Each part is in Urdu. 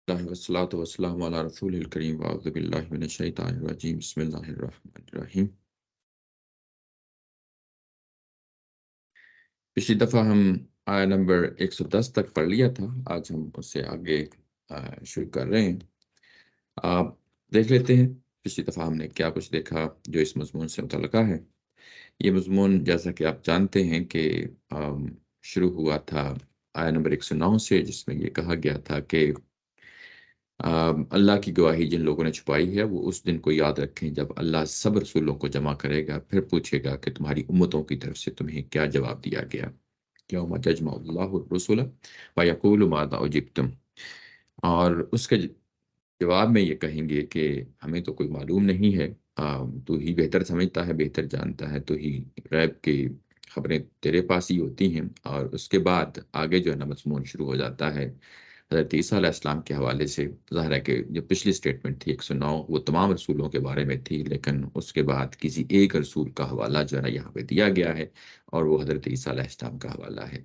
اللہ والصلاة والسلام علی رسول الکریم واعوذ باللہ من الشیطان الرجیم بسم اللہ الرحمن الرحیم۔ پچھلی دفعہ ہم آیا نمبر 110 تک پڑھ لیا تھا، آج ہم اس سے آگے شروع کر رہے ہیں۔ آپ دیکھ لیتے ہیں پچھلی دفعہ ہم نے کیا کچھ دیکھا جو اس مضمون سے متعلقہ ہے۔ یہ مضمون جیسا کہ آپ جانتے ہیں کہ شروع ہوا تھا آیا نمبر 109 سے، جس میں یہ کہا گیا تھا کہ اللہ کی گواہی جن لوگوں نے چھپائی ہے وہ اس دن کو یاد رکھیں جب اللہ سب رسولوں کو جمع کرے گا، پھر پوچھے گا کہ تمہاری امتوں کی طرف سے تمہیں کیا جواب دیا گیا۔ یوم یجمع اللہ الرسل ویقول ماذا اجبتم، اور اس کے جواب میں یہ کہیں گے کہ ہمیں تو کوئی معلوم نہیں ہے، تو ہی بہتر سمجھتا ہے، بہتر جانتا ہے، تو ہی غیب کی خبریں تیرے پاس ہی ہوتی ہیں۔ اور اس کے بعد آگے جو ہے نا مضمون شروع ہو جاتا ہے حضرت عیسیٰ علیہ السلام کے حوالے سے۔ ظاہر ہے کہ جو پچھلی سٹیٹمنٹ تھی 109 وہ تمام رسولوں کے بارے میں تھی، لیکن اس کے بعد کسی ایک رسول کا حوالہ جو ہے نا یہاں پہ دیا گیا ہے، اور وہ حضرت عیسیٰ علیہ السلام کا حوالہ ہے۔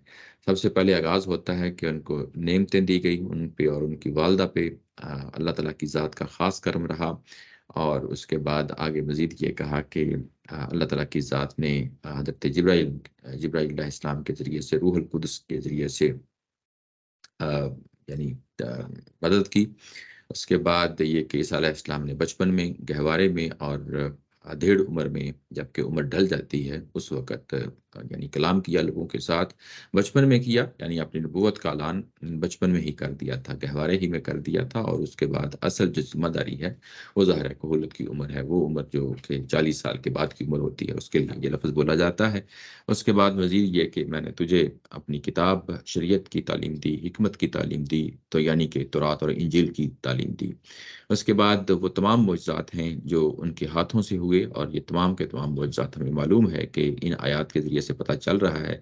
سب سے پہلے آغاز ہوتا ہے کہ ان کو نعمتیں دی گئی، ان پہ اور ان کی والدہ پہ اللہ تعالیٰ کی ذات کا خاص کرم رہا، اور اس کے بعد آگے مزید یہ کہا کہ اللہ تعالیٰ کی ذات نے حضرت جبرائیل علیہ السلام کے ذریعے سے، روح القدس کے ذریعے سے یعنی مدد کی۔ اس کے بعد یہ کہ عیسیٰ علیہ السلام نے بچپن میں، گہوارے میں اور ادھیڑ عمر میں، جب کہ عمر ڈھل جاتی ہے اس وقت یعنی کلام کیا لوگوں کے ساتھ۔ بچپن میں کیا یعنی اپنی نبوت کا اعلان بچپن میں ہی کر دیا تھا، گہوارے ہی میں کر دیا تھا، اور اس کے بعد اصل جو ذمہ داری ہے وہ ظاہر ہے کہولت کی عمر ہے، وہ عمر جو کہ 40 سال کے بعد کی عمر ہوتی ہے، اس کے لیے یہ لفظ بولا جاتا ہے۔ اس کے بعد مزید یہ کہ میں نے تجھے اپنی کتاب شریعت کی تعلیم دی، حکمت کی تعلیم دی، تو یعنی کہ تورات اور انجیل کی تعلیم دی۔ اس کے بعد وہ تمام معجزات ہیں جو ان کے ہاتھوں سے ہوئے، اور یہ تمام کے تمام معجزات ہمیں معلوم ہے کہ ان آیات کے ذریعے سے پتہ چل رہا ہے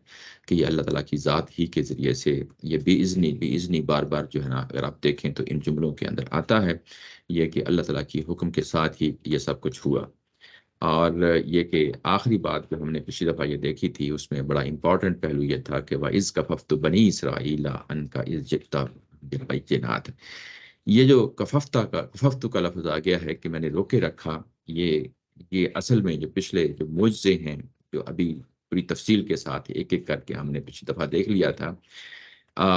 کہ یہ اللہ تعالیٰ کی ذات ہی کے ذریعے سے، یہ بے اذنی بار بار جو ہے نا اگر آپ دیکھیں تو ان جملوں کے اندر آتا ہے یہ کہ اللہ تعالیٰ کی حکم کے ساتھ ہی یہ سب کچھ ہوا۔ اور یہ کہ آخری بات جو ہم نے پچھلی دفعہ یہ دیکھی تھی اس میں بڑا امپورٹنٹ پہلو یہ تھا کہ وَإِذْ كَفَفْتُ بَنِي إِسْرَائِيلَ عَنْكَ إِذْ جِئْتَهُم بِالْبَيِّنَاتِ، یہ جو کففتو کا لفظ آ گیا ہے کہ میں نے روکے رکھا، یہ اصل میں جو پچھلے جو معجزے ہیں جو ابھی پوری تفصیل کے ساتھ ایک ایک کر کے ہم نے پچھلی دفعہ دیکھ لیا تھا، آ,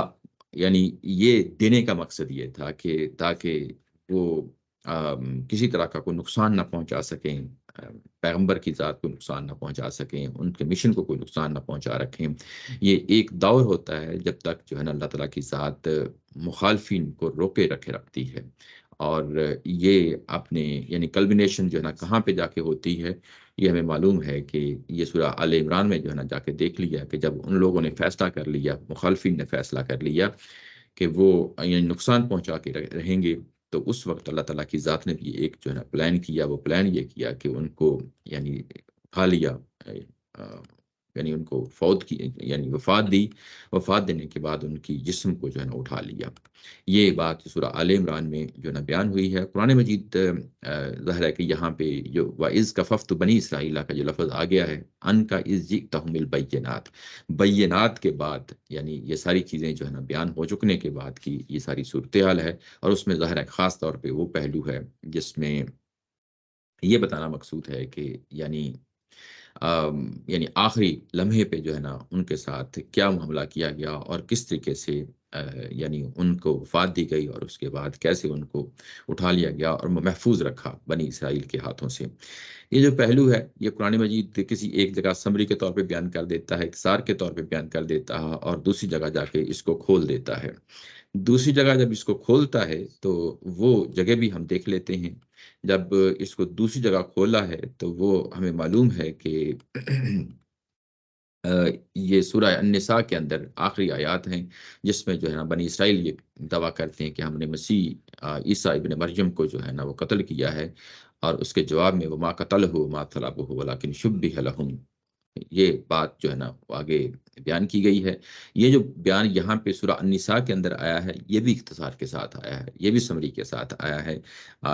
یعنی یہ دینے کا مقصد یہ تھا کہ تاکہ وہ کسی طرح کا کوئی نقصان نہ پہنچا سکیں، پیغمبر کی ذات کو نقصان نہ پہنچا سکیں، ان کے مشن کو کوئی نقصان نہ پہنچا رکھیں۔ یہ ایک دور ہوتا ہے جب تک جو ہے نا اللہ تعالیٰ کی ذات مخالفین کو روکے رکھے رکھتی ہے، اور یہ اپنے یعنی کلبینیشن جو ہے نا کہاں پہ جا کے ہوتی ہے، یہ ہمیں معلوم ہے کہ یہ سورہ آل عمران میں جو ہے نا جا کے دیکھ لیا کہ جب ان لوگوں نے فیصلہ کر لیا، مخالفین نے فیصلہ کر لیا کہ وہ یعنی نقصان پہنچا کے رہیں گے، تو اس وقت اللہ تعالیٰ کی ذات نے بھی ایک جو ہے نا پلان کیا، وہ پلان یہ کیا کہ ان کو یعنی اٹھا لیا، آ، یعنی ان کو فوت کی یعنی وفات دی، وفات دینے کے بعد ان کی جسم کو جو ہے نا اٹھا لیا۔ یہ بات سورہ آل عمران میں جو ہے نا بیان ہوئی ہے۔ قرآن مجید ظاہر ہے کہ یہاں پہ جو وَإِذْ كَفَفْتُ بَنِي إِسْرَائِيلَ کا جو لفظ آ گیا ہے، ان کا اِذْ جِئْتَهُم بِالْبَيِّنَاتِ، بینات کے بعد یعنی یہ ساری چیزیں جو ہے نا بیان ہو چکنے کے بعد کی یہ ساری صورتحال ہے، اور اس میں ظاہر ہے خاص طور پہ وہ پہلو ہے جس میں یہ بتانا مقصود ہے کہ یعنی آخری لمحے پہ جو ہے نا ان کے ساتھ کیا معاملہ کیا گیا، اور کس طریقے سے یعنی ان کو وفات دی گئی، اور اس کے بعد کیسے ان کو اٹھا لیا گیا اور محفوظ رکھا بنی اسرائیل کے ہاتھوں سے۔ یہ جو پہلو ہے یہ قرآن مجید کسی ایک جگہ سمری کے طور پہ بیان کر دیتا ہے، اختصار کے طور پہ بیان کر دیتا ہے، اور دوسری جگہ جا کے اس کو کھول دیتا ہے۔ دوسری جگہ جب اس کو کھولتا ہے تو وہ جگہ بھی ہم دیکھ لیتے ہیں۔ جب اس کو دوسری جگہ کھولا ہے تو وہ ہمیں معلوم ہے کہ یہ سورہ النساء کے اندر آخری آیات ہیں جس میں جو ہے نا بنی اسرائیل یہ دعویٰ کرتے ہیں کہ ہم نے مسیح عیسیٰ ابن مریم کو جو ہے نا وہ قتل کیا ہے، اور اس کے جواب میں وما قتلہ وما صلبہ ولکن شبہ لہم، یہ بات جو ہے نا وہ آگے بیان کی گئی ہے۔ یہ جو بیان یہاں پہ سورہ النساء کے اندر آیا ہے یہ بھی اختصار کے ساتھ آیا ہے، یہ بھی سمری کے ساتھ آیا ہے۔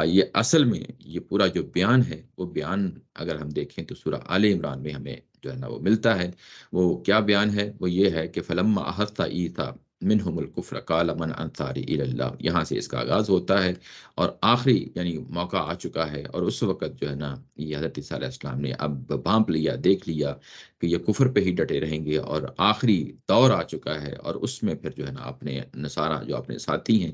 یہ اصل میں یہ پورا جو بیان ہے وہ بیان اگر ہم دیکھیں تو سورہ آل عمران میں ہمیں جو ہے نا وہ ملتا ہے۔ وہ کیا بیان ہے؟ وہ یہ ہے کہ فلما احس عیسیٰ منہم الکفر قال من انصاری الی اللہ، یہاں سے اس کا آغاز ہوتا ہے اور آخری یعنی موقع آ چکا ہے، اور اس وقت جو ہے نا یہ حضرت عیسیٰ علیہ السلام نے اب بھانپ لیا، دیکھ لیا کہ یہ کفر پہ ہی ڈٹے رہیں گے، اور آخری دور آ چکا ہے، اور اس میں پھر جو ہے نا اپنے نصارہ جو اپنے ساتھی ہیں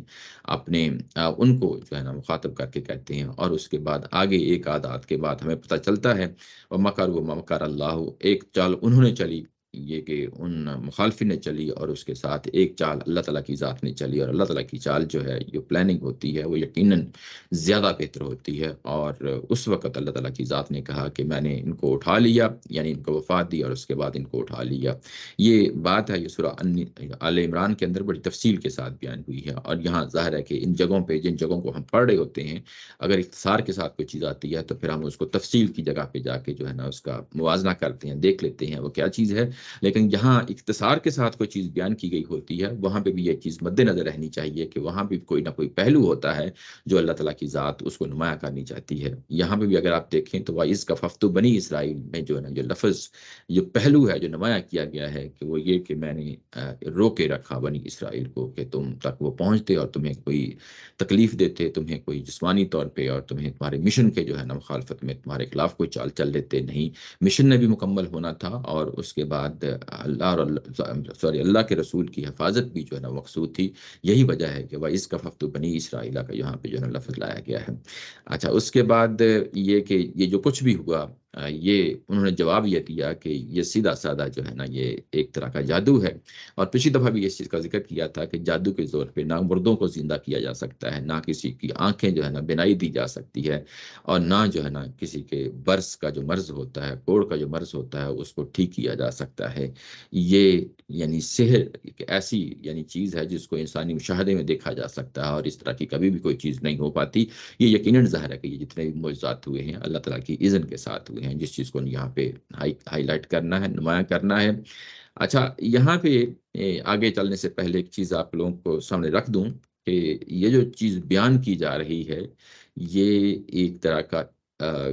اپنے ان کو جو ہے نا مخاطب کر کے کہتے ہیں، اور اس کے بعد آگے ایک آدات کے بعد ہمیں پتہ چلتا ہے وَمَكَرُوا وَمَكَرَ اللَّهُ، ایک چال انہوں نے چلی، یہ کہ ان مخالفین نے چلی، اور اس کے ساتھ ایک چال اللہ تعالیٰ کی ذات نے چلی، اور اللہ تعالیٰ کی چال جو ہے جو پلاننگ ہوتی ہے وہ یقیناً زیادہ بہتر ہوتی ہے، اور اس وقت اللہ تعالیٰ کی ذات نے کہا کہ میں نے ان کو اٹھا لیا، یعنی ان کو وفات دی اور اس کے بعد ان کو اٹھا لیا۔ یہ بات ہے، یہ سورہ آل عمران کے اندر بڑی تفصیل کے ساتھ بیان ہوئی ہے، اور یہاں ظاہر ہے کہ ان جگہوں پہ جن جگہوں کو ہم پڑھ رہے ہوتے ہیں اگر اختصار کے ساتھ کوئی چیز آتی ہے تو پھر ہم اس کو تفصیل کی جگہ پہ جا کے جو ہے نا اس کا موازنہ کرتے ہیں، دیکھ لیتے ہیں وہ کیا چیز ہے، لیکن جہاں اختصار کے ساتھ کوئی چیز بیان کی گئی ہوتی ہے وہاں پہ بھی یہ چیز مد نظر رہنی چاہیے کہ وہاں بھی کوئی نہ کوئی پہلو ہوتا ہے جو اللہ تعالیٰ کی ذات اس کو نمایاں کرنی چاہتی ہے۔ یہاں پہ بھی اگر آپ دیکھیں تو وَإِذْ كَفَفْتُ بَنِي اسرائیل میں جو ہے نا جو لفظ جو پہلو ہے جو نمایاں کیا گیا ہے کہ وہ یہ کہ میں نے روکے رکھا بنی اسرائیل کو کہ تم تک وہ پہنچتے اور تمہیں کوئی تکلیف دیتے، تمہیں کوئی جسمانی طور پہ اور تمہیں تمہارے مشن کے جو ہے نا مخالفت میں تمہارے خلاف کوئی چال چل لیتے نہیں، مشن نے بھی مکمل ہونا تھا، اور اس کے بعد اللہ کے رسول کی حفاظت بھی جو ہے نا مقصود تھی۔ یہی وجہ ہے کہ وَإِذْ كَفَفْتُ بنی اسرائیل کا یہاں پہ جو ہے نا لفظ لایا گیا ہے۔ اچھا، اس کے بعد یہ کہ یہ جو کچھ بھی ہوا یہ انہوں نے جواب یہ دیا کہ یہ سیدھا سادہ جو ہے نا یہ ایک طرح کا جادو ہے، اور پچھلی دفعہ بھی اس چیز کا ذکر کیا تھا کہ جادو کے زور پہ نہ مردوں کو زندہ کیا جا سکتا ہے، نہ کسی کی آنکھیں جو ہے نا بینائی دی جا سکتی ہے، اور نہ جو ہے نا کسی کے برس کا جو مرض ہوتا ہے، کوڑ کا جو مرض ہوتا ہے اس کو ٹھیک کیا جا سکتا ہے۔ یہ یعنی سحر ایک ایسی یعنی چیز ہے جس کو انسانی مشاہدے میں دیکھا جا سکتا ہے، اور اس طرح کی کبھی بھی کوئی چیز نہیں ہو پاتی۔ یہ یقیناً ظاہر ہے کہ یہ جتنے بھی معجزات ہوئے ہیں اللہ تعالیٰ کی اذن کے ساتھ ہوئے ہیں، جس چیز کو یہاں پہ ہائی لائٹ کرنا ہے، نمایاں کرنا ہے۔ اچھا، یہاں پہ آگے چلنے سے پہلے ایک چیز آپ لوگوں کو سامنے رکھ دوں کہ یہ جو چیز بیان کی جا رہی ہے یہ ایک طرح کا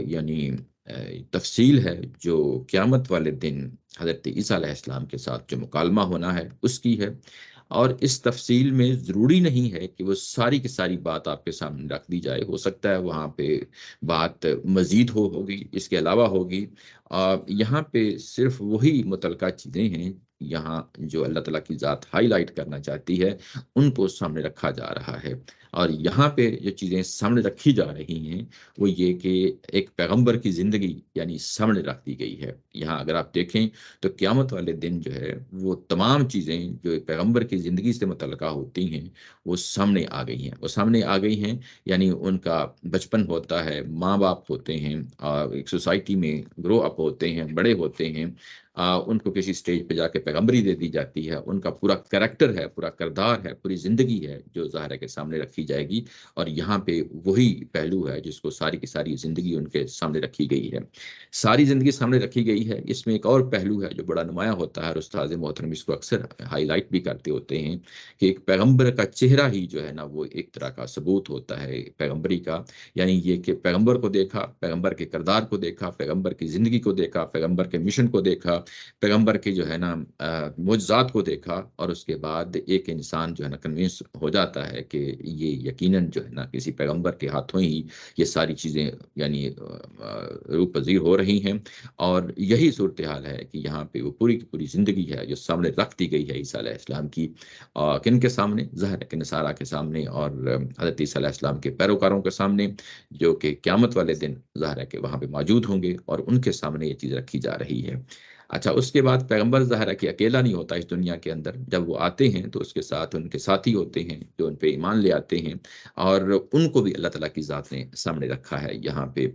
یعنی تفصیل ہے جو قیامت والے دن حضرت عیسیٰ علیہ السلام کے ساتھ جو مکالمہ ہونا ہے اس کی ہے، اور اس تفصیل میں ضروری نہیں ہے کہ وہ ساری کی ساری بات آپ کے سامنے رکھ دی جائے، ہو سکتا ہے وہاں پہ بات مزید ہوگی، اس کے علاوہ ہوگی۔ یہاں پہ صرف وہی متعلقہ چیزیں ہیں یہاں جو اللہ تعالیٰ کی ذات ہائی لائٹ کرنا چاہتی ہے ان کو سامنے رکھا جا رہا ہے، اور یہاں پہ جو چیزیں سامنے رکھی جا رہی ہیں وہ یہ کہ ایک پیغمبر کی زندگی یعنی سامنے رکھ دی گئی ہے۔ یہاں اگر آپ دیکھیں تو قیامت والے دن جو ہے وہ تمام چیزیں جو ایک پیغمبر کی زندگی سے متعلقہ ہوتی ہیں وہ سامنے آ گئی ہیں، وہ سامنے آ گئی ہیں، یعنی ان کا بچپن ہوتا ہے، ماں باپ ہوتے ہیں، اور ایک سوسائٹی میں گرو اپ ہوتے ہیں، بڑے ہوتے ہیں، ان کو کسی سٹیج پہ جا کے پیغمبری دے دی جاتی ہے، ان کا پورا کریکٹر ہے، پورا کردار ہے، پوری زندگی ہے جو ظاہر ہے کے سامنے رکھی جائے گی، اور یہاں پہ وہی پہلو ہے جس کو ساری کی ساری زندگی ان کے سامنے رکھی گئی ہے۔ ساری زندگی سامنے رکھی گئی ہے، اس میں ایک اور پہلو ہے جو بڑا نمایاں ہوتا ہے، اور استاد محترم اس کو اکثر ہائی لائٹ بھی کرتے ہوتے ہیں کہ ایک پیغمبر کا چہرہ ہی جو ہے نا وہ ایک طرح کا ثبوت ہوتا ہے پیغمبری کا، یعنی یہ کہ پیغمبر کو دیکھا، پیغمبر کے کردار کو دیکھا، پیغمبر کی زندگی کو دیکھا، پیغمبر کے مشن کو دیکھا، پیغمبر کے جو ہے نا معجزات کو دیکھا، اور اس کے بعد ایک انسان جو ہے نا کنوینس ہو جاتا ہے کہ یہ یقیناً جو ہے نا کسی پیغمبر کے ہاتھوں ہی یہ ساری چیزیں یعنی روح پذیر ہو رہی ہیں، اور یہی صورتحال ہے کہ یہاں پہ وہ پوری کی پوری زندگی ہے جو سامنے رکھ دی گئی ہے عیسیٰ علیہ السلام کی، کن کے سامنے؟ ظاہر ہے کہ نصارہ کے سامنے اور حضرت عیسیٰ علیہ السلام کے پیروکاروں کے سامنے، جو کہ قیامت والے دن ظاہر ہے کہ وہاں پہ موجود ہوں گے، اور ان کے سامنے یہ چیز رکھی جا رہی ہے۔ اچھا، اس کے بعد پیغمبر ظاہر ہے کہ اکیلا نہیں ہوتا اس دنیا کے اندر، جب وہ آتے ہیں تو اس کے ساتھ ان کے ساتھی ہوتے ہیں جو ان پہ ایمان لے آتے ہیں، اور ان کو بھی اللہ تعالیٰ کی ذات نے سامنے رکھا ہے یہاں پہ،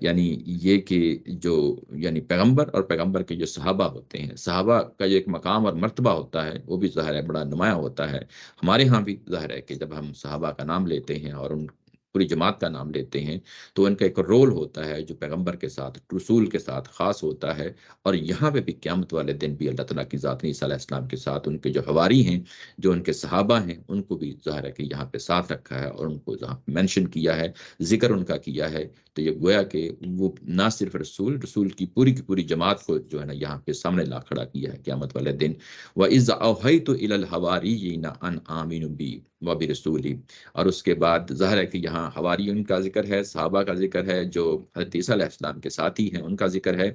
یعنی یہ کہ جو یعنی پیغمبر اور پیغمبر کے جو صحابہ ہوتے ہیں، صحابہ کا جو ایک مقام اور مرتبہ ہوتا ہے وہ بھی ظاہر ہے بڑا نمایاں ہوتا ہے۔ ہمارے ہاں بھی ظاہر ہے کہ جب ہم صحابہ کا نام لیتے ہیں اور ان پوری جماعت کا نام لیتے ہیں، تو ان کا ایک رول ہوتا ہے جو پیغمبر کے ساتھ، رسول کے ساتھ خاص ہوتا ہے۔ اور یہاں پہ بھی قیامت والے دن بھی اللہ تعالیٰ کی ذات نے عیسیٰ علیہ السلام کے ساتھ ان کے جو حواری ہیں، جو ان کے صحابہ ہیں، ان کو بھی ظاہر ہے کہ یہاں پہ ساتھ رکھا ہے اور ان کو جہاں مینشن کیا ہے، ذکر ان کا کیا ہے۔ تو یہ گویا کہ وہ نہ صرف رسول کی پوری جماعت کو جو ہے نا یہاں پہ سامنے لا کھڑا کیا ہے قیامت والے دن۔ وَإِذْ أَوْحَيْتُ إِلَى الْحَوَارِيِّينَ أَنْ آمِنُوا بِي وَبِرَسُولِي۔ اور اس کے بعد ظاہر ہے کہ یہاں حواریون کا ذکر ہے، صحابہ کا ذکر ہے، جو حضرت عیسیٰ علیہ السلام کے ساتھی ہیں ان کا ذکر ہے۔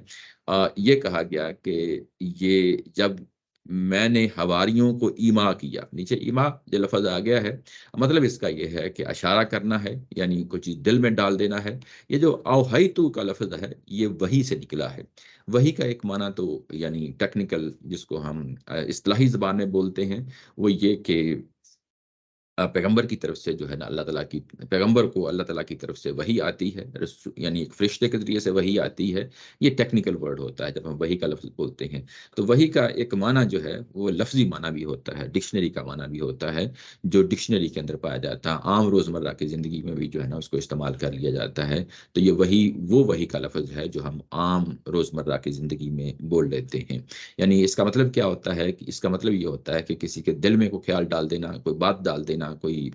یہ کہا گیا کہ یہ جب میں نے حواریوں کو ایما کیا، نیچے ایما جو لفظ آ گیا ہے، مطلب اس کا یہ ہے کہ اشارہ کرنا ہے، یعنی کوئی چیز دل میں ڈال دینا ہے۔ یہ جو اوحیتو کا لفظ ہے یہ وحی سے نکلا ہے۔ وحی کا ایک معنی تو یعنی ٹیکنیکل جس کو ہم اصطلاحی زبان میں بولتے ہیں، وہ یہ کہ پیغمبر کی طرف سے جو ہے نا اللہ تعالیٰ کی، پیغمبر کو اللہ تعالیٰ کی طرف سے وحی آتی ہے، یعنی ایک فرشتے کے ذریعے سے وحی آتی ہے۔ یہ ٹیکنیکل ورڈ ہوتا ہے جب ہم وحی کا لفظ بولتے ہیں۔ تو وحی کا ایک معنی جو ہے وہ لفظی معنی بھی ہوتا ہے، ڈکشنری کا معنی بھی ہوتا ہے، جو ڈکشنری کے اندر پایا جاتا ہے، عام روزمرہ کی زندگی میں بھی جو ہے نا اس کو استعمال کر لیا جاتا ہے۔ تو یہ وحی کا لفظ ہے جو ہم عام روزمرہ کی زندگی میں بول لیتے ہیں۔ یعنی اس کا مطلب کیا ہوتا ہے کہ اس کا مطلب یہ ہوتا ہے کہ کسی کے دل میں کوئی خیال ڈال دینا، کوئی بات ڈال دینا، کوئی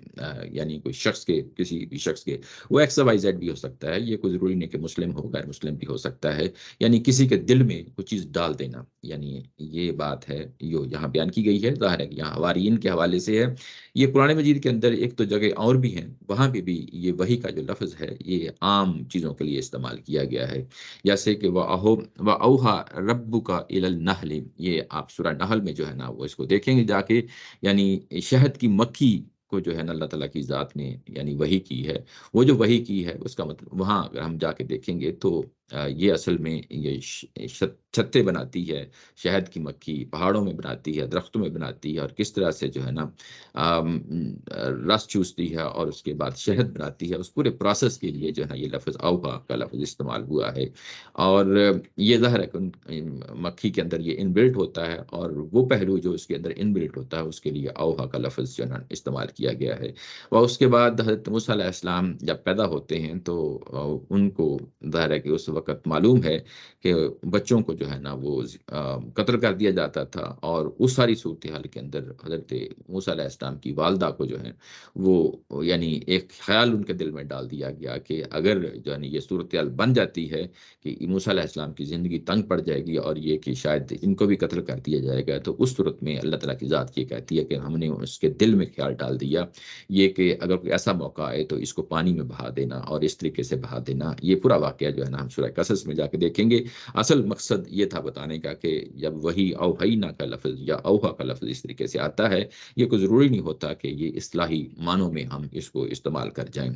یعنی کوئی شخص کے، کسی بھی شخص کے، وہ ایکس وائی زیڈ بھی ہو سکتا ہے، یہ کوئی ضروری نہیں کہ مسلم ہو، غیر مسلم بھی ہو سکتا ہے، یعنی کسی کے دل میں کوئی چیز ڈال دینا، یعنی یہ بات ہے جو یہاں بیان کی گئی ہے۔ ظاہر ہے کہ یہاں حواریین کے حوالے سے ہے۔ یہ قرآن مجید کے اندر ایک تو جگہ اور بھی ہیں، وہاں پہ بھی یہ وحی کا جو لفظ ہے یہ عام چیزوں کے لیے استعمال کیا گیا ہے، جیسے کہ وَأَوْحَى رَبُّكَ إِلَى النَّحْلِ، یہ آپ سورہ نحل میں جو ہے نا وہ اس کو دیکھیں گے جا کے، یعنی شہد کی مکھی کو جو ہے نا اللہ تعالیٰ کی ذات نے یعنی وحی کی ہے۔ وہ جو وحی کی ہے اس کا مطلب وہاں اگر ہم جا کے دیکھیں گے تو یہ اصل میں یہ چھتے بناتی ہے، شہد کی مکھی پہاڑوں میں بناتی ہے، درختوں میں بناتی ہے، اور کس طرح سے جو ہے نا رس چوستی ہے اور اس کے بعد شہد بناتی ہے، اس پورے پروسیس کے لیے جو ہے نا یہ لفظ اوحا کا لفظ استعمال ہوا ہے۔ اور یہ ظاہر ہے کہ مکھی کے اندر یہ ان بلٹ ہوتا ہے، اور وہ پہلو جو اس کے اندر ان بلٹ ہوتا ہے اس کے لیے اوحا کا لفظ جو ہے نا استعمال کیا گیا ہے۔ اور اس کے بعد حضرت موسیٰ علیہ السلام جب پیدا ہوتے ہیں تو ان کو ظاہر ہے کہ اس وقت معلوم ہے کہ بچوں کو جو ہے نا وہ قتل کر دیا جاتا تھا، اور اس ساری صورتحال کے اندر حضرت موسیٰ علیہ السلام کی والدہ کو جو ہے وہ یعنی ایک خیال ان کے دل میں ڈال دیا گیا کہ اگر جو ہے یہ صورتحال بن جاتی ہے کہ موسیٰ علیہ السلام کی زندگی تنگ پڑ جائے گی اور یہ کہ شاید ان کو بھی قتل کر دیا جائے گا، تو اس صورت میں اللہ تعالیٰ کی ذات یہ کہتی ہے کہ ہم نے اس کے دل میں خیال ڈال دیا یہ کہ اگر کوئی ایسا موقع آئے تو اس کو پانی میں بہا دینا، اور اس طریقے سے بہا دینا۔ یہ پورا واقعہ جو ہے نا ہم سورہ قصص میں جا کے دیکھیں گے۔ اصل مقصد یہ تھا بتانے کا کہ جب وہی اوحینا کا لفظ یا اوحا کا لفظ اس طریقے سے آتا ہے، یہ کوئی ضروری نہیں ہوتا کہ یہ اصطلاحی معنوں میں ہم اس کو استعمال کر جائیں،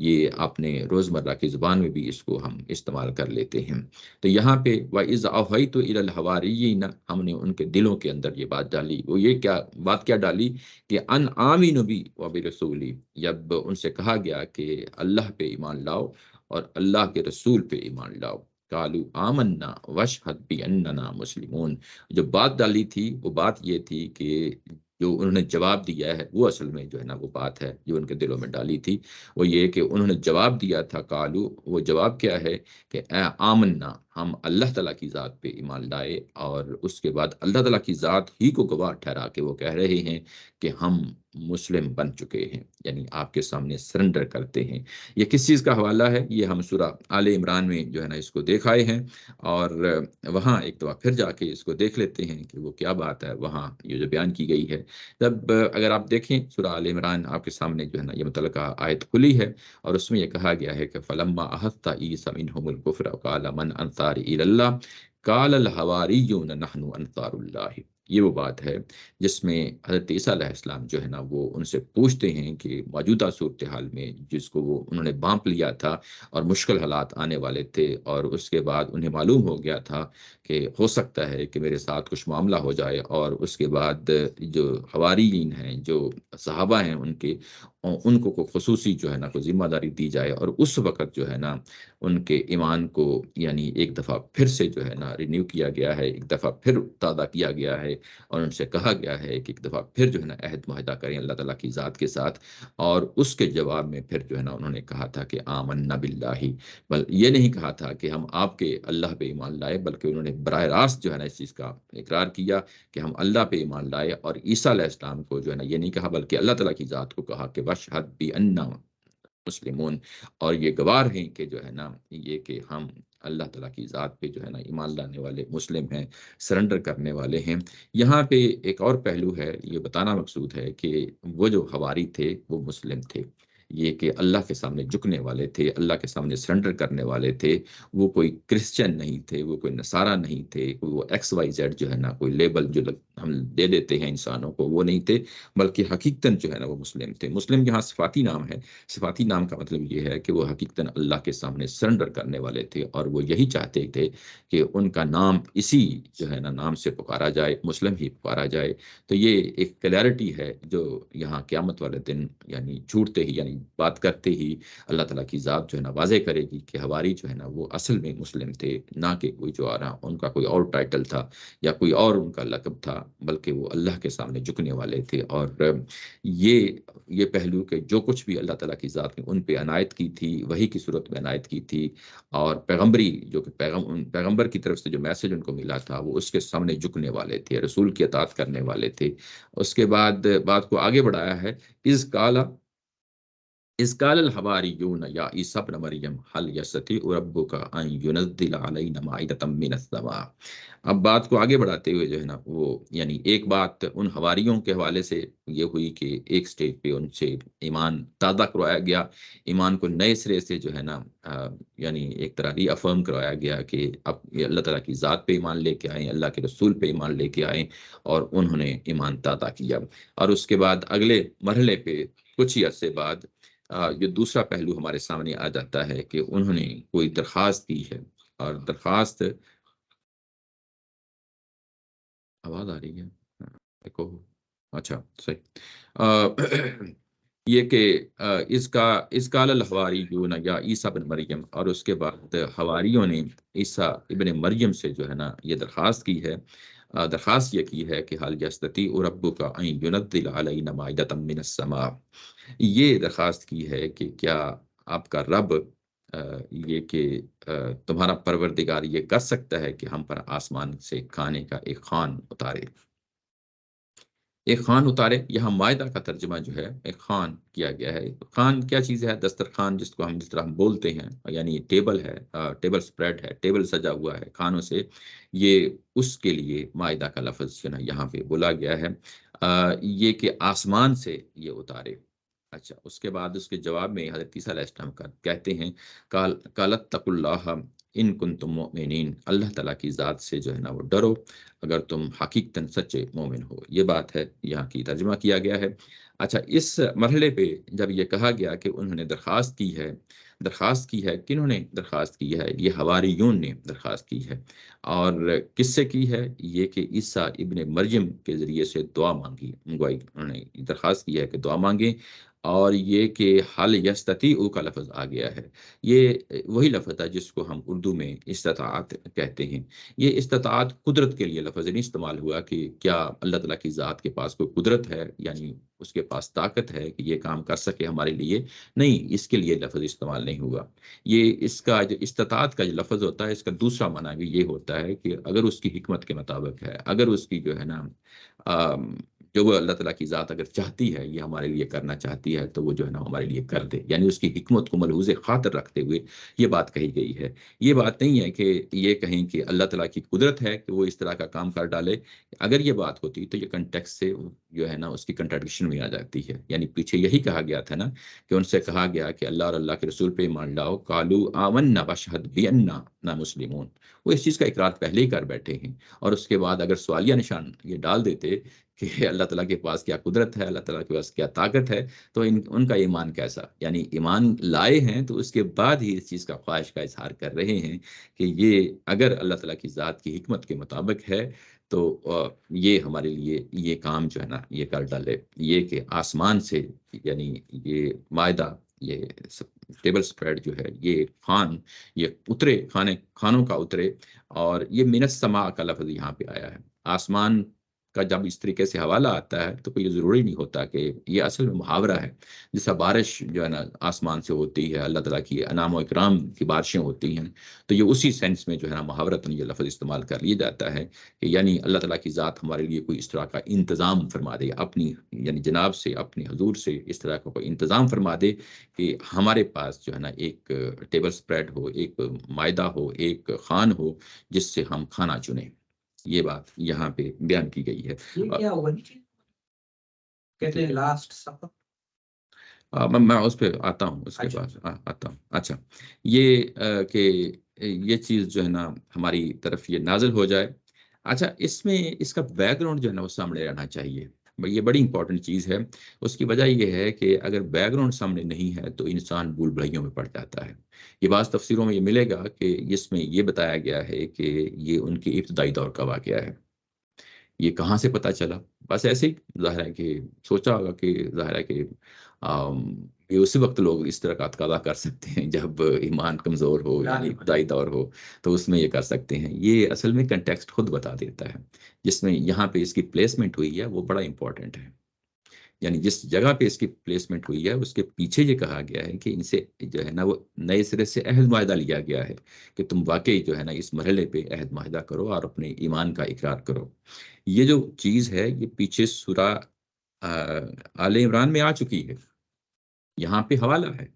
یہ اپنے روزمرہ کی زبان میں بھی اس کو ہم استعمال کر لیتے ہیں۔ تو یہاں پہ وَإِذْ أَوْحَيْتُ إِلَى الْحَوَارِيِّينَ، ہم نے ان کے دلوں کے اندر یہ بات ڈالی، وہ یہ کیا بات کیا ڈالی کہ ان آمینوا بی وبرسولی، جب ان سے کہا گیا کہ اللہ پہ ایمان لاؤ اور اللہ کے رسول پہ ایمان لاؤ، قالوا آمنا واشہد باننا مسلمون۔ جو بات ڈالی تھی وہ بات یہ تھی کہ جو انہوں نے جواب دیا ہے وہ اصل میں جو ہے نا وہ بات ہے جو ان کے دلوں میں ڈالی تھی، وہ یہ کہ انہوں نے جواب دیا تھا قالو، وہ جواب کیا ہے کہ اے آمنا، ہم اللہ تعالیٰ کی ذات پہ ایمان لائے، اور اس کے بعد اللہ تعالیٰ کی ذات ہی کو گواہ ٹھہرا کے وہ کہہ رہے ہیں کہ ہم مسلم بن چکے ہیں، یعنی آپ کے سامنے سرنڈر کرتے ہیں۔ یہ کس چیز کا حوالہ ہے؟ یہ ہم سورہ آل عمران میں جو ہے نا اس کو دیکھ آئے ہیں، اور وہاں ایک دفعہ پھر جا کے اس کو دیکھ لیتے ہیں کہ وہ کیا بات ہے وہاں یہ جو بیان کی گئی ہے۔ جب اگر آپ دیکھیں سورہ آل عمران آپ کے سامنے جو ہے نا یہ متعلقہ آیت کھلی ہے، اور اس میں یہ کہا گیا ہے کہ فَلَمَّا أَحَطَّ عِيسَىٰ مِنْهُمُ الْكُفْرَ قَالَ مَنْ أَنصَارِي إِلَى اللَّهِ قَالَ الْحَوَارِيُّونَ نَحْنُ أَنصَارُ اللَّهِ۔ یہ وہ بات ہے جس میں حضرت عیسیٰ علیہ السلام جو ہے نا وہ ان سے پوچھتے ہیں کہ موجودہ صورتحال میں جس کو وہ انہوں نے بانپ لیا تھا اور مشکل حالات آنے والے تھے، اور اس کے بعد انہیں معلوم ہو گیا تھا کہ ہو سکتا ہے کہ میرے ساتھ کچھ معاملہ ہو جائے، اور اس کے بعد جو حواریین ہیں، جو صحابہ ہیں ان کے، ان کو خصوصی جو ہے نا کوئی ذمہ داری دی جائے، اور اس وقت جو ہے نا ان کے ایمان کو یعنی ایک دفعہ پھر سے جو ہے نا رینیو کیا گیا ہے، ایک دفعہ پھر تازہ کیا گیا ہے، اور ان سے کہا گیا ہے کہ ایک دفعہ پھر جو ہے نا عہد معاہدہ کریں اللہ تعالیٰ کی ذات کے ساتھ۔ اور اس کے جواب میں پھر جو ہے نا انہوں نے کہا تھا کہ آمنا باللہ، بل یہ نہیں کہا تھا کہ ہم آپ کے اللہ پہ ایمان لائے، بلکہ انہوں نے براہ راست جو ہے نا اس چیز کا اقرار کیا کہ ہم اللہ پہ ایمان لائے، اور عیسیٰ علیہ السلام کو جو ہے نا یہ نہیں کہا بلکہ اللہ تعالیٰ کی ذات کو کہا کہ واشہد بِأَنَّا مسلمون، اور یہ گوار ہیں کہ جو ہے نا یہ کہ ہم اللہ تعالیٰ کی ذات پہ جو ہے نا ایمان لانے والے مسلم ہیں، سرنڈر کرنے والے ہیں۔ یہاں پہ ایک اور پہلو ہے، یہ بتانا مقصود ہے کہ وہ جو حواری تھے وہ مسلم تھے، یہ کہ اللہ کے سامنے جھکنے والے تھے، اللہ کے سامنے سرنڈر کرنے والے تھے، وہ کوئی کرسچن نہیں تھے، وہ کوئی نصارہ نہیں تھے، کوئی وہ ایکس وائی زیڈ جو ہے نا کوئی لیبل جو ہم دے دیتے ہیں انسانوں کو وہ نہیں تھے، بلکہ حقیقتاً جو ہے نا وہ مسلم تھے۔ مسلم یہاں صفاتی نام ہے، صفاتی نام کا مطلب یہ ہے کہ وہ حقیقتاً اللہ کے سامنے سرنڈر کرنے والے تھے، اور وہ یہی چاہتے تھے کہ ان کا نام اسی جو ہے نا نام سے پکارا جائے، مسلم ہی پکارا جائے۔ تو یہ ایک کلیئرٹی ہے جو یہاں قیامت والے دن یعنی جھوٹتے ہی یعنی بات کرتے ہی اللہ تعالیٰ کی ذات جو ہے نا واضح کرے گی کہ حواری جو ہے نا وہ اصل میں مسلم تھے، نہ کہ کوئی جو آ رہا ان کا کوئی اور ٹائٹل تھا یا کوئی اور ان کا لقب تھا، بلکہ وہ اللہ کے سامنے جھکنے والے تھے۔ اور یہ پہلو کہ جو کچھ بھی اللہ تعالیٰ کی ذات نے ان پہ عنایت کی تھی، وہی کی صورت میں عنایت کی تھی، اور پیغمبری جو کہ پیغمبر کی طرف سے جو میسج ان کو ملا تھا وہ اس کے سامنے جھکنے والے تھے، رسول کی اطاعت کرنے والے تھے۔ اس کے بعد بات کو آگے بڑھایا ہے، اذ قال الحواریون یا عیسی ابن مریم هل یستطیع ربک ان ینزل علینا مائدۃ من السماء۔ اب بات کو آگے بڑھاتے ہوئے جو ہے نا وہ یعنی ایک بات ان حواریوں کے حوالے سے یہ ہوئی کہ ایک سٹیج پہ ان سے ایمان تازہ کروایا گیا، ایمان کو نئے سرے سے جو ہے نا یعنی ایک طرح ری افرم کروایا گیا کہ اب یہ اللہ تعالیٰ کی ذات پہ ایمان لے کے آئیں، اللہ کے رسول پہ ایمان لے کے آئیں، اور انہوں نے ایمان تازہ کیا۔ اور اس کے بعد اگلے مرحلے پہ کچھ ہی عرصے بعد یہ دوسرا پہلو ہمارے سامنے آ جاتا ہے کہ انہوں نے کوئی درخواست کی ہے، اور درخواست آواز آ رہی ہے؟ ایکو؟ اچھا صحیح۔ یہ کہ اس قال الحواریون یا عیسیٰ بن مریم، اور اس کے بعد حواریوں نے عیسیٰ ابن مریم سے جو ہے نا یہ درخواست کی ہے، درخواست یہ کی ہے کہ حال یستطیع ربک ان ینزل علینا مائدۃ من السماء۔ یہ درخواست کی ہے کہ کیا آپ کا رب یہ کہ تمہارا پروردگار یہ کر سکتا ہے کہ ہم پر آسمان سے کھانے کا ایک خوان اتارے، ایک خوان اتارے۔ یہاں مائدہ کا ترجمہ جو ہے ایک خوان کیا گیا ہے۔ خوان کیا چیز ہے؟ دسترخوان جس کو ہم جس طرح ہم بولتے ہیں، یعنی ٹیبل ہے، ٹیبل سپریڈ ہے، ٹیبل سجا ہوا ہے کھانوں سے، یہ اس کے لیے مائدہ کا لفظ جو ہے نا یہاں پہ بولا گیا ہے، یہ کہ آسمان سے یہ اتارے۔ اچھا، اس کے بعد اس کے جواب میں حضرت عیسیٰ علیہ السلام کا کہتے ہیں قالت تق اللہ ان کنتم مؤمنین، اللہ تعالیٰ کی ذات سے جو ہے نا وہ ڈرو اگر تم حقیقتاً سچے مومن ہو۔ یہ بات ہے، یہاں کی ترجمہ کیا گیا ہے۔ اچھا، اس مرحلے پہ جب یہ کہا گیا کہ انہوں نے درخواست کی ہے، کنہوں نے درخواست کی ہے؟ یہ حواریون نے درخواست کی ہے، اور کس سے کی ہے؟ یہ کہ عیسیٰ ابن مریم کے ذریعے سے دعا مانگی، انہوں نے درخواست کی ہے کہ دعا مانگیں، اور یہ کہ حل یستطیع کا لفظ آ گیا ہے، یہ وہی لفظ ہے جس کو ہم اردو میں استطاعت کہتے ہیں۔ یہ استطاعت قدرت کے لیے لفظ نہیں استعمال ہوا کہ کیا اللہ تعالیٰ کی ذات کے پاس کوئی قدرت ہے، یعنی اس کے پاس طاقت ہے کہ یہ کام کر سکے ہمارے لیے، نہیں، اس کے لیے لفظ استعمال نہیں ہوا۔ یہ اس کا جو استطاعت کا جو لفظ ہوتا ہے، اس کا دوسرا معنی بھی یہ ہوتا ہے کہ اگر اس کی حکمت کے مطابق ہے، اگر اس کی جو ہے نا جو وہ اللہ تعالیٰ کی ذات اگر چاہتی ہے یہ ہمارے لیے کرنا چاہتی ہے تو وہ جو ہے نا ہمارے لیے کر دے، یعنی اس کی حکمت کو ملحوظ خاطر رکھتے ہوئے یہ بات کہی گئی ہے۔ یہ بات نہیں ہے کہ یہ کہیں کہ اللہ تعالیٰ کی قدرت ہے کہ وہ اس طرح کا کام کر ڈالے۔ اگر یہ بات ہوتی تو یہ کنٹیکسٹ سے جو ہے نا اس کی کنٹراڈکشن میں آ جاتی ہے، یعنی پیچھے یہی کہا گیا تھا نا کہ ان سے کہا گیا کہ اللہ اور اللہ کے رسول پہ ایمان لاؤ، قالوا آمنا واشہد بأننا مسلمون، وہ اس چیز کا اقرار پہلے ہی کر بیٹھے ہیں، اور اس کے بعد اگر سوالیہ نشان یہ ڈال دیتے کہ اللہ تعالیٰ کے پاس کیا قدرت ہے، اللہ تعالیٰ کے پاس کیا طاقت ہے، تو ان کا ایمان کیسا؟ یعنی ایمان لائے ہیں تو اس کے بعد ہی اس چیز کا خواہش کا اظہار کر رہے ہیں کہ یہ اگر اللہ تعالیٰ کی ذات کی حکمت کے مطابق ہے تو یہ ہمارے لیے یہ کام جو ہے نا یہ کر ڈالے، یہ کہ آسمان سے یعنی یہ معدہ، یہ ٹیبل سپریڈ جو ہے یہ یہ اترے، کھانوں کا اترے، اور یہ من السماء کا لفظ یہاں پہ آیا ہے۔ آسمان کا جب اس طریقے سے حوالہ آتا ہے تو کوئی ضروری نہیں ہوتا کہ یہ اصل میں محاورہ ہے، جیسا بارش جو ہے نا آسمان سے ہوتی ہے، اللہ تعالیٰ کی انعام و اکرام کی بارشیں ہوتی ہیں، تو یہ اسی سینس میں جو ہے نا محاورتاً یہ لفظ استعمال کر لیا جاتا ہے کہ یعنی اللہ تعالیٰ کی ذات ہمارے لیے کوئی اس طرح کا انتظام فرما دے، اپنی یعنی جناب سے، اپنے حضور سے اس طرح کا کوئی انتظام فرما دے کہ ہمارے پاس جو ہے نا ایک ٹیبل سپریڈ ہو، ایک معدہ ہو، ایک خوان ہو جس سے ہم کھانا چنیں۔ یہ بات یہاں پہ بیان کی گئی ہے۔ یہ کیا ہوا نیچے کہتے ہیں لاسٹ سفر؟ میں اس پہ آتا ہوں، اس کے بعد آتا ہوں۔ اچھا، یہ کہ یہ چیز جو ہے نا ہماری طرف یہ نازل ہو جائے۔ اچھا، اس میں اس کا بیک گراؤنڈ جو ہے نا وہ سامنے رہنا چاہیے، یہ بڑی امپورٹنٹ چیز ہے۔ اس کی وجہ یہ ہے کہ اگر بیک گراؤنڈ سامنے نہیں ہے تو انسان بھول بھلائیوں میں پڑ جاتا ہے۔ یہ بعض تفسیروں میں یہ ملے گا کہ اس میں یہ بتایا گیا ہے کہ یہ ان کے ابتدائی دور کا واقعہ ہے۔ یہ کہاں سے پتا چلا؟ بس ایسے ہی ظاہر ہے کہ سوچا ہوگا کہ ظاہر ہے کہ یہ اسی وقت لوگ اس طرح کا تقاضا کر سکتے ہیں جب ایمان کمزور ہو، یعنی ابتدائی دور ہو، تو اس میں یہ کر سکتے ہیں۔ یہ اصل میں کنٹیکسٹ خود بتا دیتا ہے، جس میں یہاں پہ اس کی پلیسمنٹ ہوئی ہے وہ بڑا امپورٹنٹ ہے۔ یعنی جس جگہ پہ اس کی پلیسمنٹ ہوئی ہے اس کے پیچھے یہ کہا گیا ہے کہ ان سے جو ہے نا وہ نئے سرے سے عہد معاہدہ لیا گیا ہے کہ تم واقعی جو ہے نا اس مرحلے پہ عہد معاہدہ کرو اور اپنے ایمان کا اقرار کرو۔ یہ جو چیز ہے یہ پیچھے سورہ آل عمران میں آ چکی ہے، یہاں پہ حوالہ ہے۔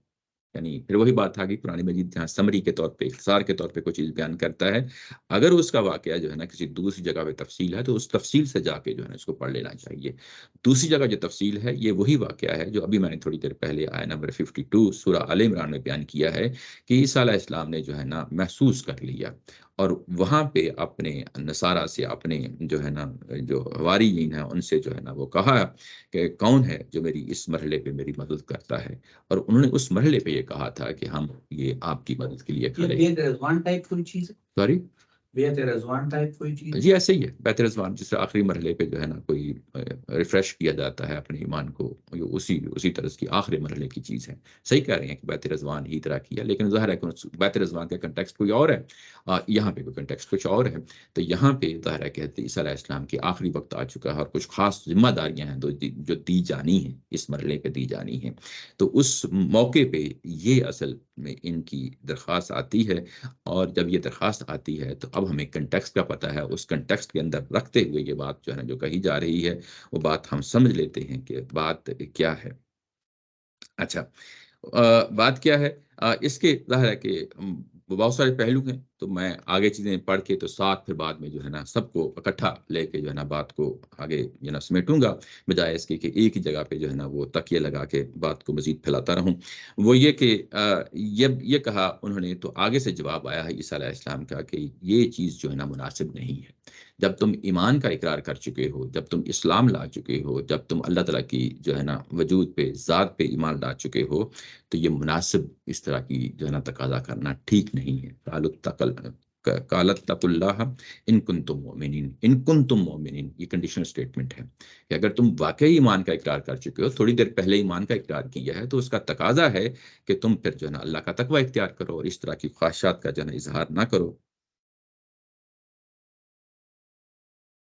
یعنی پھر وہی بات آ گئی، قرآن مجید جہاں سمری کے طور پہ، اختصار کے طور پہ کوئی چیز بیان کرتا ہے، اگر اس کا واقعہ جو ہے نا کسی دوسری جگہ پہ تفصیل ہے تو اس تفصیل سے جا کے جو ہے نا اس کو پڑھ لینا چاہیے۔ دوسری جگہ جو تفصیل ہے یہ وہی واقعہ ہے جو ابھی میں نے تھوڑی دیر پہلے آیت نمبر 52 سورہ آل عمران میں بیان کیا ہے کہ عیسیٰ علیہ السلام نے جو ہے نا محسوس کر لیا، اور وہاں پہ اپنے نصارہ سے، اپنے جو ہے نا جو حواریین ہیں ان سے جو ہے نا وہ کہا کہ کون ہے جو میری اس مرحلے پہ میری مدد کرتا ہے، اور انہوں نے اس مرحلے پہ یہ کہا تھا کہ ہم یہ آپ کی مدد کے لیے کھڑے ہیں۔ سوری، جی ایسے ہی ہے بیت رضوان، جس سے آخری مرحلے پہ جو ہے نا کوئی ریفریش کیا جاتا ہے اپنے ایمان کو، اسی طرح کی آخری مرحلے کی چیز ہے۔ صحیح کہہ رہے ہیں کہ بیت رضوان ہی طرح کیا، لیکن ظاہر ہے کہ بیت رضوان کا کنٹیکسٹ کوئی اور ہے، یہاں پہ کوئی کنٹیکسٹ کچھ اور ہے۔ تو یہاں پہ ظاہر ہے کہ عیسیٰ علیہ السلام کی آخری وقت آ چکا ہے اور کچھ خاص ذمہ داریاں ہیں جو دی جانی ہیں، اس مرحلے پہ دی جانی ہیں۔ تو اس موقع پہ یہ اصل میں ان کی درخواست آتی ہے، اور جب یہ درخواست آتی ہے تو اب ہمیں کنٹیکسٹ کا پتہ ہے، اس کنٹیکسٹ کے اندر رکھتے ہوئے یہ بات جو ہے نا جو کہی جا رہی ہے وہ بات ہم سمجھ لیتے ہیں کہ بات کیا ہے۔ اچھا، بات کیا ہے؟ اس کے ظاہر ہے کہ بہت سارے پہلو ہیں، تو میں آگے چیزیں پڑھ کے تو ساتھ پھر بعد میں جو ہے نا سب کو اکٹھا لے کے جو ہے نا بات کو آگے جو ہے نا سمیٹوں گا، بجائے اس کے کہ ایک ہی جگہ پہ جو ہے نا وہ تکیے لگا کے بات کو مزید پھیلاتا رہوں۔ وہ یہ کہ یہ کہا انہوں نے، تو آگے سے جواب آیا ہے عیسیٰ علیہ السلام کا کہ یہ چیز جو ہے نا مناسب نہیں ہے۔ جب تم ایمان کا اقرار کر چکے ہو، جب تم اسلام لا چکے ہو، جب تم اللہ تعالیٰ کی جو ہے نا وجود پہ، ذات پہ ایمان لا چکے ہو، تو یہ مناسب اس طرح کی جو ہے نا تقاضا کرنا ٹھیک نہیں ہے۔ قالت اتقوا اللہ ان کنتم مؤمنین، ان کنتم مؤمنین، یہ کنڈیشنل سٹیٹمنٹ ہے کہ اگر تم واقعی ایمان کا اقرار کر چکے ہو، تھوڑی دیر پہلے ایمان کا اقرار کیا ہے، تو اس کا تقاضا ہے کہ تم پھر جو ہے نا اللہ کا تقوی اختیار کرو اور اس طرح کی خواہشات کا جو ہے نا اظہار نہ کرو،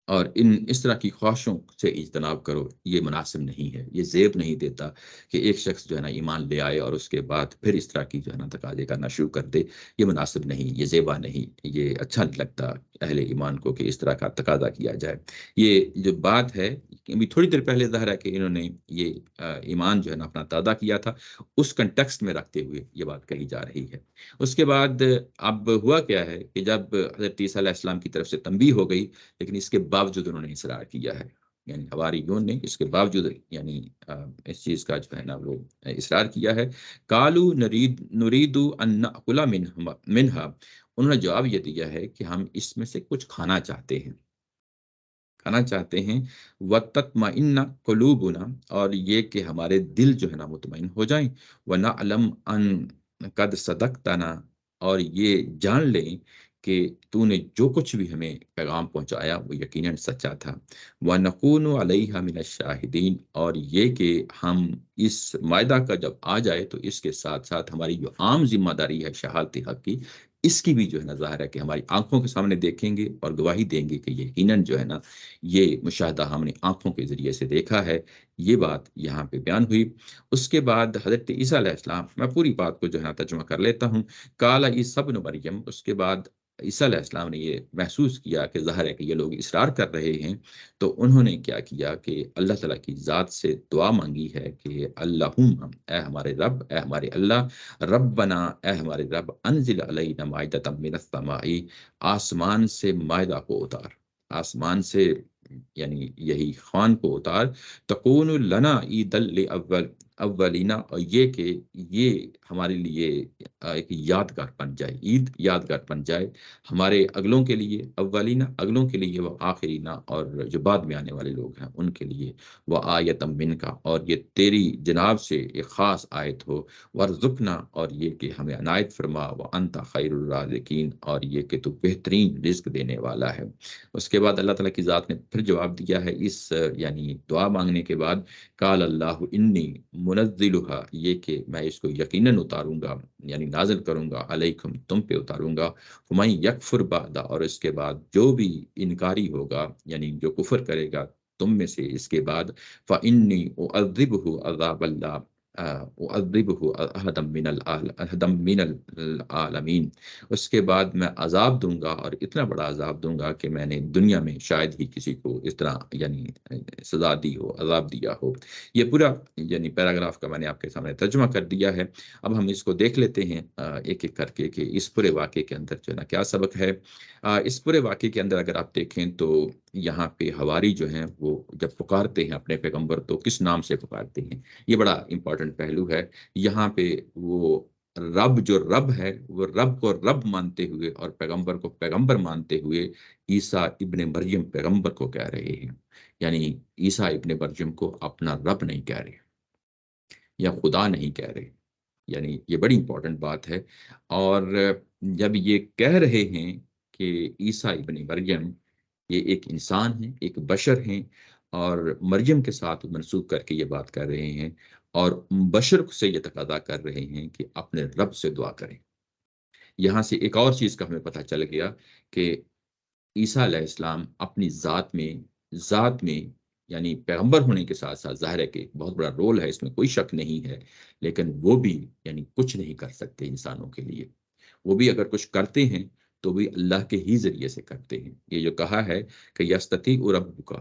اور اس طرح کی خواہشوں سے اجتناب کرو۔ یہ مناسب نہیں ہے، یہ زیب نہیں دیتا کہ ایک شخص جو ہے نا ایمان لے آئے اور اس کے بعد پھر اس طرح کی جو ہے نا تقاضے کرنا شروع کر دے۔ یہ مناسب نہیں، یہ زیبا نہیں، یہ اچھا نہیں لگتا اہل ایمان کو کہ اس طرح کا تقاضا کیا جائے۔ یہ جو بات ہے، ابھی تھوڑی دیر پہلے ظاہر ہے کہ انہوں نے یہ ایمان جو ہے نا اپنا تازہ کیا تھا، اس کنٹیکسٹ میں رکھتے ہوئے یہ بات کہی جا رہی ہے۔ اس کے بعد اب ہوا کیا ہے کہ جب حضرت عیسیٰ علیہ السلام کی طرف سے تنبیہ ہو گئی، لیکن اس کے باوجود انہوں نے اصرار کیا ہے، یعنی حواریون نے اس کے باوجود یعنی اس چیز کا جو ہے نا وہ اصرار کیا ہے۔ قالوا نرید ان ناکل منہا، انہوں نے جواب یہ دیا ہے کہ ہم اس میں سے کچھ کھانا چاہتے ہیں، وَتَطْمَئِنَّ قُلُوبُنَا، اور یہ کہ ہمارے دل جو ہے نا مطمئن ہو جائیں، وَنَعْلَمْ أَن قَدْ صَدَقْتَنَا، اور یہ جان لیں کہ تو نے جو کچھ بھی ہمیں پیغام پہنچایا وہ یقیناً سچا تھا۔ وَنَكُونُ عَلَيْهَا مِنَ الشَّاهِدِينَ، اور یہ کہ ہم اس معاہدہ کا جب آ جائے تو اس کے ساتھ ساتھ ہماری جو عام ذمہ داری ہے شہادت حق کی، اس کی بھی جو ہے نا ظاہر ہے کہ ہماری آنکھوں کے سامنے دیکھیں گے اور گواہی دیں گے کہ یقیناً جو ہے نا یہ مشاہدہ ہم نے آنکھوں کے ذریعے سے دیکھا ہے۔ یہ بات یہاں پہ بیان ہوئی۔ اس کے بعد حضرت عیسیٰ علیہ السلام، میں پوری بات کو جو ہے نا ترجمہ کر لیتا ہوں۔ قال عیسی ابن مریم، اس کے بعد عیسیٰ علیہ السلام نے یہ محسوس کیا کہ ظاہر ہے کہ یہ لوگ اصرار کر رہے ہیں، تو انہوں نے کیا کیا کہ اللہ تعالیٰ کی ذات سے دعا مانگی ہے کہ اللہم، اے ہمارے رب، اے ہمارے اللہ، ربنا، اے ہمارے رب، انزل علینا مائدۃ من السماء، آسمان سے مائدہ کو اتار، آسمان سے یعنی یہی خوان کو اتار، تکون لنا عید الاولینا، اور یہ کہ یہ ہمارے لیے ایک یادگار بن جائے، عید یادگار بن جائے ہمارے اگلوں کے لیے، اولینا اگلوں کے لیے، وہ آخرینا اور جو بعد میں آنے والے لوگ ہیں ان کے لیے، وہ آیتم من کا، اور یہ تیری جناب سے ایک خاص آیت ہو، ورزقنا، اور یہ کہ ہمیں عنایت فرما، وہ انت خیر الرازقین، اور یہ کہ تو بہترین رزق دینے والا ہے۔ اس کے بعد اللہ تعالیٰ کی ذات نے پھر جواب دیا ہے اس یعنی دعا مانگنے کے بعد، قال اللہ انی منزلها، یہ کہ میں اس کو یقیناً اتاروں گا، یعنی نازل کروں گا، علیکم، تم پہ اتاروں گا، فمن یکفر بعد، اور اس کے بعد جو بھی انکاری ہوگا یعنی جو کفر کرے گا تم میں سے اس کے بعد، فانی اعذبہ عذاب اللہ، اعذبہ احدا من العالمین، اس کے بعد میں عذاب دوں گا اور اتنا بڑا عذاب دوں گا کہ میں نے دنیا میں شاید ہی کسی کو اس طرح یعنی سزا دی ہو، عذاب دیا ہو۔ یہ پورا یعنی پیراگراف کا میں نے آپ کے سامنے ترجمہ کر دیا ہے۔ اب ہم اس کو دیکھ لیتے ہیں ایک ایک کر کے کہ اس پورے واقعے کے اندر جو ہے نا کیا سبق ہے۔ اس پورے واقعے کے اندر اگر آپ دیکھیں تو یہاں پہ حواری جو ہیں وہ جب پکارتے ہیں اپنے پیغمبر تو کس نام سے پکارتے ہیں، یہ بڑا امپورٹنٹ پہلو ہے۔ یہاں پہ وہ رب جو رب ہے وہ رب کو رب مانتے ہوئے اور پیغمبر کو پیغمبر مانتے ہوئے عیسیٰ ابن مریم پیغمبر کو کہہ رہے ہیں، یعنی عیسیٰ ابن مریم کو اپنا رب نہیں کہہ رہے یا خدا نہیں کہہ رہے، یعنی یہ بڑی امپورٹنٹ بات ہے۔ اور جب یہ کہہ رہے ہیں کہ عیسیٰ ابن مریم یہ ایک انسان ہے، ایک بشر ہیں، اور مریم کے ساتھ منسوب کر کے یہ بات کر رہے ہیں، اور بشر سے یہ تقاضا کر رہے ہیں کہ اپنے رب سے دعا کریں۔ یہاں سے ایک اور چیز کا ہمیں پتہ چل گیا کہ عیسیٰ علیہ السلام اپنی ذات میں یعنی پیغمبر ہونے کے ساتھ ساتھ ظاہر ہے کہ بہت بڑا رول ہے، اس میں کوئی شک نہیں ہے، لیکن وہ بھی یعنی کچھ نہیں کر سکتے انسانوں کے لیے۔ وہ بھی اگر کچھ کرتے ہیں تو بھی اللہ کے ہی ذریعے سے کرتے ہیں۔ یہ جو کہا ہے کہ یستطیع ربک،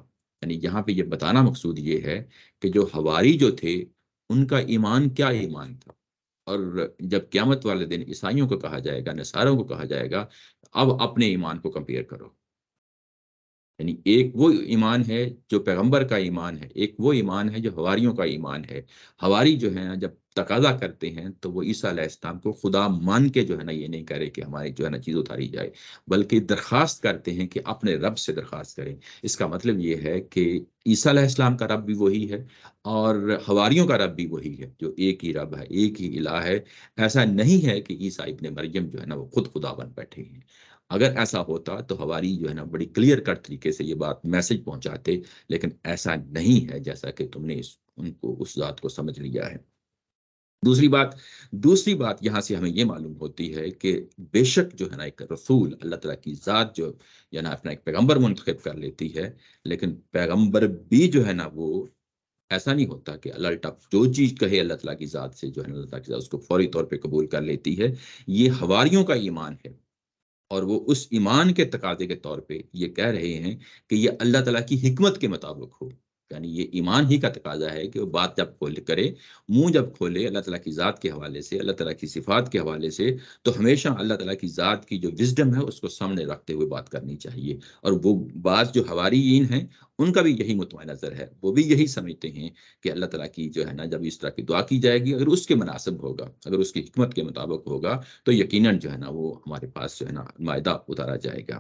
یعنی یہاں پہ یہ بتانا مقصود یہ ہے کہ جو حواری جو تھے ان کا ایمان کیا ایمان تھا، اور جب قیامت والے دن عیسائیوں کو کہا جائے گا، نصاریوں کو کہا جائے گا اب اپنے ایمان کو کمپیئر کرو، یعنی ایک وہ ایمان ہے جو پیغمبر کا ایمان ہے، ایک وہ ایمان ہے جو حواریوں کا ایمان ہے۔ حواری جو ہیں جب تقاضا کرتے ہیں تو وہ عیسیٰ علیہ السلام کو خدا مان کے جو ہے نا یہ نہیں کرے کہ ہماری جو ہے نا چیز اتاری جائے، بلکہ درخواست کرتے ہیں کہ اپنے رب سے درخواست کریں۔ اس کا مطلب یہ ہے کہ عیسیٰ علیہ السلام کا رب بھی وہی ہے اور حواریوں کا رب بھی وہی ہے، جو ایک ہی رب ہے، ایک ہی الہ ہے۔ ایسا نہیں ہے کہ عیسیٰ ابن مریم جو ہے نا وہ خود خدا بن بیٹھے ہیں۔ اگر ایسا ہوتا تو حواری جو ہے نا بڑی کلیئر کٹ طریقے سے یہ بات میسج پہنچاتے، لیکن ایسا نہیں ہے جیسا کہ تم نے ان کو اس ذات کو سمجھ لیا ہے۔ دوسری بات یہاں سے ہمیں یہ معلوم ہوتی ہے کہ بے شک جو ہے نا ایک رسول اللہ تعالیٰ کی ذات جو یا نا اپنا ایک پیغمبر منتخب کر لیتی ہے، لیکن پیغمبر بھی جو ہے نا وہ ایسا نہیں ہوتا کہ اللہ الٹا جو چیز کہے اللہ تعالیٰ کی ذات سے جو ہے نا اللہ تعالیٰ کی ذات اس کو فوری طور پہ قبول کر لیتی ہے۔ یہ حواریوں کا ایمان ہے، اور وہ اس ایمان کے تقاضے کے طور پہ یہ کہہ رہے ہیں کہ یہ اللہ تعالیٰ کی حکمت کے مطابق ہو، یعنی یہ ایمان ہی کا تقاضا ہے کہ وہ بات جب کرے، منہ جب کھولے اللہ تعالیٰ کی ذات کے حوالے سے، اللہ تعالیٰ کی صفات کے حوالے سے، تو ہمیشہ اللہ تعالیٰ کی ذات کی جو وزڈم ہے اس کو سامنے رکھتے ہوئے بات کرنی چاہیے۔ اور وہ بات جو حواریین ہیں ان کا بھی یہی مطمئن نظر ہے، وہ بھی یہی سمجھتے ہیں کہ اللہ تعالیٰ کی جو ہے نا جب اس طرح کی دعا کی جائے گی، اگر اس کے مناسب ہوگا، اگر اس کی حکمت کے مطابق ہوگا، تو یقیناً جو ہے نا وہ ہمارے پاس جو ہے نا معاہدہ اتارا جائے گا۔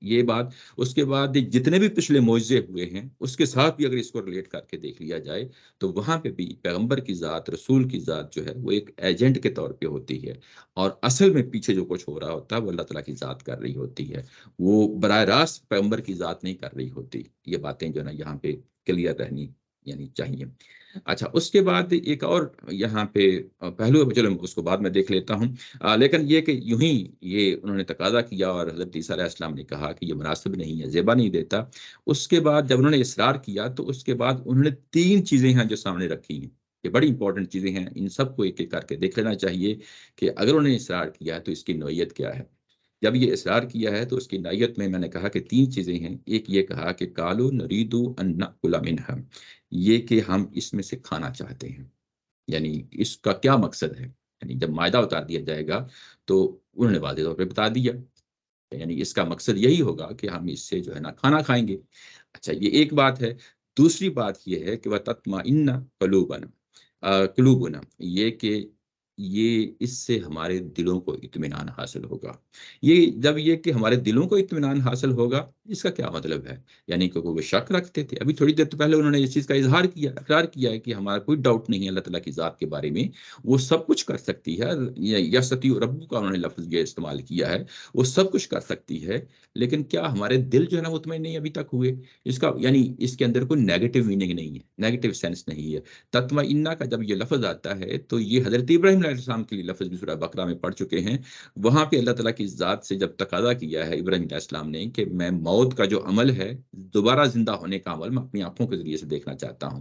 یہ بات، اس کے بعد جتنے بھی پچھلے معجزے ہوئے ہیں اس کے ساتھ بھی اگر اس کو ریلیٹ کر کے دیکھ لیا جائے تو وہاں پہ بھی پیغمبر کی ذات، رسول کی ذات جو ہے وہ ایک ایجنٹ کے طور پہ ہوتی ہے، اور اصل میں پیچھے جو کچھ ہو رہا ہوتا ہے وہ اللہ تعالیٰ کی ذات کر رہی ہوتی ہے، وہ براہ راست پیغمبر کی ذات نہیں کر رہی ہوتی۔ یہ باتیں جو ہے نا یہاں پہ کلیئر رہنی یعنی چاہیے۔ اچھا، اس کے بعد ایک اور یہاں پہ پہلو، چلو اس کو بعد میں دیکھ لیتا ہوں، لیکن یہ کہ یوں ہی یہ انہوں نے تقاضا کیا اور حضرت عیسیٰ علیہ السلام نے کہا کہ یہ مناسب نہیں ہے، زیبا نہیں دیتا۔ اس کے بعد جب انہوں نے اصرار کیا تو اس کے بعد انہوں نے 3 چیزیں ہیں جو سامنے رکھی ہیں، یہ بڑی امپورٹنٹ چیزیں ہیں، ان سب کو ایک ایک کر کے دیکھ لینا چاہیے کہ اگر انہوں نے اصرار کیا تو اس کی نوعیت کیا ہے۔ جب یہ اصرار کیا ہے تو اس کی نوعیت میں نے کہا کہ 3 چیزیں ہیں۔ ایک یہ کہا کہ کالو نریدو ان ناکل منہا، یہ کہ ہم اس میں سے کھانا چاہتے ہیں، یعنی اس کا کیا مقصد ہے، یعنی جب معاہدہ اتار دیا جائے گا تو انہوں نے واضح طور پہ بتا دیا، یعنی اس کا مقصد یہی ہوگا کہ ہم اس سے جو ہے نا کھانا کھائیں گے۔ اچھا، یہ ایک بات ہے۔ دوسری بات یہ ہے کہ وَتَطْمَئِنَّ قُلُوبُنَا، یہ کہ یہ اس سے ہمارے دلوں کو اطمینان حاصل ہوگا۔ یہ کہ ہمارے دلوں کو اطمینان حاصل ہوگا، اس کا کیا مطلب ہے؟ یعنی کہ وہ شک رکھتے تھے، ابھی تھوڑی دیر پہلے انہوں نے اس چیز کا اقرار کیا ہے کہ ہمارا کوئی ڈاؤٹ نہیں ہے اللہ تعالیٰ کی ذات کے بارے میں، وہ سب کچھ کر سکتی ہے۔ یستطیع ربک کا انہوں نے لفظ یہ استعمال کیا ہے، وہ سب کچھ کر سکتی ہے، لیکن کیا ہمارے دل جو ہے نا مطمئن نہیں ابھی تک ہوئے؟ اس کا یعنی اس کے اندر کوئی نیگیٹو میننگ نہیں ہے، نیگیٹو سینس نہیں ہے۔ تطمئنہ کا جب یہ لفظ آتا ہے تو یہ حضرت ابراہیم علیہ السلام کے لیے لفظ بھی سورہ بقرہ میں پڑھ چکے ہیں۔ وہاں پہ اللہ تعالیٰ کی ذات سے جب تقاضا کیا ہے ابراہیم علیہ السلام نے کہ میں موت کا جو عمل ہے، دوبارہ زندہ ہونے کا عمل، میں اپنی آنکھوں کے ذریعے سے دیکھنا چاہتا ہوں،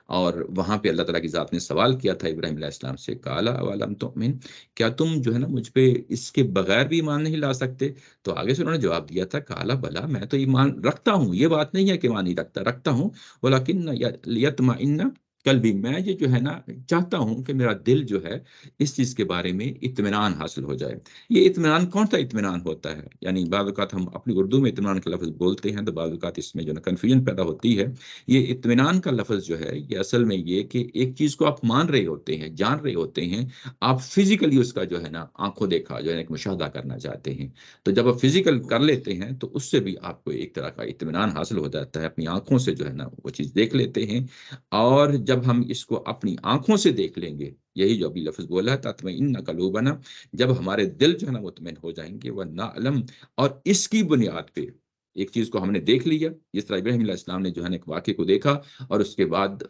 اور وہاں پہ اللہ تعالیٰ کی ذات نے سوال کیا تھا ابراہیم علیہ السلام سے، قالا اولم تؤمن، کیا تم جو ہے نا مجھ پہ اس کے بغیر بھی ایمان نہیں لا سکتے؟ تو آگے سے انہوں نے جواب دیا تھا، قالا بلا، میں تو ایمان رکھتا ہوں، یہ بات نہیں ہے کہ ایمان نہیں رکھتا ہوں، ولیکن لیطمئن قلبی، میں یہ جو ہے نا چاہتا ہوں کہ میرا دل جو ہے اس چیز کے بارے میں اطمینان حاصل ہو جائے۔ یہ اطمینان کون سا اطمینان ہوتا ہے؟ یعنی بعض اوقات ہم اپنی اردو میں اطمینان کا لفظ بولتے ہیں تو بعض اوقات اس میں جو ہے نا کنفیوژن پیدا ہوتی ہے۔ یہ اطمینان کا لفظ جو ہے یہ اصل میں یہ کہ ایک چیز کو آپ مان رہے ہوتے ہیں، جان رہے ہوتے ہیں، آپ فزیکلی اس کا جو ہے نا آنکھوں دیکھا جو ہے ایک مشاہدہ کرنا چاہتے ہیں، تو جب آپ فزیکل کر لیتے ہیں تو اس سے بھی آپ کو ایک طرح کا اطمینان حاصل ہو جاتا ہے، اپنی آنکھوں سے جو ہے نا وہ چیز دیکھ لیتے ہیں۔ اور جب ہم اس کو اپنی آنکھوں سے دیکھ لیں گے، یہی جو ابھی لفظ بولا ہے تطمئن قلوبنا، جب ہمارے دل جو ہے نا مطمئن ہو جائیں گے، وہ نعلم، اور اس کی بنیاد پہ ایک چیز کو ہم نے دیکھ لیا، جس طرح ابراہیم علیہ السلام نے جو ہے نا ایک واقعے کو دیکھا اور اس کے بعد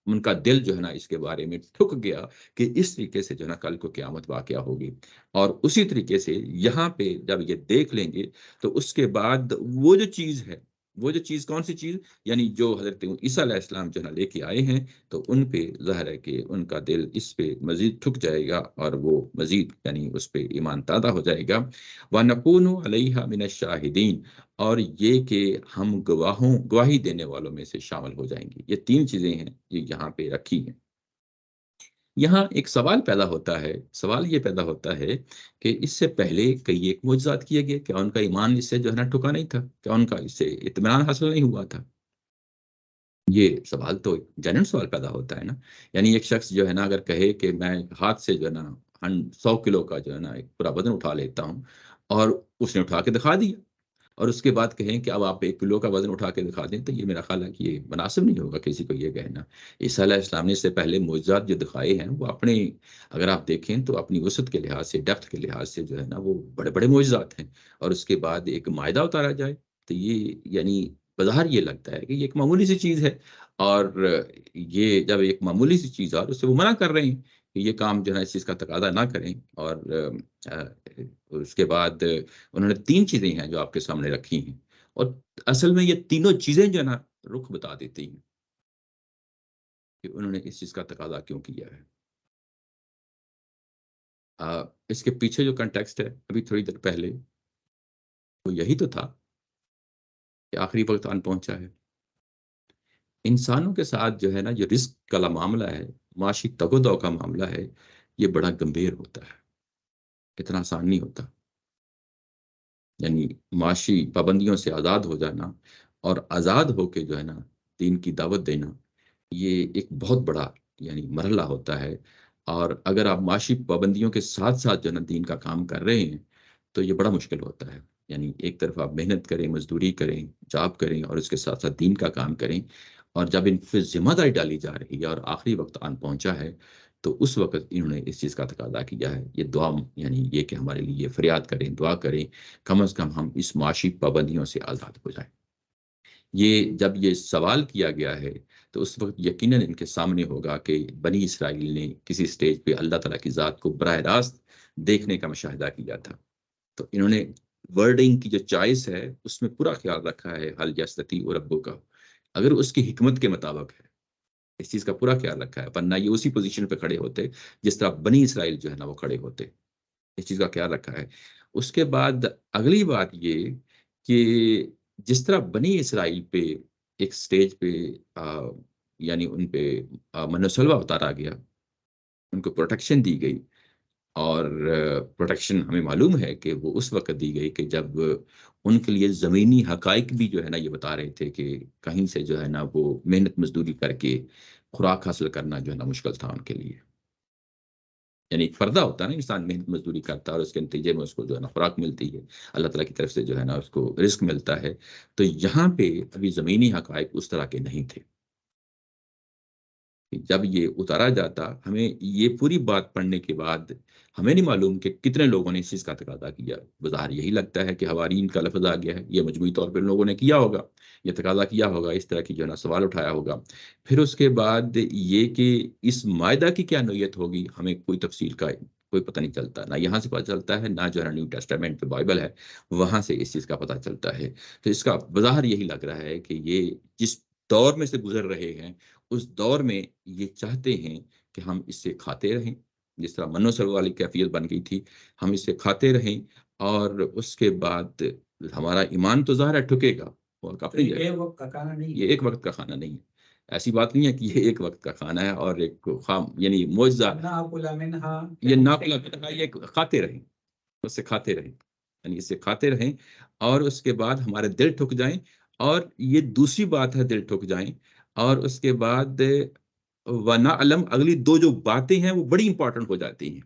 ان کا دل جو ہے نا اس کے بارے میں ٹھک گیا کہ اس طریقے سے جو ہے نا کل کو قیامت واقعہ ہوگی، اور اسی طریقے سے یہاں پہ جب یہ دیکھ لیں گے تو اس کے بعد وہ جو چیز ہے، وہ جو چیز کون سی چیز، یعنی جو حضرت عیسیٰ علیہ السلام جو ہے نا لے کے آئے ہیں، تو ان پہ ظاہر ہے کہ ان کا دل اس پہ مزید ٹھک جائے گا اور وہ مزید یعنی اس پہ ایمان تازہ ہو جائے گا۔ وَنَكُونُ عَلَيْهَا مِنَ الشَّاهِدِينَ، اور یہ کہ ہم گواہی دینے والوں میں سے شامل ہو جائیں گے۔ یہ 3 چیزیں ہیں یہ یہاں پہ رکھی ہیں۔ یہاں ایک سوال پیدا ہوتا ہے، سوال یہ پیدا ہوتا ہے کہ اس سے پہلے کئی ایک معجزات کیے گئے، کیا ان کا ایمان اس سے جو ہے نا ٹھکا نہیں تھا؟ کیا ان کا اس سے اطمینان حاصل نہیں ہوا تھا؟ یہ سوال تو جنرل سوال پیدا ہوتا ہے نا، یعنی ایک شخص جو ہے نا اگر کہے کہ میں ہاتھ سے جو ہے نا 100 کلو کا جو ہے نا ایک پورا وزن اٹھا لیتا ہوں، اور اس نے اٹھا کے دکھا دیا، اور اس کے بعد کہیں کہ اب آپ 1 کلو کا وزن اٹھا کے دکھا دیں، تو یہ میرا خیال ہے کہ یہ مناسب نہیں ہوگا کسی کو یہ کہنا۔ عیسیٰ علیہ السلام نے اس سے پہلے معجزات جو دکھائے ہیں وہ اپنے، اگر آپ دیکھیں تو اپنی وسعت کے لحاظ سے، ڈیپتھ کے لحاظ سے جو ہے نا وہ بڑے بڑے معجزات ہیں، اور اس کے بعد ایک معاہدہ اتارا جائے تو یہ یعنی بظاہر یہ لگتا ہے کہ یہ ایک معمولی سی چیز ہے، اور یہ جب ایک معمولی سی چیز ہے اور اس سے وہ منع کر رہے ہیں کہ یہ کام جو ہے نا اس چیز کا تقاضا نہ کریں، اور اس کے بعد انہوں نے 3 چیزیں ہیں جو آپ کے سامنے رکھی ہیں، اور اصل میں یہ تینوں چیزیں جو ہے نا رخ بتا دیتی ہیں کہ انہوں نے اس چیز کا تقاضا کیوں کیا ہے۔ اس کے پیچھے جو کنٹیکسٹ ہے ابھی تھوڑی دیر پہلے، وہ یہی تو تھا کہ آخری وقت آن پہنچا ہے۔ انسانوں کے ساتھ جو ہے نا جو رزق کا معاملہ ہے، معاشی تگ و دو کا معاملہ ہے، یہ بڑا گمبھیر ہوتا ہے، اتنا آسان نہیں ہوتا۔ یعنی معاشی پابندیوں سے آزاد ہو جانا اور آزاد ہو کے جو ہے نا دین کی دعوت دینا، یہ ایک بہت بڑا یعنی مرحلہ ہوتا ہے۔ اور اگر آپ معاشی پابندیوں کے ساتھ ساتھ جو ہے نا دین کا کام کر رہے ہیں تو یہ بڑا مشکل ہوتا ہے۔ یعنی ایک طرف آپ محنت کریں، مزدوری کریں، جاب کریں، اور اس کے ساتھ ساتھ دین کا کام کریں، اور جب ان پہ ذمہ داری ڈالی جا رہی ہے اور آخری وقت آن پہنچا ہے تو اس وقت انہوں نے اس چیز کا تقاضا کیا ہے، یہ دعا یعنی یہ کہ ہمارے لیے فریاد کریں، دعا کریں، کم از کم ہم اس معاشی پابندیوں سے آزاد ہو جائیں۔ یہ جب یہ سوال کیا گیا ہے تو اس وقت یقیناً ان کے سامنے ہوگا کہ بنی اسرائیل نے کسی سٹیج پہ اللہ تعالیٰ کی ذات کو براہ راست دیکھنے کا مشاہدہ کیا تھا، تو انہوں نے ورڈنگ کی جو چوائس ہے اس میں پورا خیال رکھا ہے، حل یستطیع ربک کا، اگر اس کی حکمت کے مطابق ہے، اس چیز کا پورا خیال رکھا ہے، ورنہ یہ اسی پوزیشن پہ کھڑے ہوتے جس طرح بنی اسرائیل جو ہے نا وہ کھڑے ہوتے، اس چیز کا خیال رکھا ہے۔ اس کے بعد اگلی بات یہ کہ جس طرح بنی اسرائیل پہ ایک سٹیج پہ یعنی ان پہ من و سلوہ اتارا گیا، ان کو پروٹیکشن دی گئی، اور پروٹیکشن ہمیں معلوم ہے کہ وہ اس وقت دی گئی کہ جب ان کے لیے زمینی حقائق بھی جو ہے نا یہ بتا رہے تھے کہ کہیں سے جو ہے نا وہ محنت مزدوری کر کے خوراک حاصل کرنا جو ہے نا مشکل تھا ان کے لیے۔ یعنی ایک فردہ ہوتا ہے نا، انسان محنت مزدوری کرتا ہے اور اس کے نتیجے میں اس کو جو ہے نا خوراک ملتی ہے، اللہ تعالیٰ کی طرف سے جو ہے نا اس کو رزق ملتا ہے، تو یہاں پہ ابھی زمینی حقائق اس طرح کے نہیں تھے۔ جب یہ اتارا جاتا، ہمیں یہ پوری بات پڑھنے کے بعد ہمیں نہیں معلوم کہ کتنے لوگوں نے اس چیز کا تقاضا کیا، بظاہر یہی لگتا ہے کہ حوارین کا لفظ آ گیا ہے، یہ مجموعی طور پہ لوگوں نے کیا ہوگا، یہ تقاضا کیا ہوگا، اس طرح کی جو ہے نا سوال اٹھایا ہوگا۔ پھر اس کے بعد یہ کہ اس معاہدہ کی کیا نوعیت ہوگی، ہمیں کوئی تفصیل کا کوئی پتہ نہیں چلتا، نہ یہاں سے پتہ چلتا ہے، نہ جو ہے نا نیو ٹیسٹامنٹ پہ بائبل ہے وہاں سے اس چیز کا پتہ چلتا ہے۔ تو اس کا بظاہر یہی لگ رہا ہے کہ یہ جس دور میں سے گزر رہے ہیں اس دور میں یہ چاہتے ہیں کہ ہم اس سے کھاتے رہیں، جس طرح منو سلوى والی کیفیت بن گئی تھی، ہم اس سے کھاتے رہیں، اور اس کے بعد ہمارا ایمان تو ظاہر ہے ٹھکے گا، وہ اپنی جگہ، یہ وقت کا کھانا نہیں یہ ایک وقت کا کھانا نہیں ہے، ایسی بات نہیں ہے کہ یہ ایک وقت کا کھانا ہے اور ایک خام یعنی معجزہ، یہ ناقلہ منہا، یہ کھاتے رہیں، اس سے کھاتے رہیں، یعنی اس سے کھاتے رہیں، اور اس کے بعد ہمارے دل ٹھک جائیں، اور یہ دوسری بات ہے دل ٹھک جائیں، اور اس کے بعد وَنَعْلَمْ اگلی دو جو باتیں ہیں وہ بڑی امپورٹنٹ ہو جاتی ہیں۔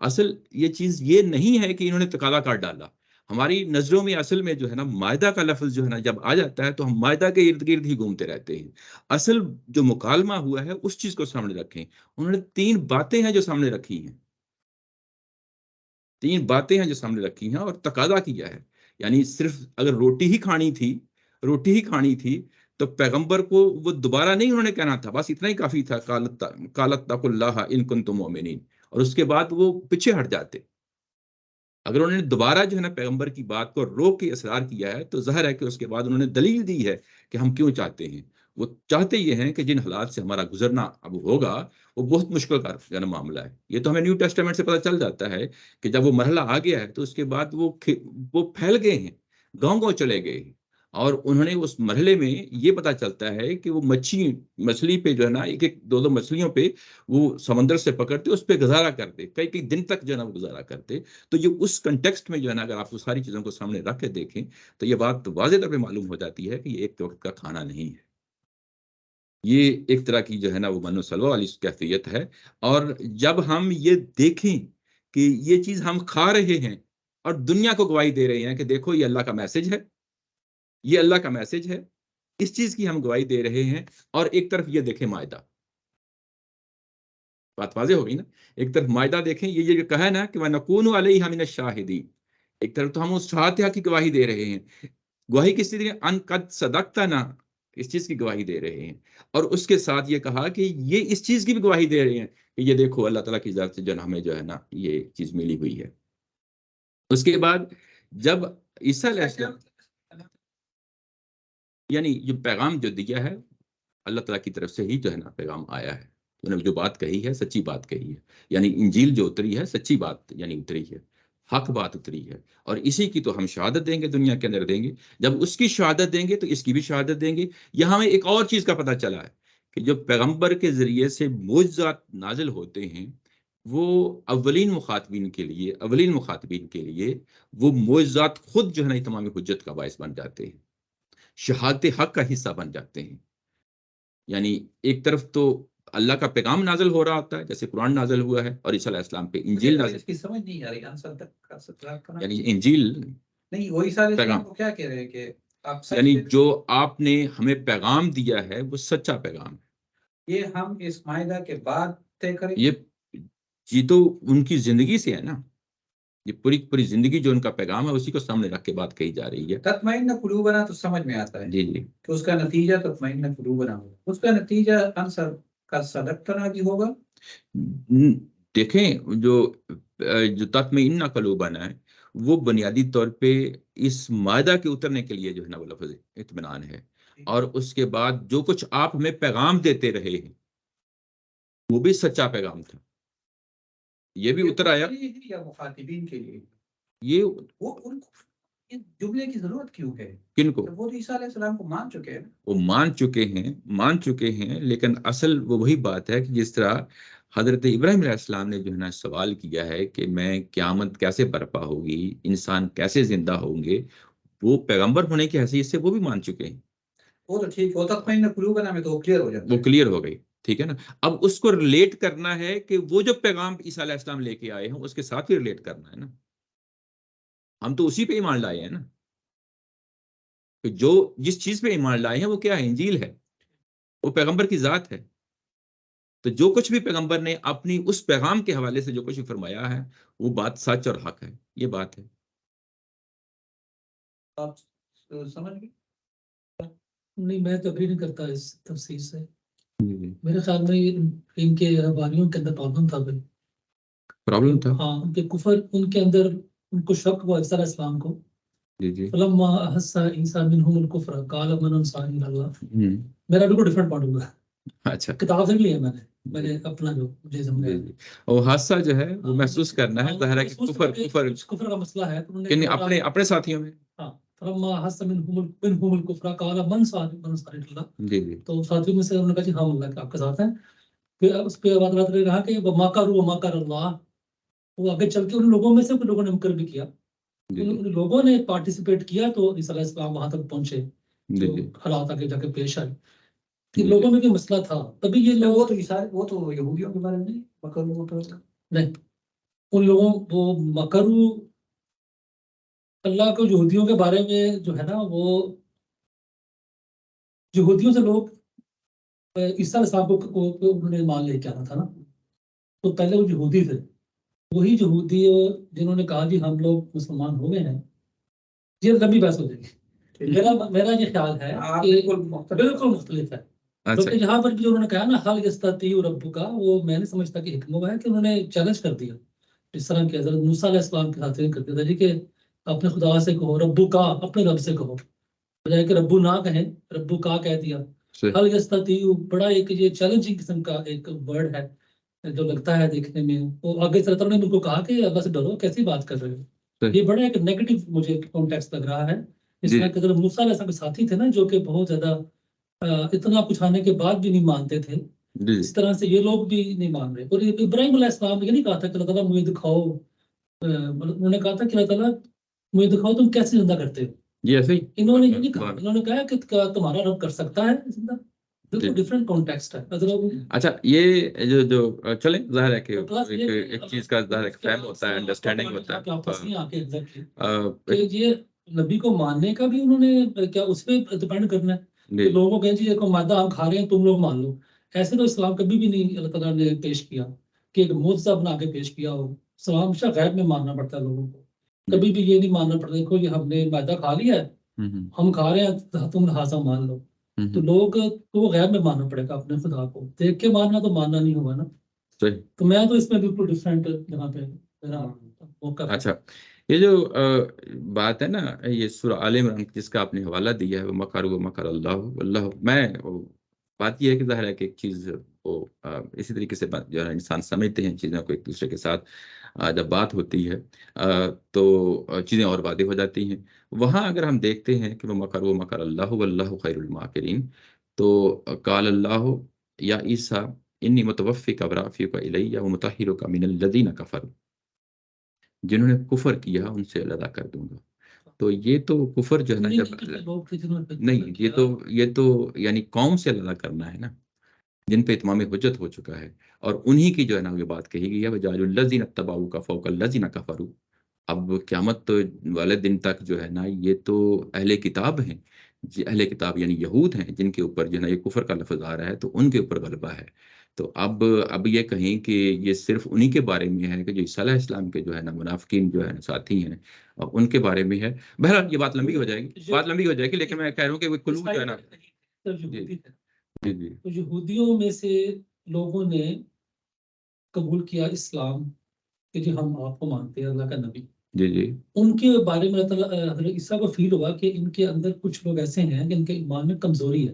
اصل یہ چیز یہ نہیں ہے کہ انہوں نے تقاضا کر ڈالا، ہماری نظروں میں اصل میں جو ہے نا معاہدہ کا لفظ جو ہے نا جب آ جاتا ہے تو ہم معاہدہ کے ارد گرد ہی گھومتے رہتے ہیں۔ اصل جو مکالمہ ہوا ہے اس چیز کو سامنے رکھیں، انہوں نے تین باتیں ہیں جو سامنے رکھی ہیں، تین باتیں ہیں جو سامنے رکھی ہیں اور تقاضا کیا ہے۔ یعنی صرف اگر روٹی ہی کھانی تھی، روٹی ہی کھانی تھی تو پیغمبر کو وہ دوبارہ نہیں انہوں نے کہنا تھا، بس اتنا ہی کافی تھا، قالت اتقوا اللہ ان کنتم مؤمنین، اور اس کے بعد وہ پیچھے ہٹ جاتے۔ اگر انہوں نے دوبارہ جو ہے نا پیغمبر کی بات کو روک کے اصرار کیا ہے تو ظاہر ہے کہ اس کے بعد انہوں نے دلیل دی ہے کہ ہم کیوں چاہتے ہیں۔ وہ چاہتے یہ ہیں کہ جن حالات سے ہمارا گزرنا اب ہوگا وہ بہت مشکل کا جو ہے نا معاملہ ہے۔ یہ تو ہمیں نیو ٹیسٹامنٹ سے پتہ چل جاتا ہے کہ جب وہ مرحلہ آ گیا ہے تو اس کے بعد وہ پھیل گئے ہیں، گاؤں گاؤں چلے گئے ہیں، اور انہوں نے اس مرحلے میں یہ پتہ چلتا ہے کہ وہ مچھلی پہ جو ہے نا ایک ایک دو دو مچھلیوں پہ وہ سمندر سے پکڑتے، اس پہ گزارا کرتے، کئی کئی دن تک جو ہے نا وہ گزارا کرتے۔ تو یہ اس کنٹیکسٹ میں جو ہے نا اگر آپ وہ ساری چیزوں کو سامنے رکھ کے دیکھیں تو یہ بات واضح طور پہ معلوم ہو جاتی ہے کہ یہ ایک وقت کا کھانا نہیں ہے، یہ ایک طرح کی جو ہے نا وہ من و سلوہ والی کیفیت ہے۔ اور جب ہم یہ دیکھیں کہ یہ چیز ہم کھا رہے ہیں اور دنیا کو گواہی دے رہے ہیں کہ دیکھو یہ اللہ کا میسج ہے، یہ اللہ کا میسج ہے، اس چیز کی ہم گواہی دے رہے ہیں، اور ایک طرف یہ دیکھیں معاہدہ، بات واضح ہوگی نا، ایک طرف معاہدہ دیکھیں، یہ کہا ہے نا کہ وَنَكُونُ عَلَيْهَا مِنَ الشَّاهِدِينَ، ایک طرف تو ہم اس فاتحہ کی گواہی دے رہے ہیں، گواہی کس چیز کی؟ ان قد صدقتنا، اس چیز کی گواہی دے رہے ہیں، اور اس کے ساتھ یہ کہا کہ یہ اس چیز کی بھی گواہی دے رہے ہیں کہ یہ دیکھو اللہ تعالیٰ کی ذات سے جو ہمیں جو ہے نا یہ چیز ملی ہوئی ہے۔ اس کے بعد جب عیسیٰ علیہ السلام یعنی یہ پیغام جو دیا ہے اللہ تعالیٰ کی طرف سے ہی جو ہے نا پیغام آیا ہے، انہوں نے جو بات کہی ہے سچی بات کہی ہے، یعنی انجیل جو اتری ہے سچی بات یعنی اتری ہے، حق بات اتری ہے، اور اسی کی تو ہم شہادت دیں گے، دنیا کے اندر دیں گے۔ جب اس کی شہادت دیں گے تو اس کی بھی شہادت دیں گے۔ یہاں ہمیں ایک اور چیز کا پتہ چلا ہے کہ جو پیغمبر کے ذریعے سے معجزات نازل ہوتے ہیں وہ اولین مخاطبین کے لیے وہ معجزات خود جو ہے نا تمام حجت کا باعث بن جاتے ہیں۔ شہادت حق کا حصہ بن جاتے ہیں. یعنی ایک طرف تو اللہ کا پیغام نازل ہو رہا ہوتا ہے جیسے قرآن نازل ہوا ہے اور عیسیٰ علیہ السلام پہ انجیل مجھے نازل، اس کی سمجھ نہیں آ رہی آنسر تک کا سوال کرنا یعنی انجیل نہیں. وہ عیسیٰ علیہ السلام پیغام، کو کیا کہہ رہے ہیں کہ آپ سچ یعنی دے جو آپ نے ہمیں پیغام دیا ہے وہ سچا پیغام ہے. یہ ہم اس معاہدہ کے بعد طے کریں گے. یہ تو ان کی زندگی سے ہے نا، یہ پوری پوری زندگی جو ان کا پیغام ہے اسی کو سامنے رکھ کے بات کہی جا رہی ہے. تطمئن قلوبنا تو سمجھ میں آتا ہے جی جی کہ اس کا نتیجہ تطمئن قلوبنا ہوگا. اس کا نتیجہ انصر کا صدقتنا بھی ہوگا. دیکھیں جو تطمئن قلوبنا ہے وہ بنیادی طور پہ اس معاہدہ کے اترنے کے لیے جو ہے نا وہ لفظ اطمینان ہے، اور اس کے بعد جو کچھ آپ ہمیں پیغام دیتے رہے ہیں وہ بھی سچا پیغام تھا، یہ بھی اتر آیا. یا مخاطبین کے لیے یہ وہ ان کو اس جملے کی ضرورت کیوں ہے؟ کن کو؟ وہ تو عیسیٰ علیہ السلام کو مان چکے ہیں. وہ مان چکے ہیں لیکن اصل وہ وہی بات ہے کہ جس طرح حضرت ابراہیم علیہ السلام نے جو ہے نا سوال کیا ہے کہ میں قیامت کیسے برپا ہوگی، انسان کیسے زندہ ہوں گے، وہ پیغمبر ہونے کی حیثیت سے وہ بھی مان چکے ہیں. وہ تو ٹھیک ہوتا تطمئن قلوبنا میں تو وہ کلیئر ہو جاتا وہ ہے. کلیئر ہو گئی، ٹھیک ہے نا. اب اس کو ریلیٹ کرنا ہے کہ وہ جو پیغام عیسیٰ علیہ السلام لے کے آئے ہیں اس کے ساتھ ہی ریلیٹ کرنا ہے نا. ہم تو اسی پہ ایمان لائے ہیں نا، کہ جو جس چیز پہ ایمان لائے ہیں وہ کیا ہے؟ انجیل ہے، وہ پیغمبر کی ذات ہے. تو جو کچھ بھی پیغمبر نے اپنی اس پیغام کے حوالے سے جو کچھ بھی فرمایا ہے وہ بات سچ اور حق ہے، یہ بات ہے. آپ سمجھ گئے؟ نہیں، میں تو اگری نہیں کرتا اس تفسیر سے. میرے خیال میں ان کے رہبانیوں کے اندر پرابلم تھا. پرابلم تھا. ہاں، ان کے کفر، ان کے اندر ان کو شک ہوا عیسیٰ علیہ السلام کو. جی جی فلما احس عیسیٰ منہم الکفر قال من انصاری الی اللہ. میرا بالکل ڈفرنٹ پوائنٹ ہوگا. اچھا، کتاب سے لیا میں نے اپنا جو مجھے سمجھ جی آیا. جی اور حادثہ جو ہے وہ محسوس کرنا ہے، ظاہر ہے کہ کفر کا مسئلہ ہے. کہ اپنے ساتھیوں میں. ہاں، فلما احس منہم الکفر قال من انصاری الی اللہ. جی جی تو ساتھیوں میں سے انہوں نے کہا جی ہم اللہ کے آپ کے ساتھ ہیں. پھر اس پہ بات نے کہا کہ وما کروا وما کر اللہ. وہ آگے چل کے ان لوگوں میں سے کچھ لوگوں نے مکر بھی کیا، ان لوگوں نے پارٹیسپیٹ کیا تو عیسیٰ علیہ السلام وہاں تک پہنچے جو حالات آگے جا کے پیش آئے. کہ لوگوں میں بھی مسئلہ تھا. تبھی یہ لوگ وہ تو یہودیوں کے بارے میں نہیں، ان لوگوں وہ مکرو اللہ کو یہودیوں کے بارے میں جو ہے نا وہ یہودیوں سے لوگ عیسیٰ علیہ السلام کو انہوں نے مان لے کے آنا تھا نا. تو پہلے وہ یہودی تھے، وہی یہودی جنہوں نے کہا جی ہم لوگ مسلمان ہو گئے ہیں. یہ لمبی بحث ہو جائے گی. میرا یہ خیال ہے کہ بالکل مختلف ہے. کیونکہ یہاں پر بھی جو انہوں نے کہا نا حل یستطیع ربک کا، وہ میں نہیں سمجھتا کہ حکمت ہے کہ انہوں نے چیلنج کر دیا اس طرح کہ حضرت موسیٰ علیہ السلام کے ساتھ کر دیا تھا جی کہ اپنے خدا سے کہو، ربو کا اپنے رب سے کہو، بجائے کہ ربو نہ کہیں ربو کا کہہ دیا. حل یستطیع بڑا ایک یہ چیلنجنگ قسم کا ایک ورڈ ہے جو لگتا ہے دیکھنے میں. وہ آگے صلی اللہ علیہ وسلم نے ان کو کہا کہ اللہ سے ڈرو، کیسی بات کر رہے ہو. یہ بڑا ایک نیگیٹو مجھے کانٹیکسٹ لگ رہا ہے. اس طرح کہ موسیٰ علیہ السلام کے ساتھی تھے نا جو کہ بہت زیادہ اتنا کچھ آنے کے بعد بھی نہیں مانتے تھے، اس طرح سے یہ لوگ بھی نہیں مان رہے. اور ابراہیم علیہ السلام نے یہ نہیں کہا تھا کہ اللہ تعالیٰ مجھے دکھاؤ، انہوں نے کہا تھا کہ اللہ تعالیٰ مجھے دکھاؤ تم کیسے زندہ کرتے ہو. جی ایسے ہی انہوں نے یہ نہیں کہا. انہوں نے کہا کہ تمہارا رب کر سکتا ہے زندہ. بالکل ڈفرینٹ کانٹیکسٹ ہے. اچچھا، یہ جو چلیں ظاہر ہے کہ ایک چیز کا ظاہر ہے فہم ہوتا ہے، انڈرسٹینڈنگ ہوتا ہے. کہ یہ نبی کو ماننے کا بھی انہوں نے کیا اس پہ ڈپینڈ کرنا ہے کہ لوگوں کو کہیں جی ایک مادہ ہم کھا رہے ہیں تم لوگ مان لو. ایسے تو اسلام کبھی بھی نہیں اللہ تعالیٰ نے پیش کیا کہ ایک معجزہ بنا کے پیش کیا ہو. اسلام ہمیشہ غیب میں ماننا پڑتا ہے لوگوں کو. کبھی بھی یہ نہیں ماننا پڑتا دیکھو یہ ہم نے مادہ کھا لیا ہے، ہم کھا رہے ہیں تم لہٰذا مان لو. تو لوگ کو وہ غیب میں ماننا پڑے گا، اپنے خدا کو دیکھ کے ماننا تو ماننا نہیں ہوگا نا. تو میں تو اس میں بالکل ڈفرینٹ یہاں پہ میرا موقع. اچھا، یہ جو بات ہے نا یہ سورہ آل عمران جس کا آپ نے حوالہ دیا ہے وہ مکروا ومکر اللہ واللہ، میں بات یہ ہے کہ ظاہر ہے کہ ایک چیز وہ اسی طریقے سے جو ہے انسان سمجھتے ہیں چیزوں کو ایک دوسرے کے ساتھ جب بات ہوتی ہے تو چیزیں اور واضح ہو جاتی ہیں. وہاں اگر ہم دیکھتے ہیں کہ وہ مکروا ومکر اللہ واللہ خیر الماکرین، تو قال اللہ یا عیسیٰ انی متوفیک ورافعک الی ومطہرک من الذین کفروا، جنہوں نے کفر کیا ان سے علیحدہ کر دوں گا تو یہ تو کفر جو ہے نا جب لوگ تھے جنہوں نے نہیں، یہ تو یعنی قوم سے اللہ کرنا ہے نا، جن پہ اتمام حجت ہو چکا ہے، اور انہی کی جو ہے نا یہ بات کہی گئی ہے وجعلوا الذین اتبعوک فوق الذین کفروا۔ اب قیامت والے دن تک جو ہے نا یہ تو اہل کتاب ہیں، اہل کتاب یعنی یہود ہیں جن کے اوپر جو ہے نا یہ کفر کا لفظ آ رہا ہے، تو ان کے اوپر غلبہ ہے۔ تو اب یہ کہیں کہ یہ صرف انہی کے بارے میں ہے کہ جو عیسیٰ علیہ السلام کے جو ہے نا منافقین جو ہے نا ساتھی ہیں، اور ان کے بارے میں ہے۔ بہرحال یہ بات لمبی ہو جائے گی، بات لمبی ہو جائے گی، لیکن میں کہہ رہا ہوں کہ وہ کلو جو ہے نا، جی جی جی تو یہودیوں میں سے لوگوں نے قبول کیا اسلام کہ جی ہم آپ کو مانتے ہیں اللہ کا نبی، جی جی ان کے بارے میں حضرت عیسیٰ کو فیل ہوا کہ ان کے اندر کچھ لوگ ایسے ہیں کہ ان کے ایمان میں کمزوری ہے،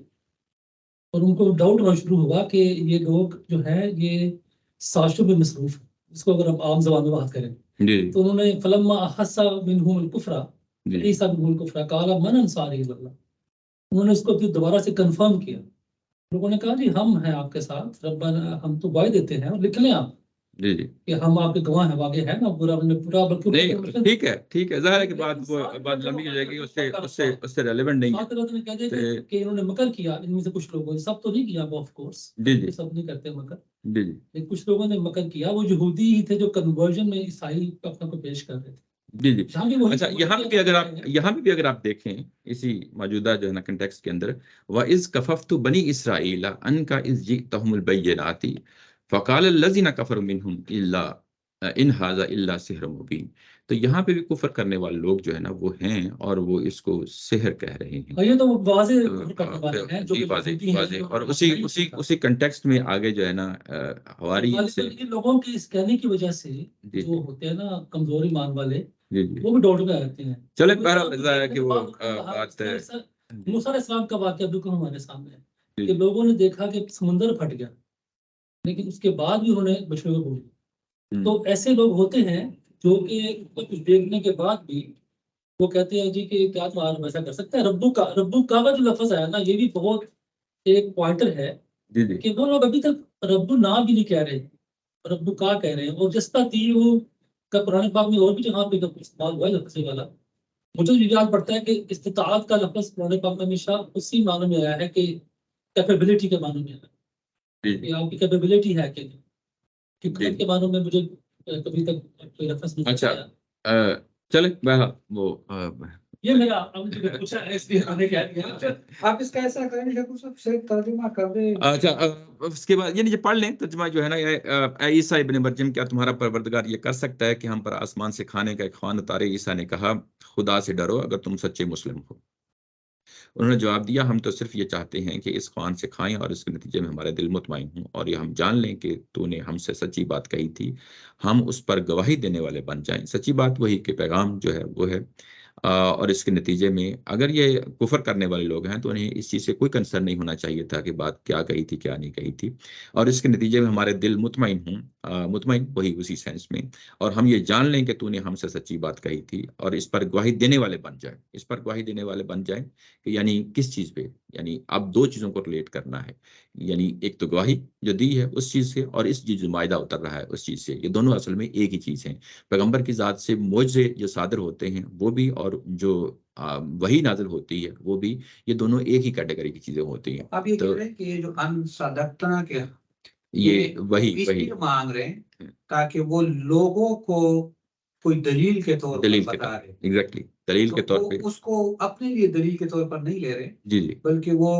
اور ان کو ڈاؤٹ ہونا شروع ہوا کہ یہ لوگ جو ہے یہ سازشوں میں مصروف ہیں، جس کو اگر ہم عام زبان میں بات کریں جی تو انہوں نے فلما احس منهم الکفر جی عیسیٰ منهم الکفر قال من انصاری الی اللہ، انہوں نے اس کو پھر دوبارہ سے کنفرم کیا، لوگوں نے کہا جی ہم ہیں آپ کے ساتھ، ربنا ہم تو گواہی دیتے ہیں، اور لکھ لیں آپ جی جی کہ ہم آپ کے گواہ ہیں، واقع ہے نا پورا بلکہ نہیں، ٹھیک ہے، ظاہر ہے کہ بات لمبی ہو جائے گی، اس سے ریلیونٹ نہیں ساتھ نے کہہ دیا ہے۔ کہ انہوں نے مکر کیا، ان میں سے کچھ لوگوں نے، سب تو نہیں کیا آف کورس، جی جی سب نہیں کرتے مکر، جی جی لیکن کچھ لوگوں نے مکر کیا، وہ یہودی ہی تھے جو کنورژن میں عیسائی اپنے کو پیش کر رہے تھے۔ جی جی جہاں بھی وہی اچھا، یہاں پہ بھی اگر آپ دیکھیں اسی موجودہ جو ہے نا کنٹیکسٹ کے اندر، وَإِذْ كَفَفْتُ بَنِي إِسْرَائِيلَ عَنْكَ إِذْ جِئْتَهُمُ الْبَيِّنَاتِ فَقَالَ الَّذِينَ كَفَرُوا مِنْهُمْ إِنْ هَذَا إِلَّا سِحْرٌ مُبِينٌ۔ تو یہاں پہ بھی کفر کرنے والے لوگ جو ہے نا وہ ہیں، اور وہ اس کو سحر کہہ رہے ہیں۔ یہ تو واضح کفر کرنے والے ہیں جو جی، کہ یہودی ہیں، واضح، اور اسی کنٹیکسٹ میں آگے جو ہے نا ہماری سے ان لوگوں کے اس کہنے کی وجہ سے جی جو ہوتے ہیں نا کمزوری مان والے، جی جی وہ بھی ڈاؤٹ میں آتے ہیں۔ چلے، بہرحال ظاہر ہے کہ وہ بات ہے۔ موسیٰ علیہ السلام کا واقعہ بالکل ہمارے سامنے ہے جی کہ لوگوں نے دیکھا کہ سمندر پھٹ گیا، لیکن اس کے بعد بھی انہوں نے بچڑے کو بھول دیا۔ تو ایسے لوگ ہوتے ہیں جو کہ کچھ دیکھنے کے بعد بھی وہ کہتے ہیں جی کہ کیا تمہارا ویسا کر سکتا ہے۔ ربو کا جو لفظ ہے نا، یہ بھی بہت ایک پوائنٹر ہے جی جی کہ وہ لوگ ابھی تک ربو نام بھی نہیں کہہ رہے، ربو کا کہہ رہے ہیں، اور جس طرح تیو کا قرآن پاک میں اور بھی جگہ پہ استعمال ہوا ہے لفظ والا، مجھے بھی یاد پڑتا ہے کہ استطاعت کا لفظ قرآن پاک میں ہمیشہ اسی معنی میں آیا ہے کہ کیپیبلٹی کے معنی میں آیا ہے جی کہ آپ کی کیپیبلٹی ہے کہ حکمت جی کے معنی میں مجھے کبھی تک کوئی لفظ نہیں اچھا، آیا۔ چلے بہرحال وہ یہ میرا اب مجھے پوچھا ہے اس لیے میں نے کہہ دیا۔ آپ اس کا ایسا کریں کہ سب سے ترجمہ کر دیں۔ اچھا، اس کے بعد یہ پڑھ لیں ترجمہ جو ہے نا، اے عیسیٰ ابن مریم، کیا تمہارا پروردگار یہ کر سکتا ہے کہ ہم پر آسمان سے کھانے کا ایک خوان اتارے؟ عیسیٰ نے کہا خدا سے ڈرو اگر تم سچے مسلم ہو۔ انہوں نے جواب دیا ہم تو صرف یہ چاہتے ہیں کہ اس خوان سے کھائیں اور اس کے نتیجے میں ہمارے دل مطمئن ہوں، اور یہ ہم جان لیں کہ تو نے ہم سے سچی بات کہی تھی، ہم اس پر گواہی دینے والے بن جائیں۔ سچی بات وہی کہ پیغام جو ہے وہ ہے، اور اس کے نتیجے میں اگر یہ کفر کرنے والے لوگ ہیں تو انہیں اس چیز سے کوئی کنسرن نہیں ہونا چاہیے تھا کہ بات کیا کہی تھی کیا نہیں کہی تھی، اور اس کے نتیجے میں ہمارے دل مطمئن ہوں، مطمئن وہی اسی سینس میں، اور ہم یہ جان لیں کہ تو نے ہم سے سچی بات کہی تھی، اور اس پر گواہی دینے والے بن جائیں۔ اس پر گواہی دینے والے بن جائیں کہ یعنی کس چیز پہ؟ یعنی اب دو چیزوں کو ریلیٹ کرنا ہے، یعنی ایک تو گواہی جو دی ہے اس چیز سے، اور اس چیز جو معاہدہ اتر رہا ہے اس چیز سے، یہ دونوں اصل میں ایک ہی چیز ہیں۔ پیغمبر کی ذات سے معجزے جو صادر ہوتے ہیں وہ بھی، اور جو وحی نازل ہوتی ہے وہ بھی، یہ دونوں ایک ہی کیٹیگری کی چیزیں ہوتی ہیں۔ آپ یہ کہہ رہے ہیں کہ یہ جو انصدقتنا کے یہ وہی مانگ رہے ہیں تاکہ وہ لوگوں کو کوئی دلیل کے طور پر بتا رہے، ایگزیکٹلی دلیل کے طور پہ، اس کو اپنے لیے دلیل کے طور پر نہیں لے رہے، جی جی بلکہ وہ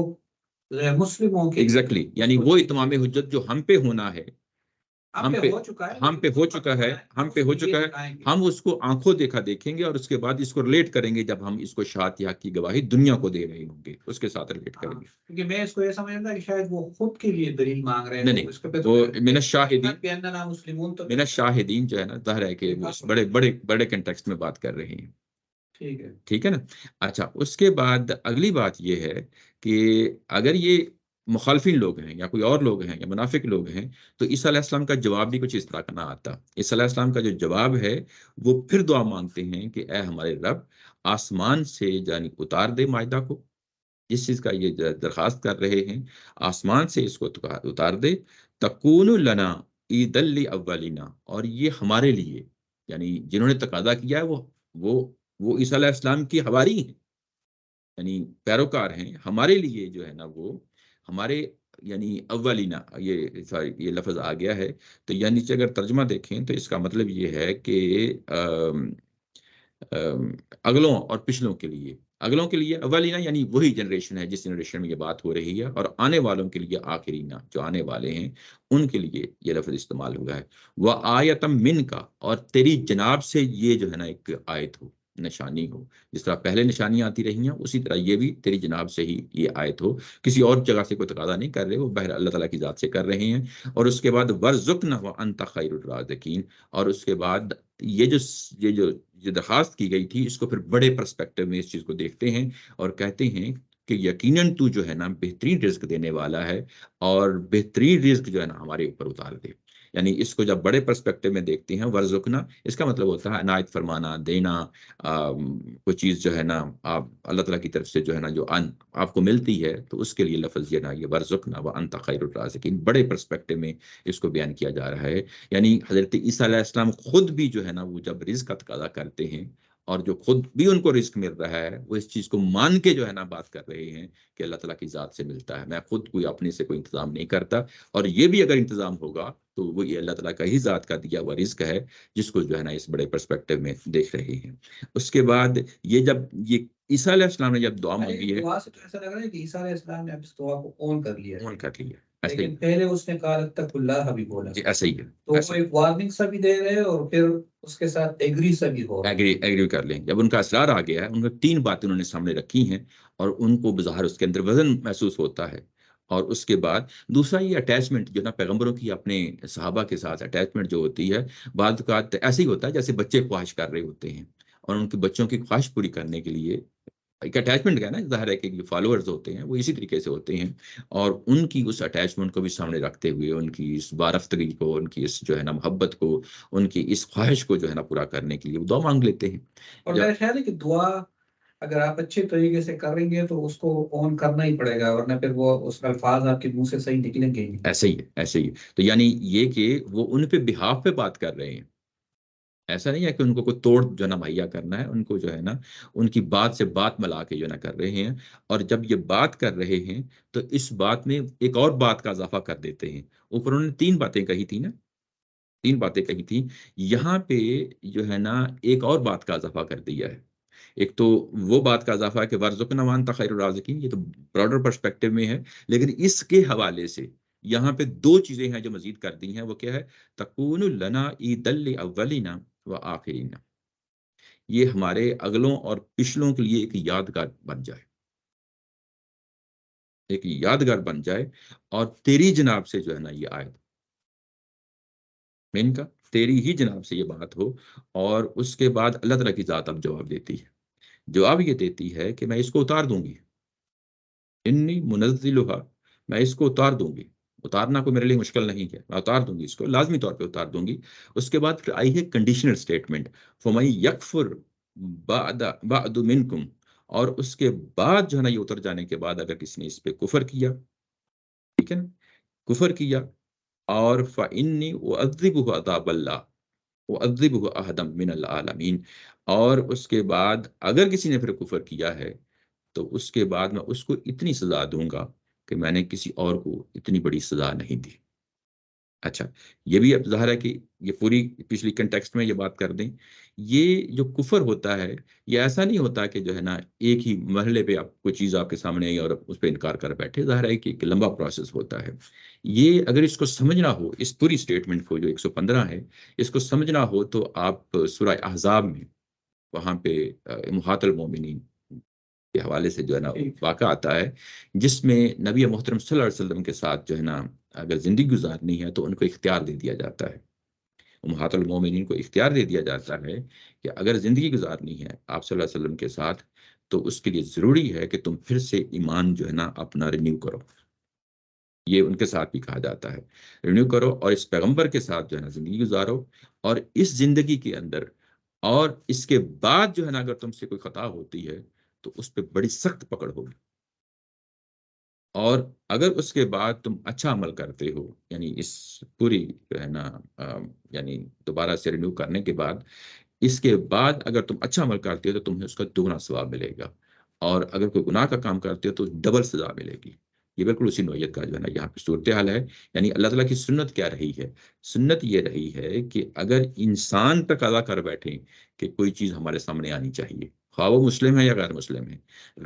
غیر مسلموں کے ایگزیکٹلی، یعنی وہ اتمام حجت جو ہم پہ ہونا ہے، ہم پہ ہو چکا ہے، ہم اس کو آنکھوں دیکھا دیکھیں گے، اور اس کے بعد اس کو ریلیٹ کریں گے جب ہم اس کو شہادت حق کی گواہی دنیا کو دے رہے ہوں گے، اس کے ساتھ ریلیٹ کریں گے۔ کیونکہ میں اس کو یہ سمجھتا کہ شاید وہ خود کے لیے دلیل مانگ رہے ہیں، نہیں، وہ من الشاہدین جو ہے نا، ظاہر ہے کہ وہ بڑے کنٹیکسٹ میں بات کر رہے ہیں۔ ٹھیک ہے نا۔ اچھا، اس کے بعد اگلی بات یہ ہے کہ اگر یہ مخالفین لوگ ہیں یا کوئی اور لوگ ہیں یا منافق لوگ ہیں تو عیسیٰ علیہ السلام کا جواب بھی کچھ اس طرح کا نہ آتا۔ عیسیٰ علیہ السلام کا جو جواب ہے وہ پھر دعا مانگتے ہیں کہ اے ہمارے رب، آسمان سے یعنی اتار دے معاہدہ کو، جس چیز کا یہ درخواست کر رہے ہیں، آسمان سے اس کو اتار دے، تکون لنا عید الاولینا، اور یہ ہمارے لیے، یعنی جنہوں نے تقاضا کیا ہے وہ وہ عیسیٰ علیہ السلام کی حواری ہیں، یعنی پیروکار ہیں، ہمارے لیے جو ہے نا وہ ہمارے یعنی اولینا، یہ لفظ آ گیا ہے، تو یعنی نیچے اگر ترجمہ دیکھیں تو اس کا مطلب یہ ہے کہ اگلوں اور پچھلوں کے لیے، اگلوں کے لیے اولینا یعنی وہی جنریشن ہے جس جنریشن میں یہ بات ہو رہی ہے، اور آنے والوں کے لیے آخرینا، جو آنے والے ہیں ان کے لیے یہ لفظ استعمال ہوا ہے۔ وہ آیتم من کا، اور تیری جناب سے یہ جو ہے نا ایک آیت ہو، نشانی ہو، جس طرح پہلے نشانیاں آتی رہی ہیں اسی طرح یہ بھی تیری جناب سے ہی یہ آیت ہو، کسی اور جگہ سے کوئی تقاضا نہیں کر رہے، وہ بہر اللہ تعالیٰ کی ذات سے کر رہے ہیں۔ اور اس کے بعد ورزقنا وانت خیر الرازقین، اور اس کے بعد یہ درخواست کی گئی تھی، اس کو پھر بڑے پرسپیکٹو میں اس چیز کو دیکھتے ہیں اور کہتے ہیں کہ یقیناً تو جو ہے نا بہترین رزق دینے والا ہے، اور بہترین رزق جو ہے نا ہمارے اوپر اتار دے۔ یعنی اس کو جب بڑے پرسپیکٹو میں دیکھتے ہیں، ورزقنا اس کا مطلب ہوتا ہے عنایت فرمانا، دینا، کوئی چیز جو ہے نا آپ اللہ تعالیٰ کی طرف سے جو ہے نا جو آپ کو ملتی ہے، تو اس کے لیے لفظ یہ نا یہ ورزقنا وانت خیر الرازقین بڑے پرسپیکٹو میں اس کو بیان کیا جا رہا ہے۔ یعنی حضرت عیسیٰ علیہ السلام خود بھی جو ہے نا وہ جب رزق کا تقاضا کرتے ہیں، اور جو خود بھی ان کو رزق مل رہا ہے، وہ اس چیز کو مان کے جو ہے نا بات کر رہے ہیں کہ اللہ تعالیٰ کی ذات سے ملتا ہے، میں خود کوئی اپنے سے کوئی انتظام نہیں کرتا، اور یہ بھی اگر انتظام ہوگا تو وہ یہ اللہ تعالیٰ کا ہی ذات کا دیا ہوا رزق ہے، جس کو جو ہے نا اس بڑے پرسپیکٹو میں دیکھ رہے ہیں۔ اس کے بعد یہ جب یہ عیسیٰ علیہ السلام نے جب دعا مانگی ہے، دعا سے تو ایسا لگ رہا ہے کہ عیسیٰ علیہ السلام نے اب اس دعا کو اون کر لیا ہے، اون کر لیا، ایسے لیکن ہی، پہلے اس نے کہا تک اللہ بھی بولا، جی ایسے ہی ہے، تو وہ ایسے ہی ایک وارننگ سا بھی دے رہے ہیں اور پھر اس کے ساتھ ایگری سا بھی ہو رہا ہے۔ ایگری کر لیں۔ جب ان کا اصرار آ گیا ہے، ان کو 3 باتیں انہوں نے سامنے رکھی ہیں، اور ان کو بظاہر اس کے اندر وزن محسوس ہوتا ہے، اور اس کے بعد دوسرا یہ اٹیچمنٹ جو نا پیغمبروں کی اپنے صحابہ کے ساتھ اٹیچمنٹ جو ہوتی ہے، بعض اوقات ایسے ہی ہوتا ہے جیسے بچے خواہش کر رہے ہوتے ہیں، اور ان کے بچوں کی خواہش پوری کرنے کے لیے ایک اٹیچمنٹ کا نا ظاہر ہے کہ جو فالوورز ہوتے ہیں وہ اسی طریقے سے ہوتے ہیں، اور ان کی اس اٹیچمنٹ کو بھی سامنے رکھتے ہوئے، ان کی اس بارفتگی کو، ان کی اس جو ہے نا محبت کو، ان کی اس خواہش کو جو ہے نا پورا کرنے کے لیے وہ دعا مانگ لیتے ہیں۔ اور جب میرا خیال ہے کہ دعا اگر آپ اچھے طریقے سے کر رہیں گے تو اس کو اون کرنا ہی پڑے گا، ورنہ پھر وہ اس کا الفاظ آپ کے منہ سے صحیح نکلیں گے ہی نہیں۔ ایسے ہی ہے، ایسے ہی ہے، تو یعنی یہ کہ وہ ان پہ بہاف پہ بات کر رہے ہیں، ایسا نہیں ہے کہ ان کو کوئی توڑ جو ہے نا مہیا کرنا ہے، ان کو جو ہے نا ان کی بات سے بات ملا کے جو ہے نا کر رہے ہیں، اور جب یہ بات کر رہے ہیں تو اس بات میں ایک اور بات کا اضافہ کر دیتے ہیں۔ اوپر انہوں نے 3 باتیں کہی تھی نا، 3 باتیں کہی تھی، یہاں پہ جو ہے نا ایک اور بات کا اضافہ کر دیا ہے۔ ایک تو وہ بات کا اضافہ ہے کہ ورزقنا وانت خیر الرازقین، یہ تو براڈر پرسپیکٹو میں ہے، لیکن اس کے حوالے سے یہاں پہ 2 چیزیں ہیں جو مزید کر دی ہیں، وہ کیا ہے؟ تکون لنا عید الاولینا و آخرینا، یہ ہمارے اگلوں اور پچھلوں کے لیے ایک یادگار بن جائے، ایک یادگار بن جائے، اور تیری جناب سے جو ہے نا یہ آیت میں ان کا تیری ہی جناب سے یہ بات ہو۔ اور اس کے بعد اللہ تعالیٰ کی ذات اب جواب دیتی ہے، جواب یہ دیتی ہے کہ میں اس کو اتار دوں گی، انی منزلها، میں اس کو اتار دوں گی، اتارنا کوئی میرے لیے مشکل نہیں ہے، میں اتار دوں گی، اس کو لازمی طور پہ اتار دوں گی۔ اس کے بعد پھر آئی ہے کنڈیشنل سٹیٹمنٹ، فَمَن یکفر بعد منکم، اور اس کے بعد جو ہے نا یہ اتر جانے کے بعد اگر کسی نے اس پہ کفر کیا، ٹھیک ہے نا، کفر کیا، اور فَإِنِّي أُعَذِّبُهُ عَذَابَ اللَّهِ وَأَعَذِّبُهُ أَحَدًا مِّنَ الْعَالَمِينَ، اور اس کے بعد اگر کسی نے پھر کفر کیا ہے تو اس کے بعد میں اس کو اتنی سزا دوں گا کہ میں نے کسی اور کو اتنی بڑی سزا نہیں دی۔ اچھا، یہ بھی اب ظاہر ہے کہ یہ پوری پچھلی کنٹیکسٹ میں یہ بات کر دیں، یہ جو کفر ہوتا ہے یہ ایسا نہیں ہوتا کہ جو ہے نا ایک ہی مرحلے پہ آپ کوئی چیز آپ کے سامنے آئی اور اس پہ انکار کر بیٹھے، ظاہر ہے کہ ایک لمبا پروسیس ہوتا ہے۔ یہ اگر اس کو سمجھنا ہو، اس پوری سٹیٹمنٹ کو جو 115 ہے، اس کو سمجھنا ہو تو آپ سورہ احزاب میں وہاں پہ امہات المومنین کے حوالے سے جو ہے نا واقعہ آتا ہے، جس میں نبی محترم صلی اللہ علیہ وسلم کے ساتھ جو ہے نا اگر زندگی گزارنی ہے تو ان کو اختیار دے دیا جاتا ہے، امہات المومنین کو اختیار دے دیا جاتا ہے کہ اگر زندگی گزارنی ہے آپ صلی اللہ علیہ وسلم کے ساتھ تو اس کے لیے ضروری ہے کہ تم پھر سے ایمان جو ہے نا اپنا رینیو کرو، یہ ان کے ساتھ بھی کہا جاتا ہے، رینیو کرو اور اس پیغمبر کے ساتھ جو ہے نا زندگی گزارو، اور اس زندگی کے اندر اور اس کے بعد جو ہے نا اگر تم سے کوئی خطا ہوتی ہے تو اس پہ بڑی سخت پکڑ ہوگی، اور اگر اس کے بعد تم اچھا عمل کرتے ہو، یعنی اس پوری جو ہے نا یعنی دوبارہ سے رینیو کرنے کے بعد اس کے بعد اگر تم اچھا عمل کرتے ہو تو تمہیں اس کا دگنا ثواب ملے گا، اور اگر کوئی گناہ کا کام کرتے ہو تو ڈبل سزا ملے گی۔ یہ بالکل اسی نوعیت کا جو ہے نا یہاں پہ صورتحال ہے۔ یعنی اللہ تعالیٰ کی سنت کیا رہی ہے؟ سنت یہ رہی ہے کہ اگر انسان تقاضا کر بیٹھیں کہ کوئی چیز ہمارے سامنے آنی چاہیے، خواہ وہ مسلم ہے یا غیر مسلم ہے،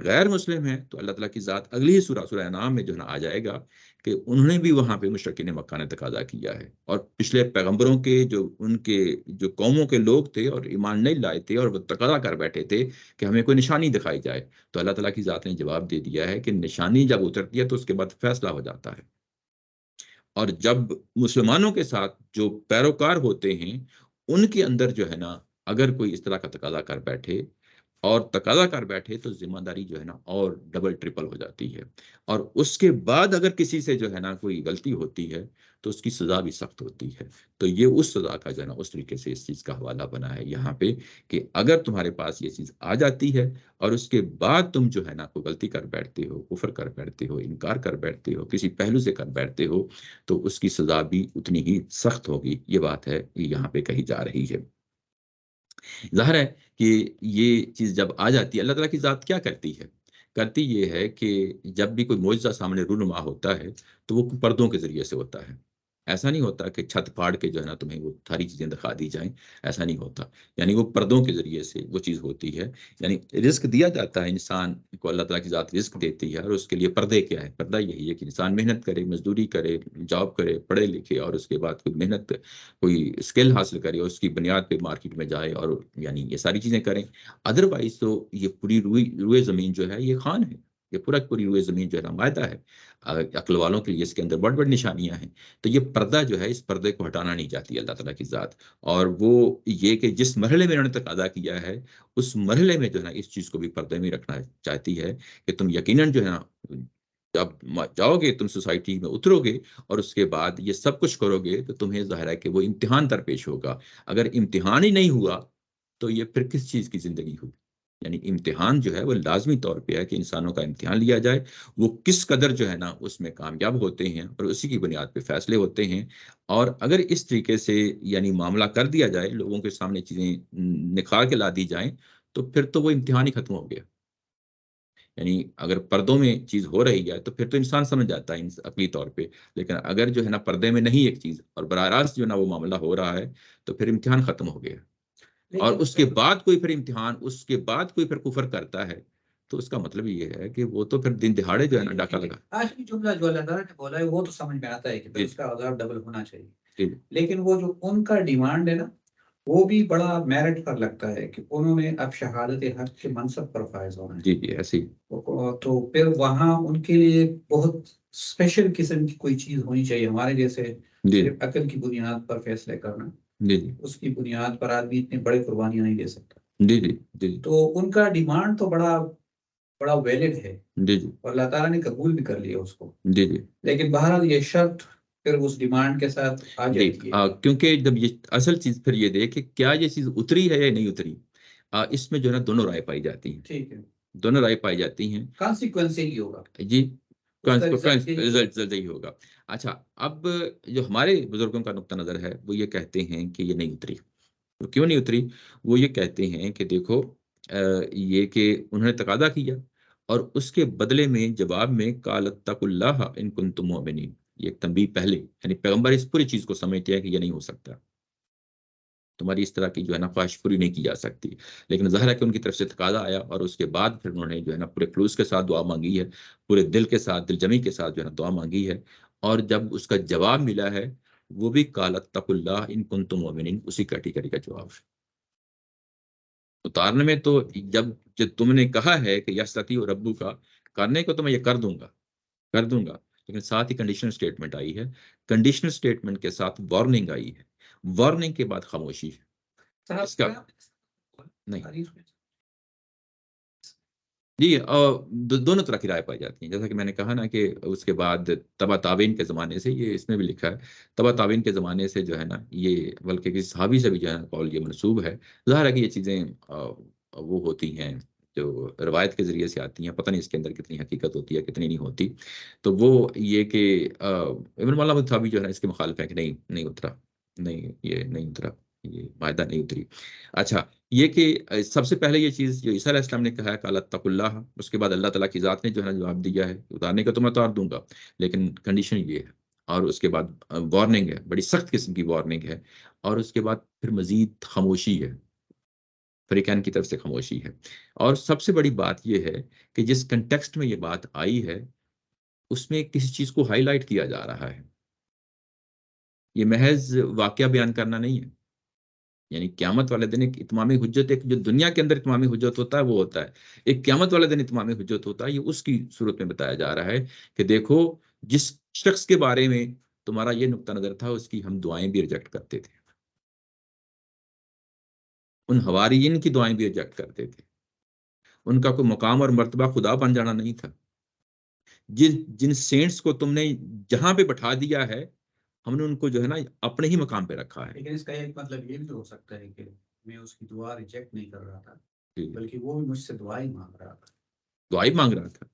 غیر مسلم ہے تو اللہ تعالیٰ کی ذات اگلی ہی سورہ انعام میں جو ہے نا آ جائے گا کہ انہوں نے بھی وہاں پہ مشرکین مکہ نے تقاضا کیا ہے، اور پچھلے پیغمبروں کے جو ان کے جو قوموں کے لوگ تھے اور ایمان نہیں لائے تھے اور وہ تقاضا کر بیٹھے تھے کہ ہمیں کوئی نشانی دکھائی جائے، تو اللہ تعالیٰ کی ذات نے جواب دے دیا ہے کہ نشانی جب اترتی ہے تو اس کے بعد فیصلہ ہو جاتا ہے۔ اور جب مسلمانوں کے ساتھ جو پیروکار ہوتے ہیں ان کے اندر جو ہے نا اگر کوئی اس طرح کا تقاضا کر بیٹھے تو ذمہ داری جو ہے نا اور ڈبل ٹرپل ہو جاتی ہے، اور اس کے بعد اگر کسی سے جو ہے نا کوئی غلطی ہوتی ہے تو اس کی سزا بھی سخت ہوتی ہے۔ تو یہ اس سزا کا جو ہے نا اس طریقے سے اس چیز کا حوالہ بنا ہے یہاں پہ کہ اگر تمہارے پاس یہ چیز آ جاتی ہے اور اس کے بعد تم جو ہے نا کوئی غلطی کر بیٹھتے ہو، کفر کر بیٹھتے ہو، انکار کر بیٹھتے ہو، کسی پہلو سے کر بیٹھتے ہو، تو اس کی سزا بھی اتنی ہی سخت ہوگی۔ یہ بات ہے یہاں پہ کہی جا رہی ہے۔ ظاہر ہے کہ یہ چیز جب آ جاتی ہے، اللہ تعالیٰ کی ذات کیا کرتی یہ ہے کہ جب بھی کوئی معجزہ سامنے رونما ہوتا ہے تو وہ پردوں کے ذریعے سے ہوتا ہے۔ ایسا نہیں ہوتا کہ چھت پھاڑ کے جو ہے نا تمہیں وہ ساری چیزیں دکھا دی جائیں، ایسا نہیں ہوتا۔ یعنی وہ پردوں کے ذریعے سے وہ چیز ہوتی ہے۔ یعنی رزق دیا جاتا ہے انسان کو، اللہ تعالیٰ کی ذات رزق دیتی ہے، اور اس کے لیے پردے کیا ہے؟ پردہ یہی ہے کہ انسان محنت کرے، مزدوری کرے، جاب کرے، پڑھے لکھے، اور اس کے بعد کوئی محنت، کوئی اسکل حاصل کرے، اور اس کی بنیاد پہ مارکیٹ میں جائے اور یعنی یہ ساری چیزیں کریں۔ ادروائز تو یہ پوری روئے زمین جو ہے یہ خان ہے، یہ پوری روئے زمین جو ہے نا معاہدہ ہے۔ عقل والوں کے لیے اس کے اندر بڑی بڑی نشانیاں ہیں۔ تو یہ پردہ جو ہے، اس پردے کو ہٹانا نہیں چاہتی اللہ تعالیٰ کی ذات، اور وہ یہ کہ جس مرحلے میں انہوں نے تقاضا کیا ہے اس مرحلے میں جو ہے نا اس چیز کو بھی پردے میں رکھنا چاہتی ہے کہ تم یقیناً جو ہے نا جب جاؤ گے، تم سوسائٹی میں اترو گے اور اس کے بعد یہ سب کچھ کرو گے تو تمہیں ظاہر ہے کہ وہ امتحان درپیش ہوگا۔ اگر امتحان ہی نہیں ہوا تو یہ پھر کس چیز کی زندگی ہوگی؟ یعنی امتحان جو ہے وہ لازمی طور پہ ہے کہ انسانوں کا امتحان لیا جائے، وہ کس قدر جو ہے نا اس میں کامیاب ہوتے ہیں، اور اسی کی بنیاد پہ فیصلے ہوتے ہیں۔ اور اگر اس طریقے سے یعنی معاملہ کر دیا جائے، لوگوں کے سامنے چیزیں نکھار کے لا دی جائیں، تو پھر تو وہ امتحان ہی ختم ہو گیا۔ یعنی اگر پردوں میں چیز ہو رہی ہے تو پھر تو انسان سمجھ جاتا ہے عقلی طور پہ، لیکن اگر جو ہے نا پردے میں نہیں ایک چیز اور براہ راست جو ہے نا وہ معاملہ ہو رہا ہے تو پھر امتحان ختم ہو گیا۔ اور لیکن اس کے بعد کوئی پھر امتحان، اس کے بعد کوئی پھر کفر کرتا ہے تو اس کا مطلب یہ ہے کہ وہ تو پھر دن دہاڑے جو ہے نا ڈاکہ لگا۔ آخری جملہ جو اللہ تعالیٰ نے بولا ہے وہ تو سمجھ میں آتا ہے کہ پھر جی اس کا عذاب ڈبل ہونا چاہیے، جی لیکن وہ جو ان کا ڈیمانڈ ہے نا وہ بھی بڑا میرٹ پر لگتا ہے کہ انہوں نے اب شہادت حق کے منصب پر فائز ہونا ہے۔ جی جی ایسے ہی۔ تو پھر وہاں ان کے لیے بہت اسپیشل قسم کی کوئی چیز ہونی چاہیے، ہمارے جیسے جی صرف عقل کی بنیاد پر فیصلے کرنا، جی جی اس کی بنیاد پر آدمی اتنے بڑے قربانیاں نہیں دے سکتا۔ جی جی جی تو ان کا ڈیمانڈ تو بڑا ویلڈ ہے، جی جی اور اللہ تعالیٰ نے قبول بھی کر لیا اس کو، جی جی لیکن بہرحال یہ شرط پھر اس ڈیمانڈ کے ساتھ آ جی جاتی ہے۔ کیونکہ جب یہ اصل چیز پھر یہ دیکھ کہ کیا یہ چیز اتری ہے یا نہیں اتری، اس میں جو ہے نا دونوں رائے پائی جاتی ہیں، ٹھیک ہے، دونوں رائے پائی جاتی ہیں۔ کانسیکوینس یہی ہوگا، جی اس کا result یہی ہوگا۔ رزلٹ یہی ہوگا۔ اچھا، اب جو ہمارے بزرگوں کا نقطہ نظر ہے وہ یہ کہتے ہیں کہ یہ نہیں اتری۔ تو کیوں نہیں اتری؟ وہ یہ کہتے ہیں کہ دیکھو یہ کہ انہوں نے تقاضا کیا اور اس کے بدلے میں جواب میں قال اتقوا اللہ ان کنتم مؤمنین، یہ ایک تنبیہ پہلے، یعنی پیغمبر اس پوری چیز کو سمجھتے ہیں کہ یہ نہیں ہو سکتا، تمہاری اس طرح کی جو ہے نا خواہش پوری نہیں کی جا سکتی۔ لیکن ظاہر ہے کہ ان کی طرف سے تقاضا آیا اور اس کے بعد پھر انہوں نے جو ہے نا پورے خلوص کے ساتھ دعا مانگی ہے، پورے دل کے ساتھ، دل جمی کے ساتھ جو ہے نا دعا مانگی ہے، اور جب اس کا جواب ملا ہے وہ بھی قال اتقوا اللہ ان کنتم مؤمنین، اسی کیٹیگری کا جواب ہے۔ اتارنے میں تو جب تم نے کہا ہے کہ یستطیع ربو کا کرنے کو تو میں یہ کر دوں گا، لیکن ساتھ ہی کنڈیشنل سٹیٹمنٹ آئی ہے، کنڈیشنل سٹیٹمنٹ کے ساتھ وارننگ آئی ہے، وارننگ کے بعد خاموشی ہے۔ اس کا نہیں جی دونوں طرح کی رائے پائی جاتی ہیں، جیسا کہ میں نے کہا نا کہ اس کے بعد تبا تابعین کے زمانے سے، یہ اس میں بھی لکھا ہے، تبا تابعین کے زمانے سے جو ہے نا یہ بلکہ کسی صحابی سے بھی جو ہے نا قول یہ منسوب ہے۔ ظاہر ہے کہ یہ چیزیں وہ ہوتی ہیں جو روایت کے ذریعے سے آتی ہیں، پتہ نہیں اس کے اندر کتنی حقیقت ہوتی ہے کتنی نہیں ہوتی۔ تو وہ یہ کہ ابن مولا صحابی جو ہے نا اس کے مخالف ہے کہ نہیں اترا، نہیں یہ نہیں اترا، یہ مائدہ نہیں اتری. اچھا، یہ کہ سب سے پہلے یہ چیز جو عیسیٰ علیہ السلام نے کہا ہے کہ اتقوا اللہ، اس کے بعد اللہ تعالیٰ کی ذات نے جو ہے نا جواب دیا ہے اتارنے کا تو میں اتار دوں گا، لیکن کنڈیشن یہ ہے. اور اس کے بعد وارننگ ہے، بڑی سخت قسم کی وارننگ ہے. اور اس کے بعد پھر مزید خاموشی ہے، فریقین کی طرف سے خاموشی ہے. اور سب سے بڑی بات یہ ہے کہ جس کنٹیکسٹ میں یہ بات آئی ہے اس میں کسی چیز کو ہائی لائٹ کیا جا رہا ہے. یہ محض واقعہ بیان کرنا نہیں ہے. یعنی قیامت والے دن ایک اتمام حجت، ایک جو دنیا کے اندر اتمام حجت ہوتا ہے وہ ہوتا ہے، ایک قیامت والے دن اتمام حجت ہوتا ہے. یہ اس کی صورت میں بتایا جا رہا ہے کہ دیکھو جس شخص کے بارے میں تمہارا یہ نقطہ نظر تھا اس کی ہم دعائیں بھی ریجیکٹ کرتے تھے، ان حواریین کی دعائیں بھی ریجیکٹ کرتے تھے، ان کا کوئی مقام اور مرتبہ خدا بن جانا نہیں تھا. جن سینٹس کو تم نے جہاں پہ بٹھا دیا ہے ہم نے ان کو جو ہے نا اپنے ہی مقام پہ رکھا ہے. لیکن اس کا ایک مطلب یہ بھی ہو سکتا ہے کہ میں اس کی دعا ریجیکٹ نہیں کر رہا تھا، جی، بلکہ وہ بھی مجھ سے دعا ہی مانگ رہا تھا. دعائی مانگ رہا تھا.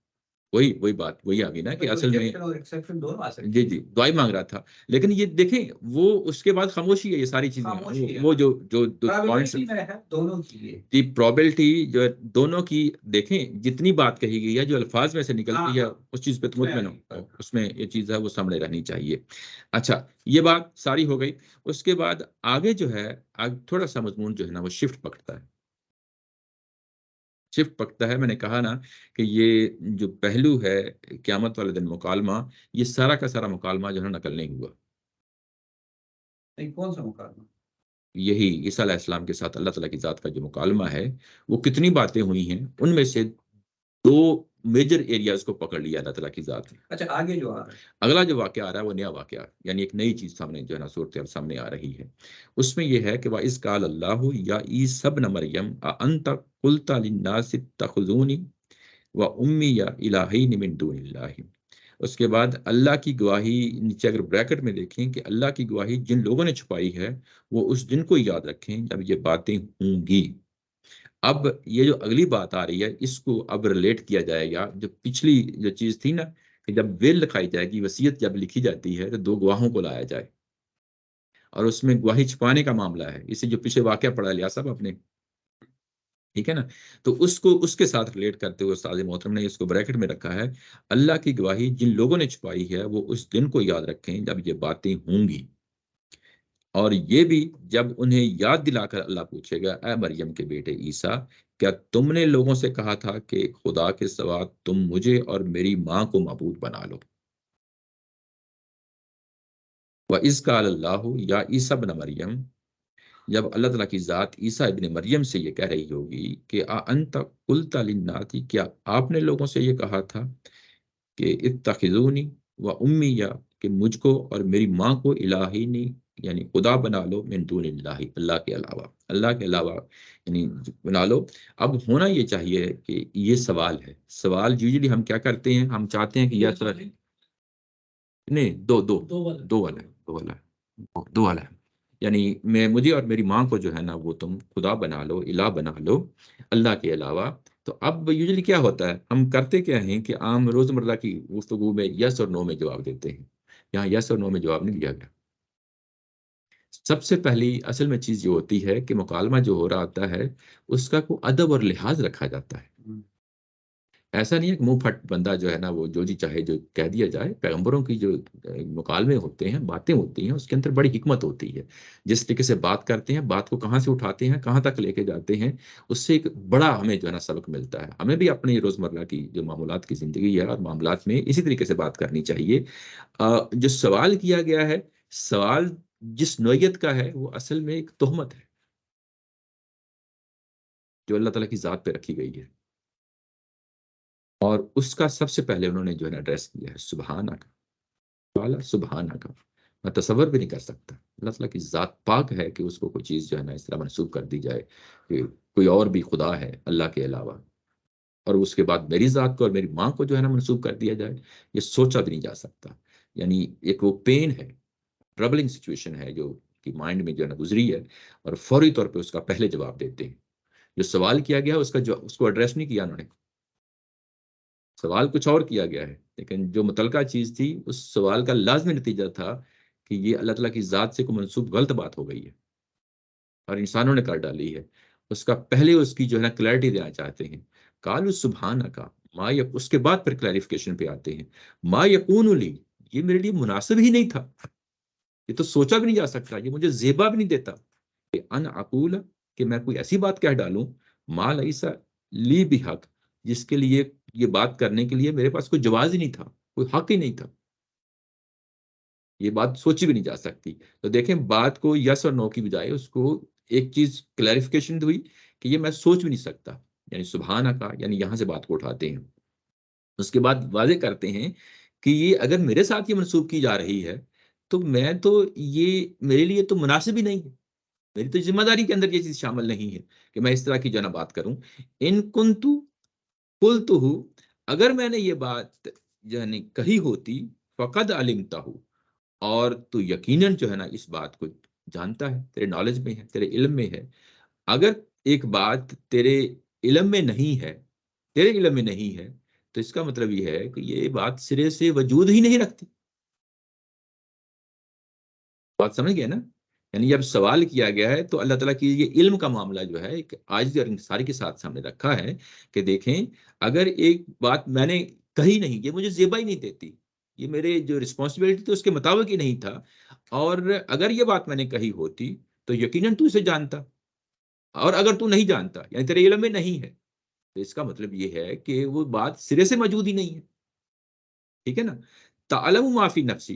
وہی بات وہی آ گئی نا کہ اصل میں ریجیکشن اور ایکسیپشن دونوں آ سکتے جی ہیں. جی دعائی مانگ رہا تھا. لیکن یہ دیکھیں وہ اس کے بعد خاموشی ہے. یہ ساری چیزیں خاموشی ہے. وہ جو پوائنٹس Probability میں ہے دونوں کی لیے. کی پرابلٹی جو ہے دونوں کی، دیکھیں جتنی بات کہی گئی ہے جو الفاظ میں سے نکلتی ہے اس چیز پہ مطمئن ہو، اس میں یہ چیز ہے وہ سامنے رہنی چاہیے. اچھا، یہ بات ساری ہو گئی. اس کے بعد آگے جو ہے تھوڑا سا مضمون جو ہے نا وہ شفٹ پکڑتا ہے. میں نے کہا نا کہ یہ جو پہلو ہے قیامت والے دن مکالمہ، یہ سارا کا سارا مکالمہ جو ہے نقل نہیں ہوا. نہیں، کون سا مکالمہ؟ یہی عیسیٰ علیہ السلام کے ساتھ اللہ تعالیٰ کی ذات کا جو مکالمہ ہے وہ کتنی باتیں ہوئی ہیں، ان میں سے 2 میجر ایریاز کو پکڑ لیا اللہ تعالیٰ کی ذات نے. اچھا، آگے جو آ رہا ہے اگلا جو واقعہ آ رہا ہے وہ نیا واقعہ، یعنی ایک نئی چیز سامنے جو ہے نا صورتحال سامنے آ رہی ہے. اس میں یہ ہے کہ وَإِذْ قَالَ اللَّهُ يَا عِيسَى ابْنَ مَرْيَمَ أَأَنْتَ قُلْتَ لِلنَّاسِ اتَّخِذُونِي وَأُمِّيَ إِلَٰهَيْنِ مِن دُونِ اللَّهِ. اس کے بعد اللہ کی گواہی، نیچے اگر بریکٹ میں دیکھیں کہ اللہ کی گواہی جن لوگوں نے چھپائی ہے وہ اس دن کو یاد رکھیں جب یہ باتیں ہوں گی. اب یہ جو اگلی بات آ رہی ہے اس کو اب ریلیٹ کیا جائے گا. جو پچھلی جو چیز تھی نا کہ جب ویل لکھائی جائے گی، وصیت جب لکھی جاتی ہے تو 2 گواہوں کو لایا جائے، اور اس میں گواہی چھپانے کا معاملہ ہے. اسے جو پیچھے واقعہ پڑھا لیا صاحب آپ نے، ٹھیک ہے نا، تو اس کو اس کے ساتھ ریلیٹ کرتے ہوئے استاد محترم نے اس کو بریکٹ میں رکھا ہے. اللہ کی گواہی جن لوگوں نے چھپائی ہے وہ اس دن کو یاد رکھیں جب یہ باتیں ہوں گی، اور یہ بھی جب انہیں یاد دلا کر اللہ پوچھے گا اے مریم کے بیٹے عیسیٰ، کیا تم نے لوگوں سے کہا تھا کہ خدا کے سوا تم مجھے اور میری ماں کو معبود بنا لو؟ وَإِذْ قَالَ اللَّهُ يَا عِيسَى ابْنَ مَرْيَمَ، جب اللہ تعالیٰ کی ذات عیسیٰ ابن مریم سے یہ کہہ رہی ہوگی کہ انت قلت للناس، کیا آپ نے لوگوں سے یہ کہا تھا کہ اتخذونی و امی، یا کہ مجھ کو اور میری ماں کو الہینی یعنی خدا بنا لو، من دون اللہ، اللہ کے علاوہ، اللہ کے علاوہ یعنی بنا لو. اب ہونا یہ چاہیے کہ یہ سوال ہے. سوال یوزلی ہم کیا کرتے ہیں، ہم چاہتے ہیں کہ یا سر نہیں دو والا ہے یعنی مجھے اور میری ماں کو جو ہے نا وہ تم خدا بنا لو، الہ بنا لو اللہ کے علاوہ. تو اب یوزلی کیا ہوتا ہے، ہم کرتے کیا ہیں کہ عام روزمرہ کی گفتگو میں یس اور نو میں جواب دیتے ہیں. یہاں یس اور نو میں جواب نہیں دیا گیا. سب سے پہلی اصل میں چیز یہ ہوتی ہے کہ مکالمہ جو ہو رہا ہوتا ہے اس کا کوئی ادب اور لحاظ رکھا جاتا ہے. ایسا نہیں ہے کہ منہ پھٹ بندہ جو ہے نا وہ جو جی چاہے جو کہہ دیا جائے. پیغمبروں کی جو مکالمے ہوتے ہیں، باتیں ہوتی ہیں، اس کے اندر بڑی حکمت ہوتی ہے. جس طریقے سے بات کرتے ہیں، بات کو کہاں سے اٹھاتے ہیں، کہاں تک لے کے جاتے ہیں، اس سے ایک بڑا ہمیں جو ہے نا سبق ملتا ہے. ہمیں بھی اپنی روزمرہ کی جو معمولات کی زندگی ہے اور معاملات میں اسی طریقے سے بات کرنی چاہیے. جو سوال کیا گیا ہے، سوال جس نوعیت کا ہے وہ اصل میں ایک تہمت ہے جو اللہ تعالیٰ کی ذات پہ رکھی گئی ہے، اور اس کا سب سے پہلے انہوں نے جو ہے نا ایڈریس کیا ہے سبحانہ کا. تعالیٰ سبحانہ کا میں تصور بھی نہیں کر سکتا. اللہ تعالیٰ کی ذات پاک ہے کہ اس کو کوئی چیز جو ہے نا اس طرح منسوب کر دی جائے کہ کوئی اور بھی خدا ہے اللہ کے علاوہ، اور اس کے بعد میری ذات کو اور میری ماں کو جو ہے نا منسوب کر دیا جائے. یہ سوچا بھی نہیں جا سکتا. یعنی ایک وہ پین ہے، ٹربلنگ سچویشن ہے جو کہ مائنڈ میں جو ہے نا گزری ہے، اور فوری طور پہ اس کا پہلے جواب دیتے ہیں. جو سوال کیا گیا اس کو ایڈریس نہیں کیا انہوں نے. سوال کچھ اور کیا گیا ہے، لیکن جو متعلقہ چیز تھی اس سوال کا لازمی نتیجہ تھا کہ یہ اللہ تعالیٰ کی ذات سے کوئی منسوب غلط بات ہو گئی ہے. اور انسانوں نے کر ڈالی ہے، اس کا پہلے اس کی جو ہے نا کلیئرٹی دینا چاہتے ہیں. قالوا سبحانک، اس کے بعد پھر کلیریفیکیشن پہ آتے ہیں. ما یکون لی، یہ میرے لیے مناسب ہی نہیں تھا، یہ تو سوچا بھی نہیں جا سکتا، یہ مجھے زیبا بھی نہیں دیتا کہ ان اقول، کہ میں کوئی ایسی بات کہہ ڈالوں ما لیس لی بحق، جس کے لیے یہ بات کرنے کے لیے میرے پاس کوئی جواز ہی نہیں تھا، کوئی حق ہی نہیں تھا، یہ بات سوچی بھی نہیں جا سکتی. تو دیکھیں بات کو یس اور نو کی بجائے اس کو ایک چیز کلیریفیکیشن ہوئی کہ یہ میں سوچ بھی نہیں سکتا، یعنی سبحانہ کا، یعنی یہاں سے بات کو اٹھاتے ہیں. اس کے بعد واضح کرتے ہیں کہ یہ اگر میرے ساتھ یہ منسوخ کی جا رہی ہے تو میں تو یہ میرے لیے تو مناسب ہی نہیں ہے، میری تو ذمہ داری کے اندر یہ چیز شامل نہیں ہے کہ میں اس طرح کی جو ہے نا بات کروں. ان کنتو قلتہ، اگر میں نے یہ بات یعنی کہی ہوتی، فقد علمتہ، اور تو یقیناً جو ہے نا اس بات کو جانتا ہے، تیرے نالج میں ہے، تیرے علم میں ہے. اگر ایک بات تیرے علم میں نہیں ہے، تیرے علم میں نہیں ہے، تو اس کا مطلب یہ ہے کہ یہ بات سرے سے وجود ہی نہیں رکھتی. بات سمجھ گئے نا؟ یعنی جب سوال کیا گیا ہے تو اللہ تعالیٰ کی یہ علم کا معاملہ جو ہے ایک عاجزی اور انکساری کے ساتھ سامنے رکھا ہے کہ دیکھیں اگر ایک بات میں نے کہی نہیں، یہ مجھے زیبا ہی نہیں دیتی، یہ میرے جو رسپانسبلٹی تھی اس کے مطابق ہی نہیں تھا، اور اگر یہ بات میں نے کہی ہوتی تو یقیناً تو اسے جانتا، اور اگر تو نہیں جانتا یعنی تیرے علم میں نہیں ہے، تو اس کا مطلب یہ ہے کہ وہ بات سرے سے موجود ہی نہیں ہے. ٹھیک ہے نا؟ تعلم ما فی نفسی،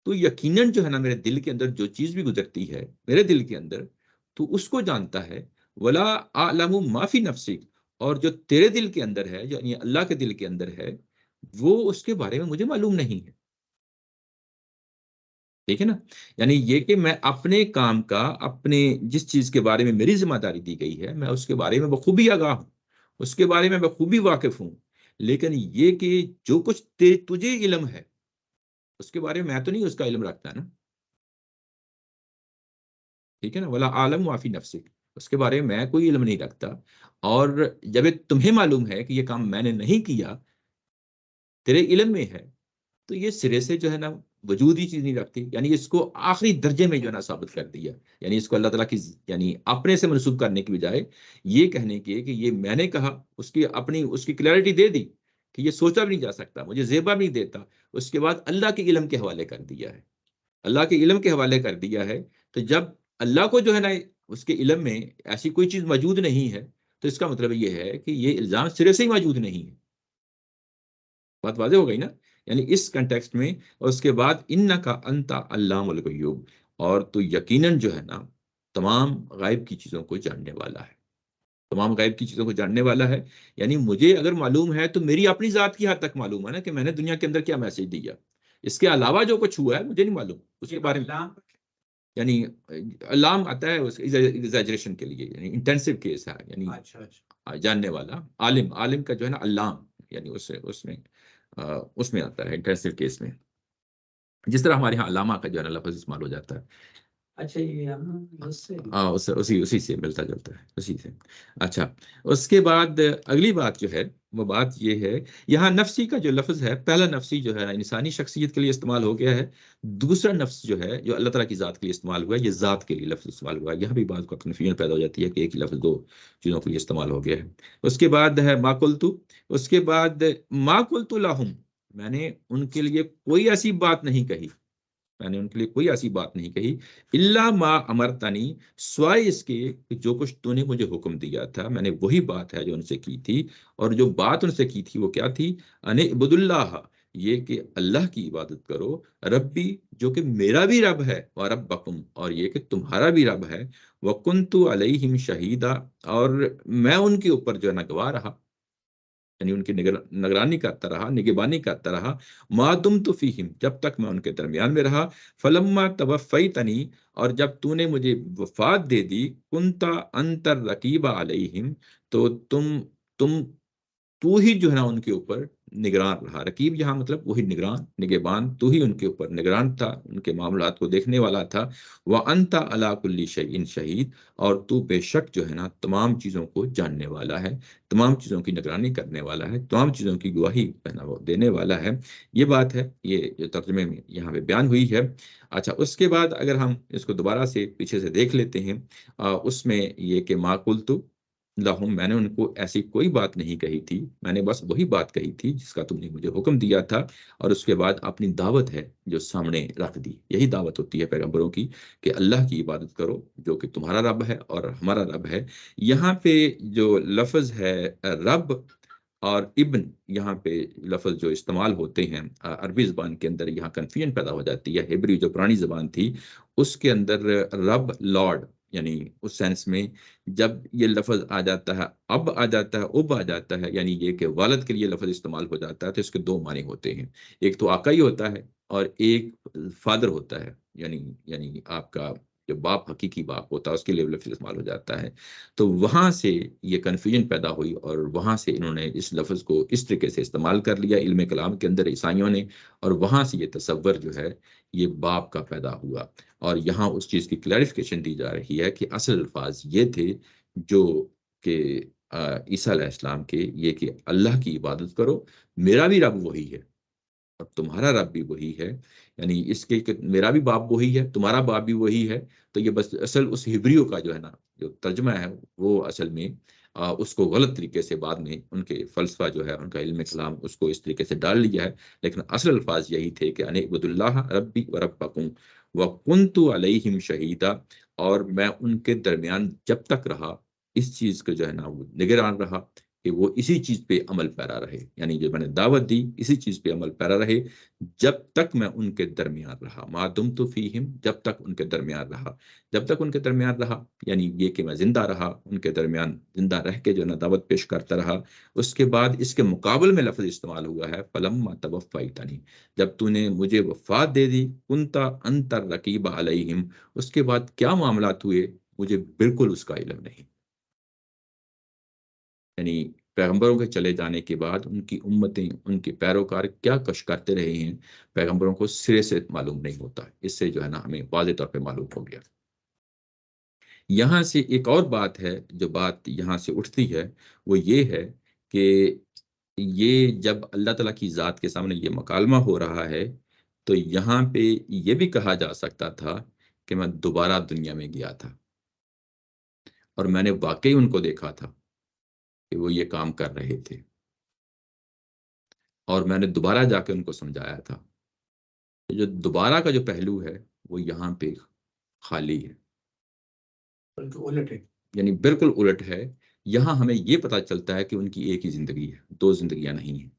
تو یقیناً جو ہے نا میرے دل کے اندر جو چیز بھی گزرتی ہے میرے دل کے اندر تو اس کو جانتا ہے. ولا اعلم ما فی نفسی، اور جو تیرے دل کے اندر ہے یعنی اللہ کے دل کے اندر ہے وہ اس کے بارے میں مجھے معلوم نہیں ہے. ٹھیک ہے نا؟ یعنی یہ کہ میں اپنے کام کا، اپنے جس چیز کے بارے میں میری ذمہ داری دی گئی ہے میں اس کے بارے میں بخوبی آگاہ ہوں، اس کے بارے میں بخوبی واقف ہوں، لیکن یہ کہ جو کچھ تجھے علم ہے اس کے بارے میں تو نہیں اس کا علم رکھتا نا. ٹھیک ہے نا؟ ولا عالم وافی نفسک، اس کے بارے میں کوئی علم نہیں رکھتا. اور جب تمہیں معلوم ہے کہ یہ کام میں نے نہیں کیا، تیرے علم میں ہے، تو یہ سرے سے جو ہے نا وجود ہی چیز نہیں رکھتی. یعنی اس کو آخری درجے میں جو ہے نا ثابت کر دیا، یعنی اس کو اللہ تعالیٰ کی یعنی اپنے سے منسوب کرنے کی بجائے یہ کہنے کی کہ یہ میں نے کہا، اس کی اپنی اس کی کلیئرٹی دے دی کہ یہ سوچا بھی نہیں جا سکتا، مجھے زیبا بھی نہیں دیتا. اس کے بعد اللہ کے علم کے حوالے کر دیا ہے، اللہ کے علم کے حوالے کر دیا ہے. تو جب اللہ کو جو ہے نا اس کے علم میں ایسی کوئی چیز موجود نہیں ہے تو اس کا مطلب یہ ہے کہ یہ الزام سرے سے ہی موجود نہیں ہے. بات واضح ہو گئی نا؟ یعنی اس کنٹیکسٹ میں. اور اس کے بعد انکا انتا علام الغیوب، اور تو یقیناً جو ہے نا تمام غائب کی چیزوں کو جاننے والا ہے، تمام غائب کی چیزوں کو جاننے والا ہے. یعنی مجھے اگر معلوم ہے تو میری اپنی ذات کی حد تک معلوم ہے نا کہ میں نے دنیا کے اندر کیا میسج دیا. اس کے علاوہ جو کچھ ہوا ہے مجھے نہیں معلوم اس کے بارے میں. یعنی علام آتا ہے اس ایگزیجریشن کے لیے، یعنی انٹینسو کیس ہے، یعنی جاننے والا. عالم، عالم کا جو ہے نا علام، یعنی اس میں آتا ہے انٹینسو کیس میں، جس طرح ہمارے یہاں علامہ کا جو ہے نا لفظ استعمال ہو جاتا ہے. اچھا یہ اسی سے ملتا جلتا ہے، اسی سے. اچھا، اس کے بعد اگلی بات جو ہے وہ بات یہ ہے، یہاں نفسی کا جو لفظ ہے، پہلا نفسی جو ہے انسانی شخصیت کے لیے استعمال ہو گیا ہے، دوسرا نفس جو ہے جو اللہ تعالیٰ کی ذات کے لیے استعمال ہوا ہے، یہ ذات کے لیے لفظ استعمال ہوا ہے. یہاں بھی بعض کو کنفیوژن پیدا ہو جاتی ہے کہ ایک ہی لفظ دو چیزوں کے لیے استعمال ہو گیا ہے. اس کے بعد ہے ما قلتو، اس کے بعد ما قلت لہم، میں نے ان کے لیے کوئی ایسی بات نہیں کہی، میں نے ان کے لیے کوئی ایسی بات نہیں کہی، الا ما امرتنی، سوائے اس کے کہ جو کچھ تو نے مجھے حکم دیا تھا میں نے وہی بات ہے جو ان سے کی تھی. اور جو بات ان سے کی تھی وہ کیا تھی؟ ان اعبد اللہ، یہ کہ اللہ کی عبادت کرو، ربی، جو کہ میرا بھی رب ہے، و ربکم، اور یہ کہ تمہارا بھی رب ہے، وکنت علیہم شہیدا، اور میں ان کے اوپر جو ہے نا گواہ رہا، یعنی ان کی نگرانی کرتا رہا، نگہبانی کرتا رہا، ما دمت فیہم، جب تک میں ان کے درمیان میں رہا. فلما توفیتنی، اور جب تو نے مجھے وفات دے دی، کنتا انت الرقیب علیہم، تو تو ہی جو ہے نا ان کے اوپر نگران رہا. رقیب یہاں مطلب وہی نگران، نگہبان، تو ہی ان کے اوپر نگران تھا، ان کے معاملات کو دیکھنے والا تھا. وَأَنْتَ عَلَىٰ كُلِّ شَيْءٍ شَهِيدٌ، اور تو بے شک جو ہے نا تمام چیزوں کو جاننے والا ہے، تمام چیزوں کی نگرانی کرنے والا ہے، تمام چیزوں کی گواہی وہ دینے والا ہے. یہ بات ہے، یہ جو ترجمے میں یہاں پہ بیان ہوئی ہے. اچھا، اس کے بعد اگر ہم اس کو دوبارہ سے پیچھے سے دیکھ لیتے ہیں، اس میں یہ کہ ما قلت لہم، میں نے ان کو ایسی کوئی بات نہیں کہی تھی، میں نے بس وہی بات کہی تھی جس کا تم نے مجھے حکم دیا تھا. اور اس کے بعد اپنی دعوت ہے جو سامنے رکھ دی. یہی دعوت ہوتی ہے پیغمبروں کی کہ اللہ کی عبادت کرو جو کہ تمہارا رب ہے اور ہمارا رب ہے. یہاں پہ جو لفظ ہے رب اور ابن، یہاں پہ لفظ جو استعمال ہوتے ہیں عربی زبان کے اندر، یہاں کنفیوژن پیدا ہو جاتی ہے. ہیبری جو پرانی زبان تھی اس کے اندر رب لارڈ، یعنی اس سینس میں جب یہ لفظ آ جاتا ہے، اب آ جاتا ہے، اب آ جاتا ہے، یعنی یہ کہ والد کے لیے لفظ استعمال ہو جاتا ہے، تو اس کے دو معنی ہوتے ہیں. ایک تو آقا ہی ہوتا ہے اور ایک فادر ہوتا ہے، یعنی آپ کا جو باپ، حقیقی باپ ہوتا ہے، اس کے لیے لفظ استعمال ہو جاتا ہے. تو وہاں سے یہ کنفیوژن پیدا ہوئی اور وہاں سے انہوں نے اس لفظ کو اس طریقے سے استعمال کر لیا علم کلام کے اندر عیسائیوں نے، اور وہاں سے یہ تصور جو ہے یہ باپ کا پیدا ہوا. اور یہاں اس چیز کی کلیریفیکیشن دی جا رہی ہے کہ اصل الفاظ یہ تھے جو کہ عیسیٰ علیہ السلام کے، یہ کہ اللہ کی عبادت کرو، میرا بھی رب وہی ہے اور تمہارا رب بھی وہی ہے. یعنی اس کے کہ میرا بھی باپ وہی ہے، تمہارا باپ بھی وہی ہے. تو یہ بس اصل اس ہبریو کا جو ہے نا جو ترجمہ ہے وہ اصل میں اس کو غلط طریقے سے بعد میں ان کے فلسفہ جو ہے، ان کا علم کلام اس کو اس طریقے سے ڈال لیا ہے. لیکن اصل الفاظ یہی تھے کہ ان اعبدوا اللہ ربی و ربکم وکنت علیہم شہیدا، اور میں ان کے درمیان جب تک رہا اس چیز کو جو ہے نا وہ نگران رہا کہ وہ اسی چیز پہ عمل پیرا رہے. یعنی جو میں نے دعوت دی اسی چیز پہ عمل پیرا رہے جب تک میں ان کے درمیان رہا. ما دمت فیہم، جب تک ان کے درمیان رہا. جب تک ان کے درمیان رہا یعنی یہ کہ میں زندہ رہا، ان کے درمیان زندہ رہ کے جو نا دعوت پیش کرتا رہا. اس کے بعد اس کے مقابل میں لفظ استعمال ہوا ہے فلما توفیتنی، جب تو نے مجھے وفات دے دی، کنتا انت الرقیب علیہم، اس کے بعد کیا معاملات ہوئے مجھے بالکل اس کا علم نہیں. یعنی پیغمبروں کے چلے جانے کے بعد ان کی امتیں، ان کے پیروکار کیا کش کرتے رہے ہیں، پیغمبروں کو سرے سے معلوم نہیں ہوتا. اس سے جو ہے نا ہمیں واضح طور پہ معلوم ہو گیا. یہاں سے ایک اور بات ہے، جو بات یہاں سے اٹھتی ہے وہ یہ ہے کہ یہ جب اللہ تعالیٰ کی ذات کے سامنے یہ مکالمہ ہو رہا ہے تو یہاں پہ یہ بھی کہا جا سکتا تھا کہ میں دوبارہ دنیا میں گیا تھا اور میں نے واقعی ان کو دیکھا تھا کہ وہ یہ کام کر رہے تھے، اور میں نے دوبارہ جا کے ان کو سمجھایا تھا. جو دوبارہ کا جو پہلو ہے وہ یہاں پہ خالی ہے، الٹ ہے. یعنی بالکل الٹ ہے. یہاں ہمیں یہ پتا چلتا ہے کہ ان کی ایک ہی زندگی ہے، دو زندگیاں نہیں ہیں.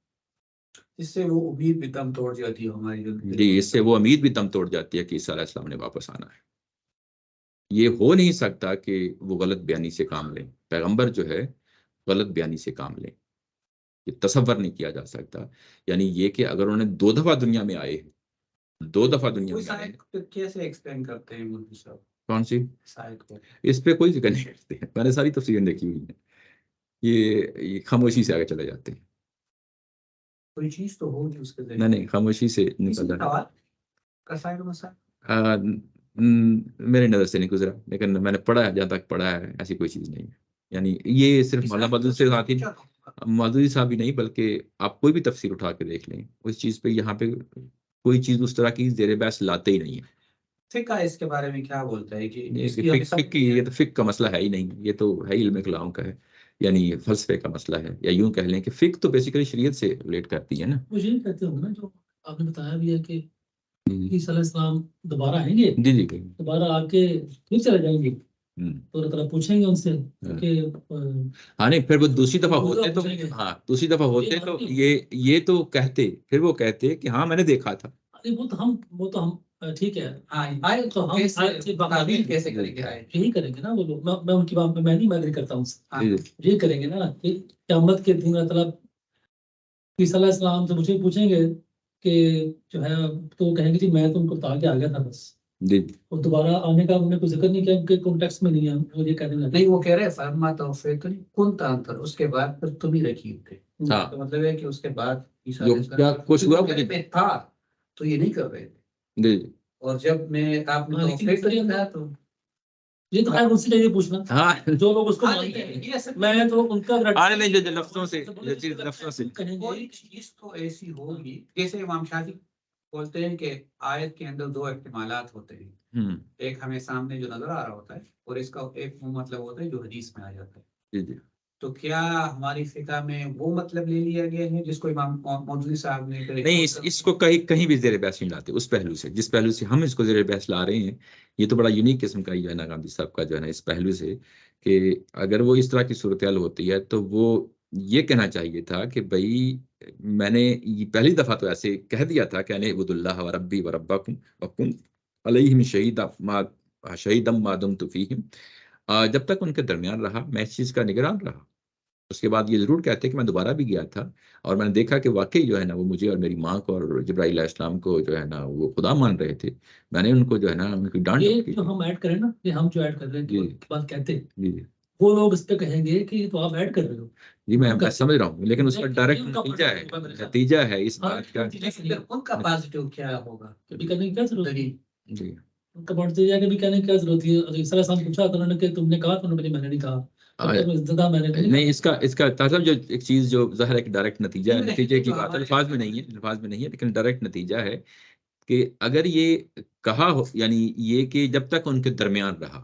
اس سے وہ امید بھی دم توڑ جاتی ہے ہماری جی، اس سے وہ امید بھی دم توڑ جاتی ہے کہ عیسیٰ علیہ السلام نے واپس آنا ہے. یہ ہو نہیں سکتا کہ وہ غلط بیانی سے کام لیں. پیغمبر جو ہے غلط بیانی سے کام لیں، یہ تصور نہیں کیا جا سکتا. یعنی یہ کہ اگر انہوں نے 2 دفعہ دنیا میں آئے ہیں، 2 دفعہ دنیا میں آئے ہیں. کیسے ایکسپلین کرتے ہیں مولوی صاحب کون سی؟ سائد کو؟ اس پہ کوئی ذکر نہیں کرتے ہیں، میں نے ساری تفسیریں دیکھی ہوئی ہیں. یہ خاموشی سے آگے چلے جاتے ہیں. کوئی چیز تو ہوگی اس کے ذریعے. نہیں، خاموشی سے نکل جاتے مسائل میرے نظر سے نہیں گزرا، لیکن میں نے پڑھا ہے، جہاں تک پڑھا ہے ایسی کوئی چیز نہیں ہے. یعنی یہ صرف مولانا مودودی سے ساتھ ہی، مودودی صاحب ہی نہیں بلکہ آپ کوئی بھی تفسیر اٹھا کے دیکھ لیں، اس چیز پہ یہاں پہ کوئی چیز اس طرح کی زیر بحث لاتے ہی نہیں ہے. فقہ اس کے بارے میں کیا بولتا ہے کہ یہ تو فقہ کا مسئلہ ہے ہی نہیں، یہ تو ہے علم کلام کا ہے، یعنی فلسفے کا مسئلہ ہے. یا یوں کہہ لیں کہ فقہ تو بیسیکلی شریعت سے ریلیٹ کرتی ہے نا. وہ یہی کہتے ہوں نا جو آپ نے بتایا بھی ہے کہ عیسیٰ علیہ السلام دوبارہ آئیں گے، جی جی، دوبارہ آ کے پھر چلے جائیں گے، تو اللہ تعالیٰ پوچھیں گے ان سے کہ ہاں نہیں، پھر وہ دوسری دفعہ ہوتے تو ہاں دوسری دفعہ ہوتے تو یہ تو کہتے، پھر وہ کہتے کہ ہاں میں نے دیکھا تھا. وہ تو ہم ٹھیک ہے کیسے کریں گے؟ یہی کریں گے نا وہ لوگ. میں ان کی بات میں نہیں ایگری کرتا ہوں، یہ کریں گے نا کہ قیامت کے دن اللہ تعالیٰ عیسیٰ علیہ السلام سے مجھے پوچھیں گے کہ جو ہے، تو کہیں گے جی میں تو ان کو تاکہ آ گیا تھا بس. اور دوبارہ آنے کا انہوں نے کوئی ذکر نہیں کیا کہ کانٹیکسٹ میں نہیں ہے. وہ یہ کہنے لگے نہیں، وہ کہہ رہے فرما توفیق کنت انتر، اس کے بعد پھر تم ہی رکیب تھے. ہاں تو مطلب ہے کہ اس کے بعد عیسیٰ جو علیہ السلام کیا کچھ ہوا مجھے میں تھا تو یہ نہیں کر رہے تھے، جی جی اور جب میں آپ نے لیکن توفیق دیا تو یہ تو خیر ان سے چاہیے پوچھنا ہاں جو لوگ اس کو ہاں، مانتے ہیں. یہ اصل میں تو ان کا نہیں جو لفظوں سے جو چیز لفظوں سے کہیں گے کوئی چیز تو ایسی ہوگی، جیسے امام شافعی بولتے ہیں کہ آیت کے اندر 2 احتمالات ہوتے ہیں، ہوں ایک ہمیں سامنے جو نظر آ رہا ہوتا ہے اور اس کا ایک وہ مطلب ہوتا ہے جو حدیث میں آ جاتا ہے. جی جی تو کیا ہماری فقہ میں وہ مطلب لے لیا گیا ہے جس کو امام مودودی صاحب نے نہیں اس کو کہیں بھی زیر بحث نہیں لاتے اس پہلو سے جس پہلو سے ہم اس کو زیر بحث لا رہے ہیں. یہ تو بڑا یونیک قسم کا جو ہے نا گاندھی صاحب کا جو ہے نا اس پہلو سے کہ اگر وہ اس طرح کی صورتحال ہوتی ہے تو وہ یہ کہنا چاہیے تھا کہ بھائی میں نے یہ پہلی دفعہ تو ایسے کہہ دیا تھا کہ انا اعبد اللہ و ربی و ربکم وکن علیہم شہیدم ما دمت فیہم. جب تک ان کے درمیان رہا میں اس چیز کا نگران رہا. اس کے بعد یہ ضرور کہتے ہیں کہ میں دوبارہ بھی گیا تھا اور میں نے دیکھا کہ واقعی جو ہے نا وہ مجھے اور میری ماں کو اور جبرائیل علیہ السلام کو جو ہے نا وہ خدا مان رہے تھے. میں نے ان کو جو ہے نا ان کی ڈانٹ یہ کی جو تھی. ہم ایڈ کریں نا یہ ہم جو ایڈ کر رہے ہیں جی کہ بات کہتے ہیں جی جی وہ لوگ اس پہ کہیں گے کہ یہ تو آپ ایڈ کر رہے ہو. جی میں سمجھ رہا ہوں لیکن اس کا ڈائریکٹ نتیجہ ہے اس ہاں، بات کا. لیکن پھر ان کا پازیٹیو کیا ہوگا؟ کبھی کہنے کی کیا ضرورت ہے؟ دلیل جی ان کا بڑھتے جا کے بھی کہنے کی کیا ضرورت ہے؟ عیسیٰ علیہ السلام پوچھا تو انہوں نے کہ تم نے کہا تو انہوں نے میں نے نہیں کہا. تب تک ابتدا میں نے نہیں اس کا تاثر جو ایک چیز جو ظاہر ہے کہ ڈائریکٹ نتیجہ ہے نہیں، نتیجے کی جو بات ہے ہمارے الفاظ میں نہیں ہے لیکن ڈائریکٹ نتیجہ ہے کہ اگر یہ کہا ہو یعنی یہ کہ جب تک ان کے درمیان رہا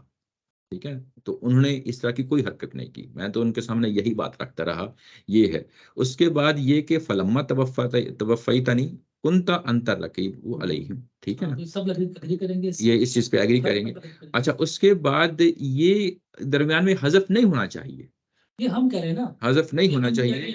ٹھیک ہے تو انہوں نے اس طرح کی کوئی حرکت نہیں کی. میں تو ان کے سامنے یہی بات رکھتا رہا یہ ہے. اس کے بعد یہ کہ فلما توفیتنی کنتا انت رقیب علیہم ٹھیک ہے نا سب اگری کریں گے یہ اس چیز پہ ایگری کریں گے. اچھا اس کے بعد یہ درمیان میں حذف نہیں ہونا چاہیے. یہ ہم کہہ رہے ہیں نا حذف نہیں ہونا چاہیے.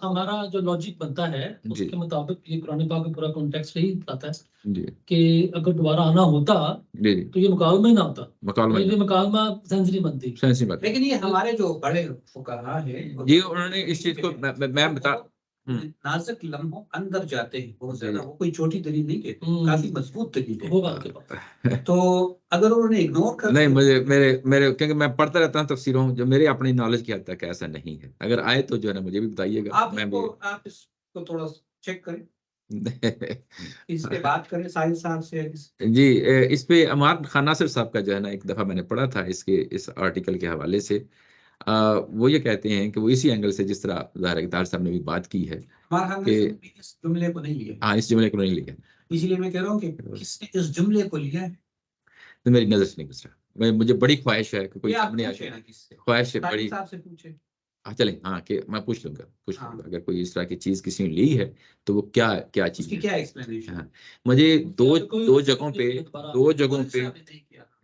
ہمارا جو لاجک بنتا ہے اس جی کے مطابق یہ قرآن پاک کا پورا کانٹیکسٹ یہی بتاتا ہے جی کہ اگر دوبارہ آنا ہوتا جی جی تو یہ مکالمہ ہی نہ ہوتا. مکالمہ یہ مکالمہ سینس نہیں بنتی. سینسی بات لیکن یہ ہمارے جو بڑے فقہا ہیں جی انہوں نے اس چیز کو میں بتا نازک لمحوں اندر جاتے ہیں بہت جی. زیادہ. وہ کوئی چھوٹی دلیل نہیں کہتے، کافی مضبوط دلیل ہے. ہوگا آپ کے پاس. تو اگر انہوں نے اگنور کر نہیں دیا میرے کیونکہ میں پڑھتا رہتا ہوں تفسیروں جو میرے اپنی نالج کی حد تک ایسا نہیں ہے. اگر آئے تو جو ہے نا مجھے بھی بتائیے گا. میں بھی آپ اس کو تھوڑا چیک کریں، اس پہ بات کریں ساحل صاحب سے. جی اس پہ عمار خان ناصر صاحب کا جو ہے نا ایک دفعہ میں نے پڑھا تھا اس آرٹیکل کے حوالے سے. وہ یہ کہتے ہیں کہ وہ اسی اینگل سے جس طرح ظاہر اقدار صاحب نے بھی بات کی ہے کہ اس جملے کو نہیں لیا. ہاں اس جملے کو نہیں لیا. اس لیے میں کہہ رہا ہوں کہ کس نے اس جملے کو لیا ہے تو میری نظر سے نہیں گزرا. مجھے بڑی خواہش ہے کہ کوئی یہ آپ سامنے آ پوچھیں نا کس سے، خواہش ہے ساحل بڑی. صاحب سے پوچھیں. چلیں ہاں کہ میں پوچھ لوں گا اگر کوئی اس طرح کی چیز کسی نے لی ہے تو وہ کیا اس چیز کی ہے. کیا ایکسپلینیشن؟ ہاں مجھے دو جگہوں پہ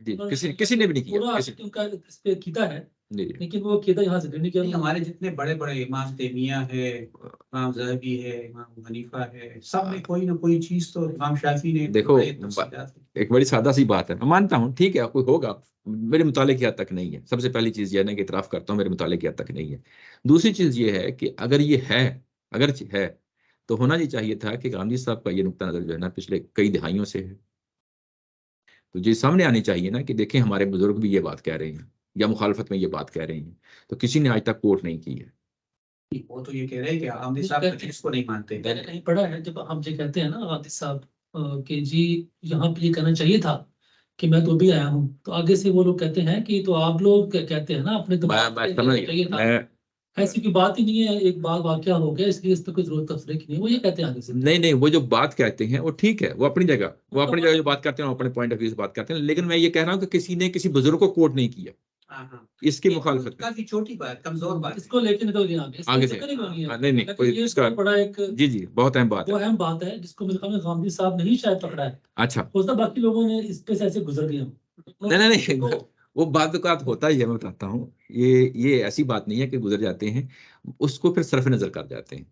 جی کسی نے بھی نہیں پورا کیا. ان کا اس پہ کیتا ہے جی لیکن وہ کیتا یہاں سے نہیں کیا. ہمارے جتنے بڑے بڑے امام تیمیہ ہے، امام ذہبی ہے، امام حنیفہ ہے، سب نے کوئی نہ کوئی چیز تو امام شافعی نے دیکھو ایک بڑی سادہ سی بات ہے. میں مانتا ہوں ٹھیک ہے کوئی ہوگا میرے مطالعے کی حد تک نہیں ہے. سب سے پہلی چیز یہ ہے کہ اعتراف کرتا ہوں میرے مطالعے کی حد تک نہیں ہے. دوسری چیز یہ ہے کہ اگر یہ ہے اگرچہ ہے تو ہونا یہ چاہیے تھا کہ گاندھی صاحب کا یہ نقطہ نظر جو ہے نا پچھلے کئی دہائیوں سے ہے. تو یہ سامنے آنی چاہیے نا کہ دیکھیں ہمارے بزرگ بھی یہ بات کہہ رہے ہیں یا مخالفت میں یہ بات کہہ رہے ہیں تو کسی نے آج تک کوٹ نہیں کی ہے. وہ تو یہ کہہ رہے ہیں کہ گاندھی صاحب اس کو نہیں مانتے. میں نے کہیں پڑھا ہے جب ہم یہ کہتے ہیں نا گاندھی صاحب کہ جی یہاں پہ یہ کہنا چاہیے تھا کہ میں تو بھی آیا ہوں تو آگے سے وہ لوگ کہتے ہیں کہ تو آپ لوگ کہتے ہیں نا اپنے ایسی کوئی بات ہی نہیں ہے. ایک بات واقعہ ہو گیا اس لیے اس پہ کوئی ضرورت تفریح کی نہیں. وہ یہ کہتے ہیں آگے سے نہیں وہ جو بات کہتے ہیں وہ ٹھیک ہے وہ اپنی جگہ جو بات کرتے ہیں وہ اپنے پوائنٹ آف ویو سے بات کرتے ہیں. لیکن میں یہ کہہ رہا ہوں کہ کسی نے کسی بزرگ کو کوٹ نہیں کیا اس کی مخالفت. کافی چھوٹی بات، کمزور بات. اس کو لیکن تو آگے سے نہیں جی بہت اہم بات ہے. وہ اہم بات ہے جس کو میرے خیال میں گاندھی صاحب نے ہی شاید پکڑا ہے. اچھا ہوتا باقی لوگوں نے اس پہ ایسے گزر گئے ہوں. نہیں وہ بعض اوقات ہوتا ہی ہے. میں بتاتا ہوں یہ ایسی بات نہیں ہے کہ گزر جاتے ہیں اس کو پھر صرف نظر کر جاتے ہیں.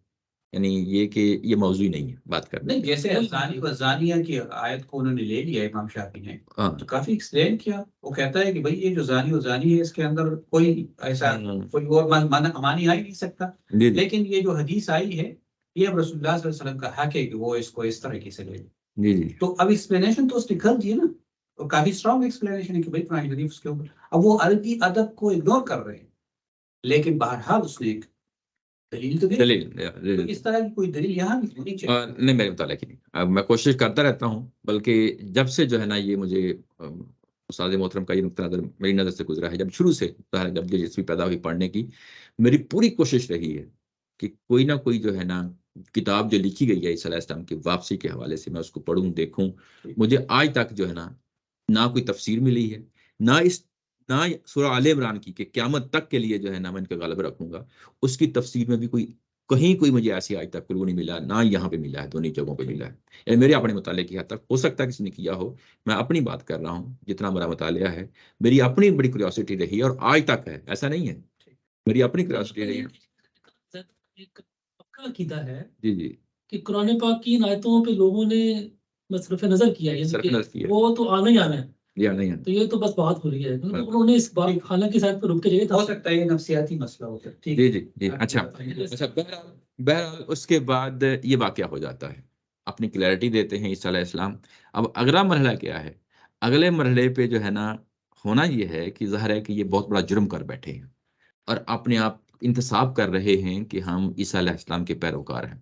یعنی یہ کہ یہ موضوع نہیں ہے بات کرنا. نہیں جیسے الزانی و زانیہ کی آیت کو انہوں نے لے لیا امام شافعی نے تو کافی ایکسپلین کیا. وہ کہتا ہے کہ بھائی یہ جو زانی و زانی ہے اس کے اندر کوئی ایسا کوئی اور معنی آ ہی نہیں سکتا. لیکن یہ جو حدیث آئی ہے یہ اب رسول اللہ صلی اللہ علیہ وسلم کا حق ہے کہ وہ اس کو اس طریقے سے لے لے. تو اب ایکسپلینیشن تو اس نے کر دی ہے نا، اور کافی اسٹرانگ ایکسپلینیشن ہے کہ بھائی قرآن شریف اس کے اوپر. اب وہ عربی ادب کو اگنور کر رہے ہیں لیکن بہرحال اس نے ایک دلیل تو دلیل اس طرح کی کوئی دلیل یہاں بھی ہونی چاہیے نہیں میرے مطالعے کی نہیں. میں کوشش کرتا رہتا ہوں، بلکہ جب سے جو ہے نا یہ مجھے استاد محترم کا یہ نقطہ نظر میری نظر سے گزرا ہے، جب شروع سے جب دلچسپی پیدا ہوئی پڑھنے کی، میری پوری کوشش رہی ہے کہ کوئی نہ کوئی جو ہے نا کتاب جو لکھی گئی ہے عیسیٰ علیہ السلام کی واپسی کے حوالے سے میں اس کو پڑھوں دیکھوں. مجھے آج تک جو ہے نہ کوئی تفسیر ملی ہے، نہ سورہ آل عمران کی کہ قیامت تک کے لیے جو ہے نا میں ان کا غالب رکھوں گا، اس کی تفسیر میں بھی کوئی مجھے ایسی آج تک کلو نہیں ملا، نہ یہاں پہ ملا ہے، دونوں جگہوں پہ ملا ہے. یعنی میرے اپنے مطالعے کی حد تک، ہو سکتا ہے کسی نے کیا ہو، میں اپنی بات کر رہا ہوں، جتنا میرا مطالعہ ہے میری اپنی بڑی کیوریوسٹی رہی ہے اور آج تک ہے، ایسا نہیں ہے، میری اپنی کیوریوسٹی رہی ہے. ایک پکا عقیدہ ہے جی کہ قرآن پاک کی آیتوں پہ لوگوں نے صرف نظر کیا ہے، وہ تو آنا ہی آنا ہے، تو یہ تو بس بات ہو رہی ہے، انہوں نے اس بات حالانکہ سائڈ پہ رک کے ہو سکتا ہے یہ نفسیاتی مسئلہ ہو سکتا ہے. جی اچھا. بہرحال اس کے بعد یہ واقعہ ہو جاتا ہے، اپنی کلیئرٹی دیتے ہیں عیسیٰ علیہ السلام. اب اگلا مرحلہ کیا ہے؟ اگلے مرحلے پہ جو ہے نا ہونا یہ ہے کہ ظاہر ہے کہ یہ بہت بڑا جرم کر بیٹھے ہیں اور اپنے آپ انتصاب کر رہے ہیں کہ ہم عیسیٰ علیہ السلام کے پیروکار ہیں،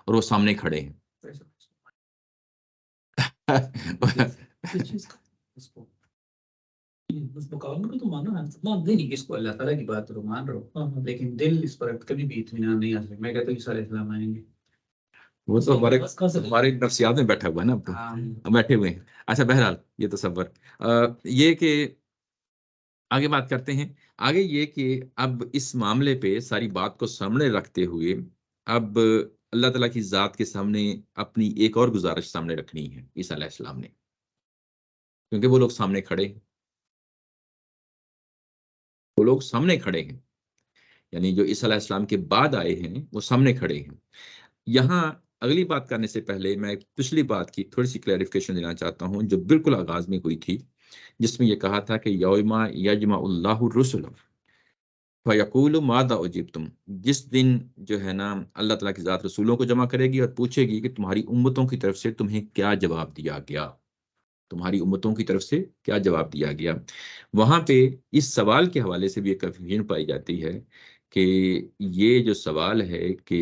اور وہ سامنے کھڑے ہیں. اس کو اللہ تعالیٰ کی بات تو مان رہا ہوں، لیکن دل اس پر کبھی بھی اطمینان نہیں آ سکتا. میں کہتا ہوں عیسیٰ علیہ السلام آئیں گے، وہ تو ہمارے نفسیات میں بیٹھا ہوا ہے نا، اب تو بیٹھے ہوئے ہیں. اچھا بہرحال یہ تصور یہ کہ آگے بات کرتے ہیں. آگے یہ کہ اب اس معاملے پہ ساری بات کو سامنے رکھتے ہوئے اب اللہ تعالیٰ کی ذات کے سامنے اپنی ایک اور گزارش سامنے رکھنی ہے عیسیٰ علیہ السلام نے، کیونکہ وہ لوگ سامنے کھڑے ہیں، وہ لوگ سامنے کھڑے ہیں، یعنی جو عیسیٰ علیہ السلام کے بعد آئے ہیں وہ سامنے کھڑے ہیں. یہاں اگلی بات کرنے سے پہلے میں پچھلی بات کی تھوڑی سی کلیریفیکیشن دینا چاہتا ہوں جو بالکل آغاز میں ہوئی تھی، جس میں یہ کہا تھا کہ یوم یجمع اللہ الرسل فیقول ماذا اجبتم، جس دن جو ہے نا اللہ تعالیٰ کی ذات رسولوں کو جمع کرے گی اور پوچھے گی کہ تمہاری امتوں کی طرف سے تمہیں کیا جواب دیا گیا، تمہاری امتوں کی طرف سے کیا جواب دیا گیا. وہاں پہ اس سوال کے حوالے سے بھی ایک کنفیوژن پائی جاتی ہے کہ یہ جو سوال ہے کہ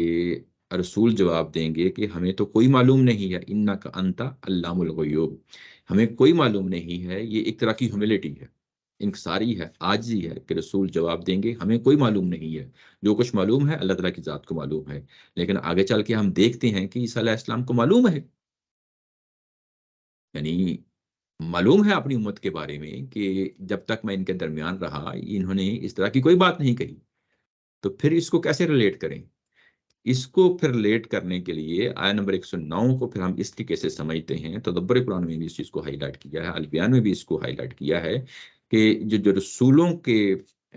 رسول جواب دیں گے کہ ہمیں تو کوئی معلوم نہیں ہے، انک انت علام الغیوب، ہمیں کوئی معلوم نہیں ہے. یہ ایک طرح کی ہیوملٹی ہے، انکساری ہے، عاجزی ہے کہ رسول جواب دیں گے ہمیں کوئی معلوم نہیں ہے، جو کچھ معلوم ہے اللہ تعالیٰ کی ذات کو معلوم ہے. لیکن آگے چل کے ہم دیکھتے ہیں کہ عیسیٰ علیہ السلام کو معلوم ہے، یعنی معلوم ہے اپنی امت کے بارے میں کہ جب تک میں ان کے درمیان رہا انہوں نے اس طرح کی کوئی بات نہیں کہی. تو پھر اس کو کیسے ریلیٹ کریں؟ اس کو پھر ریلیٹ کرنے کے لیے آیت نمبر 109 کو پھر ہم اس طریقے سے سمجھتے ہیں. تدبر قرآن میں بھی اس چیز کو ہائی لائٹ کیا ہے، البیان میں بھی اس کو ہائی لائٹ کیا ہے کہ جو رسولوں کے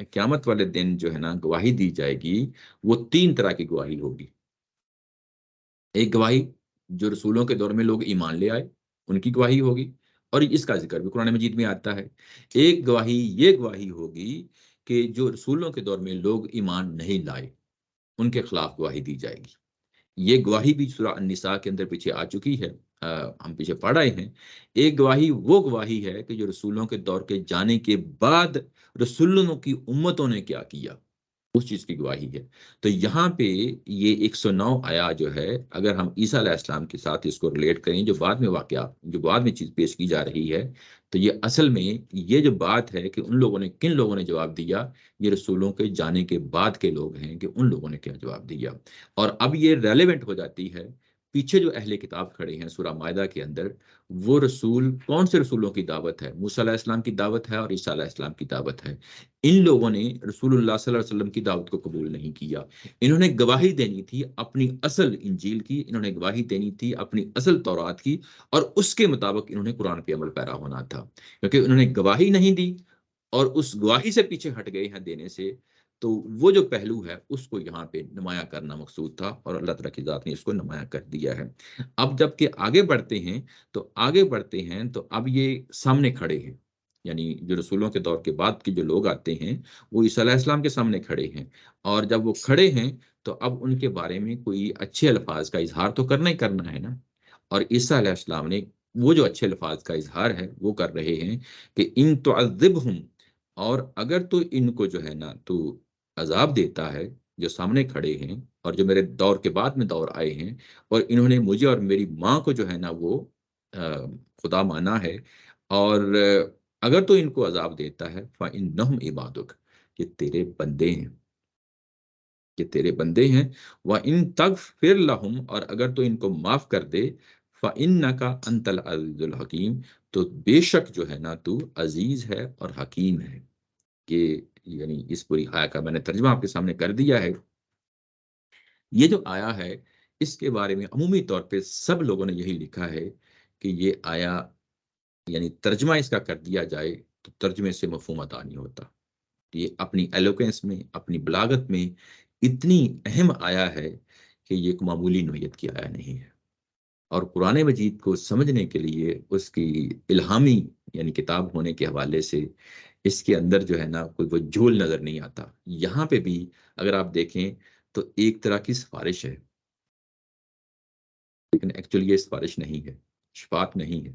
قیامت والے دن جو ہے نا گواہی دی جائے گی وہ 3 طرح کی گواہی ہوگی. ایک گواہی جو رسولوں کے دور میں لوگ ایمان لے آئے ان کی گواہی ہوگی، اور اس کا ذکر بھی قرآن مجید میں آتا ہے. ایک گواہی یہ گواہی ہوگی کہ جو رسولوں کے دور میں لوگ ایمان نہیں لائے ان کے خلاف گواہی دی جائے گی. یہ گواہی بھی سورہ النساء کے اندر پیچھے آ چکی ہے، ہم پیچھے پڑھ رہے ہیں. ایک گواہی وہ گواہی ہے کہ جو رسولوں کے دور کے جانے کے بعد رسولوں کی امتوں نے کیا کیا، اس چیز کی گواہی ہے. تو یہاں پہ یہ 109 آیا جو ہے، اگر ہم عیسیٰ علیہ السلام کے ساتھ اس کو ریلیٹ کریں جو بعد میں واقعہ جو بعد میں چیز پیش کی جا رہی ہے، تو یہ اصل میں یہ جو بات ہے کہ ان لوگوں نے کن لوگوں نے جواب دیا، یہ رسولوں کے جانے کے بعد کے لوگ ہیں کہ ان لوگوں نے کیا جواب دیا. اور اب یہ ریلیونٹ ہو جاتی ہے پیچھے جو اہل کتاب کھڑے ہیں سورہ مائدہ کے اندر، وہ رسول کون سے رسولوں کی دعوت ہے؟ موسیٰ علیہ السلام کی دعوت ہے اور عیسیٰ علیہ السلام کی دعوت ہے. ان لوگوں نے رسول اللہ صلی اللہ علیہ وسلم کی دعوت کو قبول نہیں کیا. انہوں نے گواہی دینی تھی اپنی اصل انجیل کی، انہوں نے گواہی دینی تھی اپنی اصل تورات کی، اور اس کے مطابق انہوں نے قرآن پہ عمل پیرا ہونا تھا. کیونکہ انہوں نے گواہی نہیں دی اور اس گواہی سے پیچھے ہٹ گئے ہیں دینے سے، تو وہ جو پہلو ہے اس کو یہاں پہ نمایاں کرنا مقصود تھا، اور اللہ تعالیٰ کی ذات نے اس کو نمایاں کر دیا ہے. اب جب کہ آگے بڑھتے ہیں تو اب یہ سامنے کھڑے ہیں، یعنی جو رسولوں کے دور کے بعد کے جو لوگ آتے ہیں وہ عیسیٰ علیہ السلام کے سامنے کھڑے ہیں، اور جب وہ کھڑے ہیں تو اب ان کے بارے میں کوئی اچھے الفاظ کا اظہار تو کرنا ہی کرنا ہے نا. اور عیسیٰ علیہ السلام نے وہ جو اچھے الفاظ کا اظہار ہے وہ کر رہے ہیں کہ ان تعذبہم، اور اگر تو ان کو جو ہے نا تو عذاب دیتا ہے جو سامنے کھڑے ہیں اور جو میرے دور کے بعد میں دور آئے ہیں، اور انہوں نے مجھے اور میری ماں کو جو ہے نا وہ خدا مانا ہے، اور اگر تو ان کو عذاب دیتا ہے فَإِنَّهُمْ عِبَادُكَ، یہ تیرے بندے ہیں، یہ تیرے بندے ہیں، وَإِن تَغْفِرْ لَهُمْ، اور اگر تو ان کو معاف کر دے، فَإِنَّكَ أَنْتَ الْعَزِيزُ الْحَكِيمُ، تو بے شک جو ہے نا تو عزیز ہے اور حکیم ہے۔ یہ یعنی اس پوری آیا کا میں نے ترجمہ آپ کے سامنے کر دیا ہے۔ یہ جو آیا ہے اس کے بارے میں عمومی طور پہ سب لوگوں نے یہی لکھا ہے کہ یہ آیا یعنی ترجمہ اس کا کر دیا جائے تو ترجمے سے مفہوم عطا نہیں ہوتا۔ یہ اپنی ایلوکینس میں، اپنی بلاغت میں اتنی اہم آیا ہے کہ یہ ایک معمولی نوعیت کی آیا نہیں ہے، اور قرآن مجید کو سمجھنے کے لیے اس کی الہامی یعنی کتاب ہونے کے حوالے سے اس کے اندر جو ہے نا کوئی وہ جھول نظر نہیں آتا۔ یہاں پہ بھی اگر آپ دیکھیں تو ایک طرح کی سفارش ہے، لیکن ایکچولی یہ سفارش نہیں ہے، شفاعت نہیں ہے۔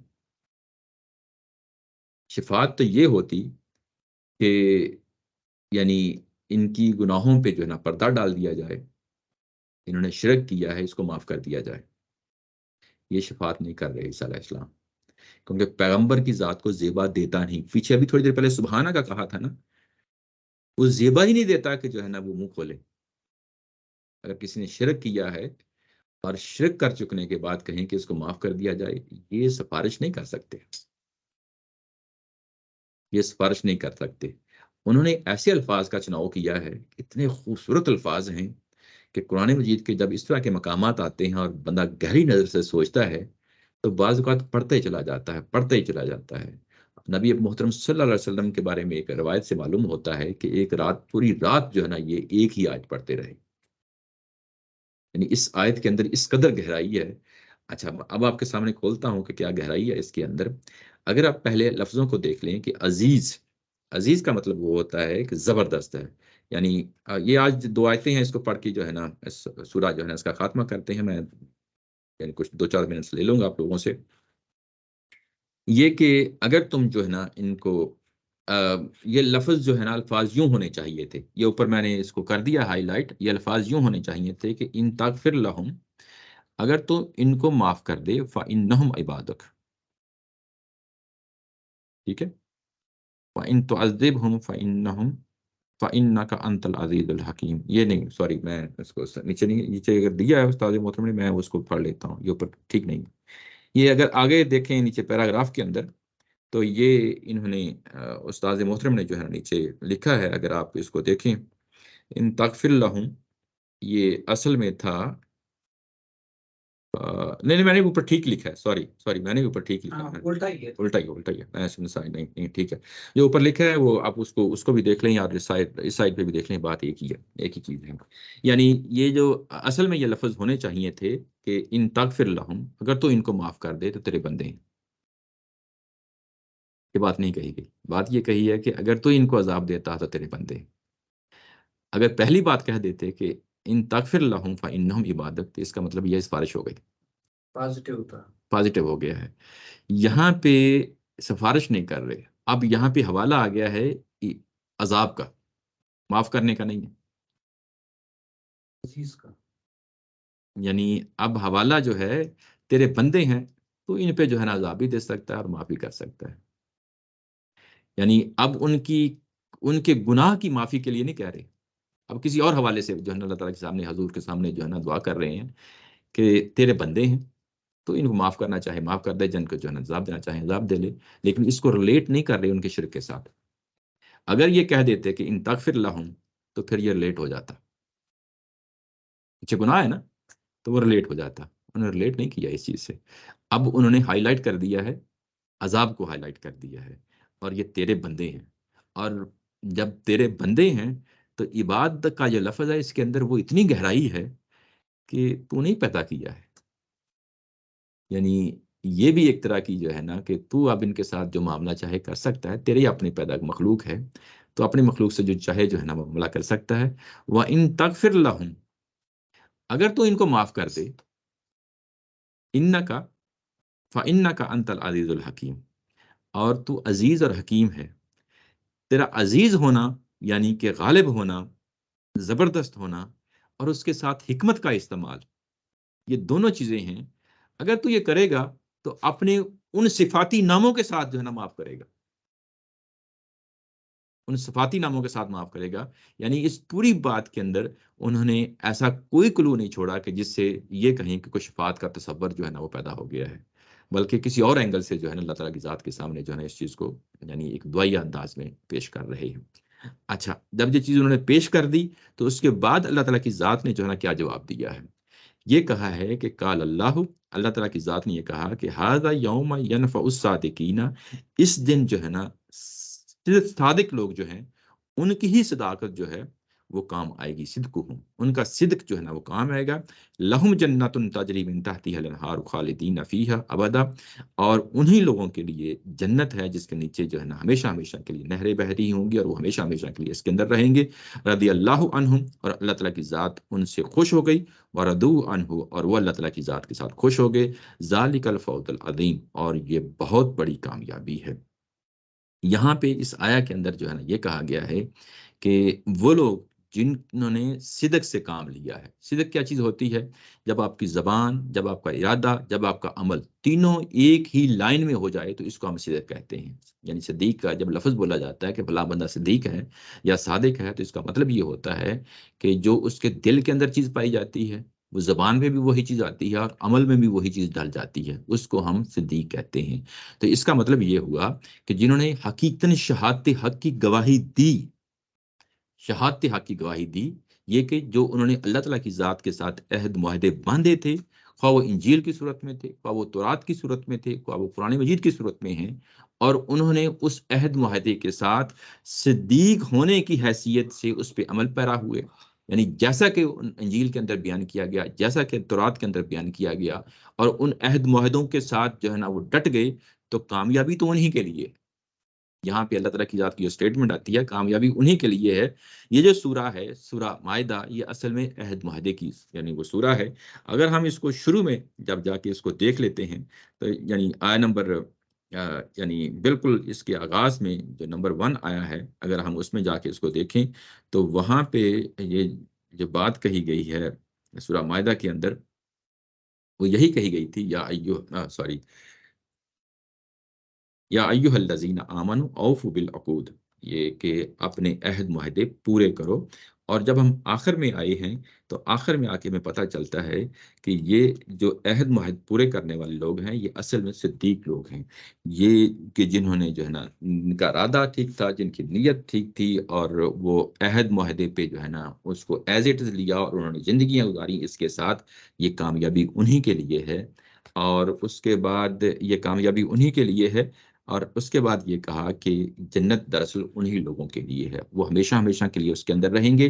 شفاعت تو یہ ہوتی کہ یعنی ان کی گناہوں پہ جو ہے نا پردہ ڈال دیا جائے، انہوں نے شرک کیا ہے اس کو معاف کر دیا جائے۔ یہ شفاعت نہیں کر رہے عیسیٰ علیہ السلام، کیونکہ پیغمبر کی ذات کو زیبا دیتا نہیں۔ پیچھے ابھی تھوڑی دیر پہلے سبحانہ کا کہا تھا نا، وہ زیبا ہی نہیں دیتا کہ جو ہے نا وہ منہ کھولے۔ اگر کسی نے شرک کیا ہے اور شرک کر چکنے کے بعد کہیں کہ اس کو معاف کر دیا جائے، یہ سفارش نہیں کر سکتے، یہ سفارش نہیں کر سکتے۔ انہوں نے ایسے الفاظ کا چناؤ کیا ہے، اتنے خوبصورت الفاظ ہیں کہ قرآن مجید کے جب اس طرح کے مقامات آتے ہیں اور بندہ گہری نظر سے سوچتا ہے تو بعض اوقات پڑھتا ہی چلا جاتا ہے، پڑھتا ہی چلا جاتا ہے۔ نبی محترم صلی اللہ علیہ وسلم کے بارے میں ایک روایت سے معلوم ہوتا ہے کہ ایک رات، پوری رات جو ہے نا یہ ایک ہی آیت پڑھتے رہے، یعنی اس آیت کے اندر اس قدر گہرائی ہے۔ اچھا، اب آپ کے سامنے کھولتا ہوں کہ کیا گہرائی ہے اس کے اندر۔ اگر آپ پہلے لفظوں کو دیکھ لیں کہ عزیز، عزیز کا مطلب وہ ہوتا ہے کہ زبردست ہے، یعنی یہ آج 2 آیتیں ہیں، اس کو پڑھ کے جو ہے نا سورہ جو ہے نا اس کا خاتمہ کرتے ہیں۔ میں یعنی کچھ 2-4 منٹ لے لوں گا آپ لوگوں سے۔ یہ کہ اگر تم جو ہے نا ان کو یہ لفظ جو ہے نا الفاظ یوں ہونے چاہیے تھے، یہ اوپر میں نے اس کو کر دیا ہائی لائٹ، یہ الفاظ یوں ہونے چاہیے تھے کہ ان تغفر لہم، اگر تو ان کو معاف کر دے، فإنہم عبادک، ٹھیک ہے، وإن تعذبہم فإنک انت العزیز الحکیم۔ یہ نہیں، سوری، میں اس کو نیچے نہیں، نیچے اگر دیا ہے استاد محترم نے، میں اس کو پڑھ لیتا ہوں، یہ اوپر ٹھیک نہیں۔ یہ اگر آگے دیکھیں نیچے پیراگراف کے اندر تو یہ انہوں نے استاد محترم نے جو ہے نیچے لکھا ہے، اگر آپ اس کو دیکھیں، ان تغفر لہم، یہ اصل میں تھا نہیں، میں نے اوپر ٹھیک لکھا ہے، سوری میں نے اوپر ٹھیک لکھا ہے، الٹا ہی ہے، الٹا ہی ہے، نہیں ٹھیک ہے، جو اوپر لکھا ہے وہ آپ اس کو بھی دیکھ لیں، اور اس سائڈ پہ بھی دیکھ لیں، بات ایک ہی ہے، ایک ہی چیز ہے۔ یعنی یہ جو اصل میں یہ لفظ ہونے چاہیے تھے کہ ان تغفر لہم، اگر تو ان کو معاف کر دے تو تیرے بندے ہیں۔ یہ بات نہیں کہی گئی، بات یہ کہی ہے کہ اگر تو ان کو عذاب دیتا تو تیرے بندے ہیں۔ اگر پہلی بات کہہ دیتے کہ ان تغفر لہم فإنہم عبادک، تو اس کا مطلب یہ سفارش ہو گئی، پازیٹیو ہو گیا ہے۔ یہاں پہ سفارش نہیں کر رہے، اب یہاں پہ حوالہ آ گیا ہے عذاب کا، معاف کرنے کا نہیں ہے، عزیز کا، یعنی اب حوالہ جو ہے تیرے بندے ہیں، تو ان پہ جو ہے نا عذاب بھی دے سکتا ہے اور معافی کر سکتا ہے۔ یعنی اب ان کے گناہ کی معافی کے لیے نہیں کہہ رہے، اب کسی اور حوالے سے جو ہے نا اللہ تعالیٰ کے سامنے، حضور کے سامنے جو ہے نا دعا کر رہے ہیں کہ تیرے بندے ہیں، تو ان کو معاف کرنا چاہے معاف کر دے، جن کو جو ہے نا عذاب دینا چاہے عذاب دے لے، لیکن اس کو ریلیٹ نہیں کر رہے ان کے شرک کے ساتھ۔ اگر یہ کہہ دیتے کہ ان تغفر لہم، تو پھر یہ ریلیٹ ہو جاتا، پیچھے گناہ ہے نا، تو وہ ریلیٹ ہو جاتا، انہوں نے ریلیٹ نہیں کیا اس چیز سے۔ اب انہوں نے ہائی لائٹ کر دیا ہے، عذاب کو ہائی لائٹ کر دیا ہے، اور یہ تیرے بندے ہیں، اور جب تیرے بندے ہیں تو عباد کا جو لفظ ہے اس کے اندر وہ اتنی گہرائی ہے کہ تو نہیں پیدا کیا ہے، یعنی یہ بھی ایک طرح کی جو ہے نا کہ تو اب ان کے ساتھ جو معاملہ چاہے کر سکتا ہے، تیرے اپنی پیدا مخلوق ہے، تو اپنی مخلوق سے جو چاہے جو ہے نا معاملہ کر سکتا ہے۔ وَإِن تَغْفِرْ لَهُمْ، اگر تو ان کو معاف کر دے، اِنَّكَ فَإِنَّكَ أَنْتَ الْعَزِيزُ الْحَكِيمُ، اور تو عزیز اور حکیم ہے۔ تیرا عزیز ہونا یعنی کہ غالب ہونا، زبردست ہونا، اور اس کے ساتھ حکمت کا استعمال، یہ دونوں چیزیں ہیں. اگر تو یہ کرے گا تو اپنے ان صفاتی ناموں کے ساتھ جو ہے نا معاف کرے گا، ان صفاتی ناموں کے ساتھ معاف کرے گا. یعنی اس پوری بات کے اندر انہوں نے ایسا کوئی کلو نہیں چھوڑا کہ جس سے یہ کہیں کہ کوئی شفاعت کا تصور جو ہے نا وہ پیدا ہو گیا ہے، بلکہ کسی اور اینگل سے جو ہے نا اللہ تعالیٰ کی ذات کے سامنے جو ہے نا اس چیز کو یعنی ایک دعائیہ انداز میں پیش کر رہے ہیں. اچھا، جب یہ چیز انہوں نے پیش کر دی تو اس کے بعد اللہ تعالیٰ کی ذات نے جو ہے نا کیا جواب دیا ہے. یہ کہا ہے کہ قال اللہ تعالیٰ کی ذات نے یہ کہا کہ ھذا یوم ینفع الصادقین، اس دن جو ہے نا صادق لوگ جو ہیں ان کی ہی صداقت جو ہے وہ کام آئے گی، صدقہم، ان کا صدق جو ہے نا وہ کام آئے گا. لہم جنات تجری من تحتها الانہار خالدین فیہا ابدا، اور انہی لوگوں کے لیے جنت ہے جس کے نیچے جو ہے نا ہمیشہ ہمیشہ کے لیے نہریں بہ رہی ہوں گی، اور وہ ہمیشہ ہمیشہ کے لیے اس کے اندر رہیں گے. رضی اللہ عنہم، اور اللہ تعالیٰ کی ذات ان سے خوش ہو گئی. وردوا عنہ، اور وہ اللہ تعالیٰ کی ذات کے ساتھ خوش ہو گئے. ذالک الفوز العظیم، اور یہ بہت بڑی کامیابی ہے. یہاں پہ اس آیا کے اندر جو ہے نا یہ کہا گیا ہے کہ وہ لوگ جنہوں نے صدق سے کام لیا ہے. صدق کیا چیز ہوتی ہے؟ جب آپ کی زبان، جب آپ کا ارادہ، جب آپ کا عمل تینوں ایک ہی لائن میں ہو جائے تو اس کو ہم صدق کہتے ہیں. یعنی صدیق کا جب لفظ بولا جاتا ہے کہ فلاں بندہ صدیق ہے یا صادق ہے، تو اس کا مطلب یہ ہوتا ہے کہ جو اس کے دل کے اندر چیز پائی جاتی ہے وہ زبان میں بھی وہی چیز آتی ہے اور عمل میں بھی وہی چیز ڈل جاتی ہے، اس کو ہم صدیق کہتے ہیں. تو اس کا مطلب یہ ہوا کہ جنہوں نے حقیقتاً شہادت حق کی گواہی دی، شہادت حق کی گواہی دی، یہ کہ جو انہوں نے اللہ تعالیٰ کی ذات کے ساتھ عہد معاہدے باندھے تھے، خواہ وہ انجیل کی صورت میں تھے، خواہ وہ تورات کی صورت میں تھے، خواہ وہ قرآن مجید کی صورت میں ہیں، اور انہوں نے اس عہد معاہدے کے ساتھ صدیق ہونے کی حیثیت سے اس پہ عمل پیرا ہوئے. یعنی جیسا کہ انجیل کے اندر بیان کیا گیا، جیسا کہ تورات کے اندر بیان کیا گیا، اور ان عہد معاہدوں کے ساتھ جو ہے نا وہ ڈٹ گئے، تو کامیابی تو انہی کے لیے. یہاں پہ اللہ تعالیٰ کی ذات کی جو سٹیٹمنٹ آتی ہے کامیابی انہی کے لیے ہے. یہ جو سورہ ہے، سورہ مائدہ، یہ اصل میں عہد معاہدے کی یعنی وہ سورہ ہے. اگر ہم اس کو شروع میں جب جا کے اس کو دیکھ لیتے ہیں تو یعنی آیا نمبر یعنی بالکل اس کے آغاز میں جو نمبر 1 آیا ہے، اگر ہم اس میں جا کے اس کو دیکھیں تو وہاں پہ یہ جو بات کہی گئی ہے سورہ مائدہ کے اندر، وہ یہی کہی گئی تھی، یا ایھا الذین آمنوا اوفوا بالعقود، یہ کہ اپنے عہد معاہدے پورے کرو. اور جب ہم آخر میں آئے ہیں تو آخر میں آ کے ہمیں پتہ چلتا ہے کہ یہ جو عہد معاہد پورے کرنے والے لوگ ہیں یہ اصل میں صدیق لوگ ہیں. یہ کہ جنہوں نے جو ہے نا ان کا ارادہ ٹھیک تھا، جن کی نیت ٹھیک تھی، اور وہ عہد معاہدے پہ جو ہے نا اس کو ایز اٹ از لیا اور انہوں نے زندگیاں گزاری اس کے ساتھ، یہ کامیابی انہی کے لیے ہے. اور اس کے بعد یہ کامیابی انہی کے لیے ہے. اور اس کے بعد یہ کہا کہ جنت دراصل انہی لوگوں کے لیے ہے، وہ ہمیشہ ہمیشہ کے لیے اس کے اندر رہیں گے.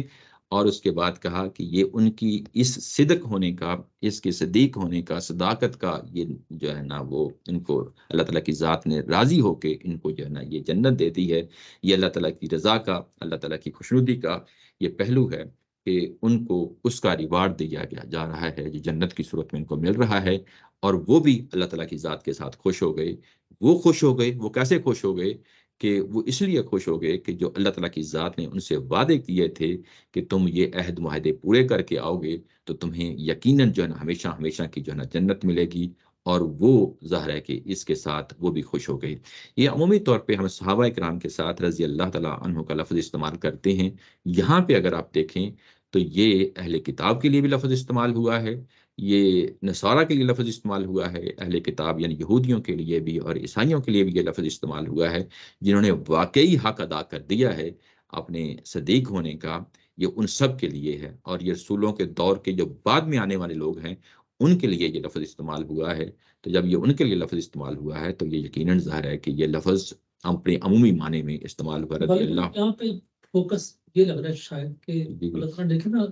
اور اس کے بعد کہا کہ یہ ان کی اس صدق ہونے کا، اس کے صدیق ہونے کا، صداقت کا، یہ جو ہے نا وہ ان کو اللہ تعالیٰ کی ذات نے راضی ہو کے ان کو جو ہے نا یہ جنت دیتی ہے. یہ اللہ تعالیٰ کی رضا کا، اللہ تعالیٰ کی خوشنودی کا یہ پہلو ہے کہ ان کو اس کا ریوارڈ دیا جا رہا ہے جو جنت کی صورت میں ان کو مل رہا ہے. اور وہ بھی اللہ تعالیٰ کی ذات کے ساتھ خوش ہو گئے. وہ خوش ہو گئے، وہ کیسے خوش ہو گئے؟ کہ وہ اس لیے خوش ہو گئے کہ جو اللہ تعالیٰ کی ذات نے ان سے وعدے کیے تھے کہ تم یہ عہد معاہدے پورے کر کے آؤ گے تو تمہیں یقیناً جو ہے نا ہمیشہ ہمیشہ کی جو ہے نا جنت ملے گی. اور وہ ظاہر ہے کہ اس کے ساتھ وہ بھی خوش ہو گئے. یہ عمومی طور پہ ہم صحابہ کرام کے ساتھ رضی اللہ تعالیٰ عنہ کا لفظ استعمال کرتے ہیں. یہاں پہ اگر آپ دیکھیں تو یہ اہل کتاب کے لیے بھی لفظ استعمال ہوا ہے، یہ نصارہ کے لیے لفظ استعمال ہوا ہے، اہل کتاب یعنی یہودیوں کے لیے بھی اور عیسائیوں کے لیے بھی یہ لفظ استعمال ہوا ہے. جنہوں نے واقعی حق ادا کر دیا ہے اپنے صدیق ہونے کا، یہ ان سب کے لیے ہے. اور یہ رسولوں کے دور کے جو بعد میں آنے والے لوگ ہیں ان کے لیے یہ لفظ استعمال ہوا ہے. تو جب یہ ان کے لیے لفظ استعمال ہوا ہے تو یہ یقیناً ظاہر ہے کہ یہ لفظ اپنے عمومی معنی میں استعمال ہوا. رضی اللہ یہاں پہ فوکس یہ لگ رہا ہے شاید کہ اللہ تعالیٰ دیکھیں نا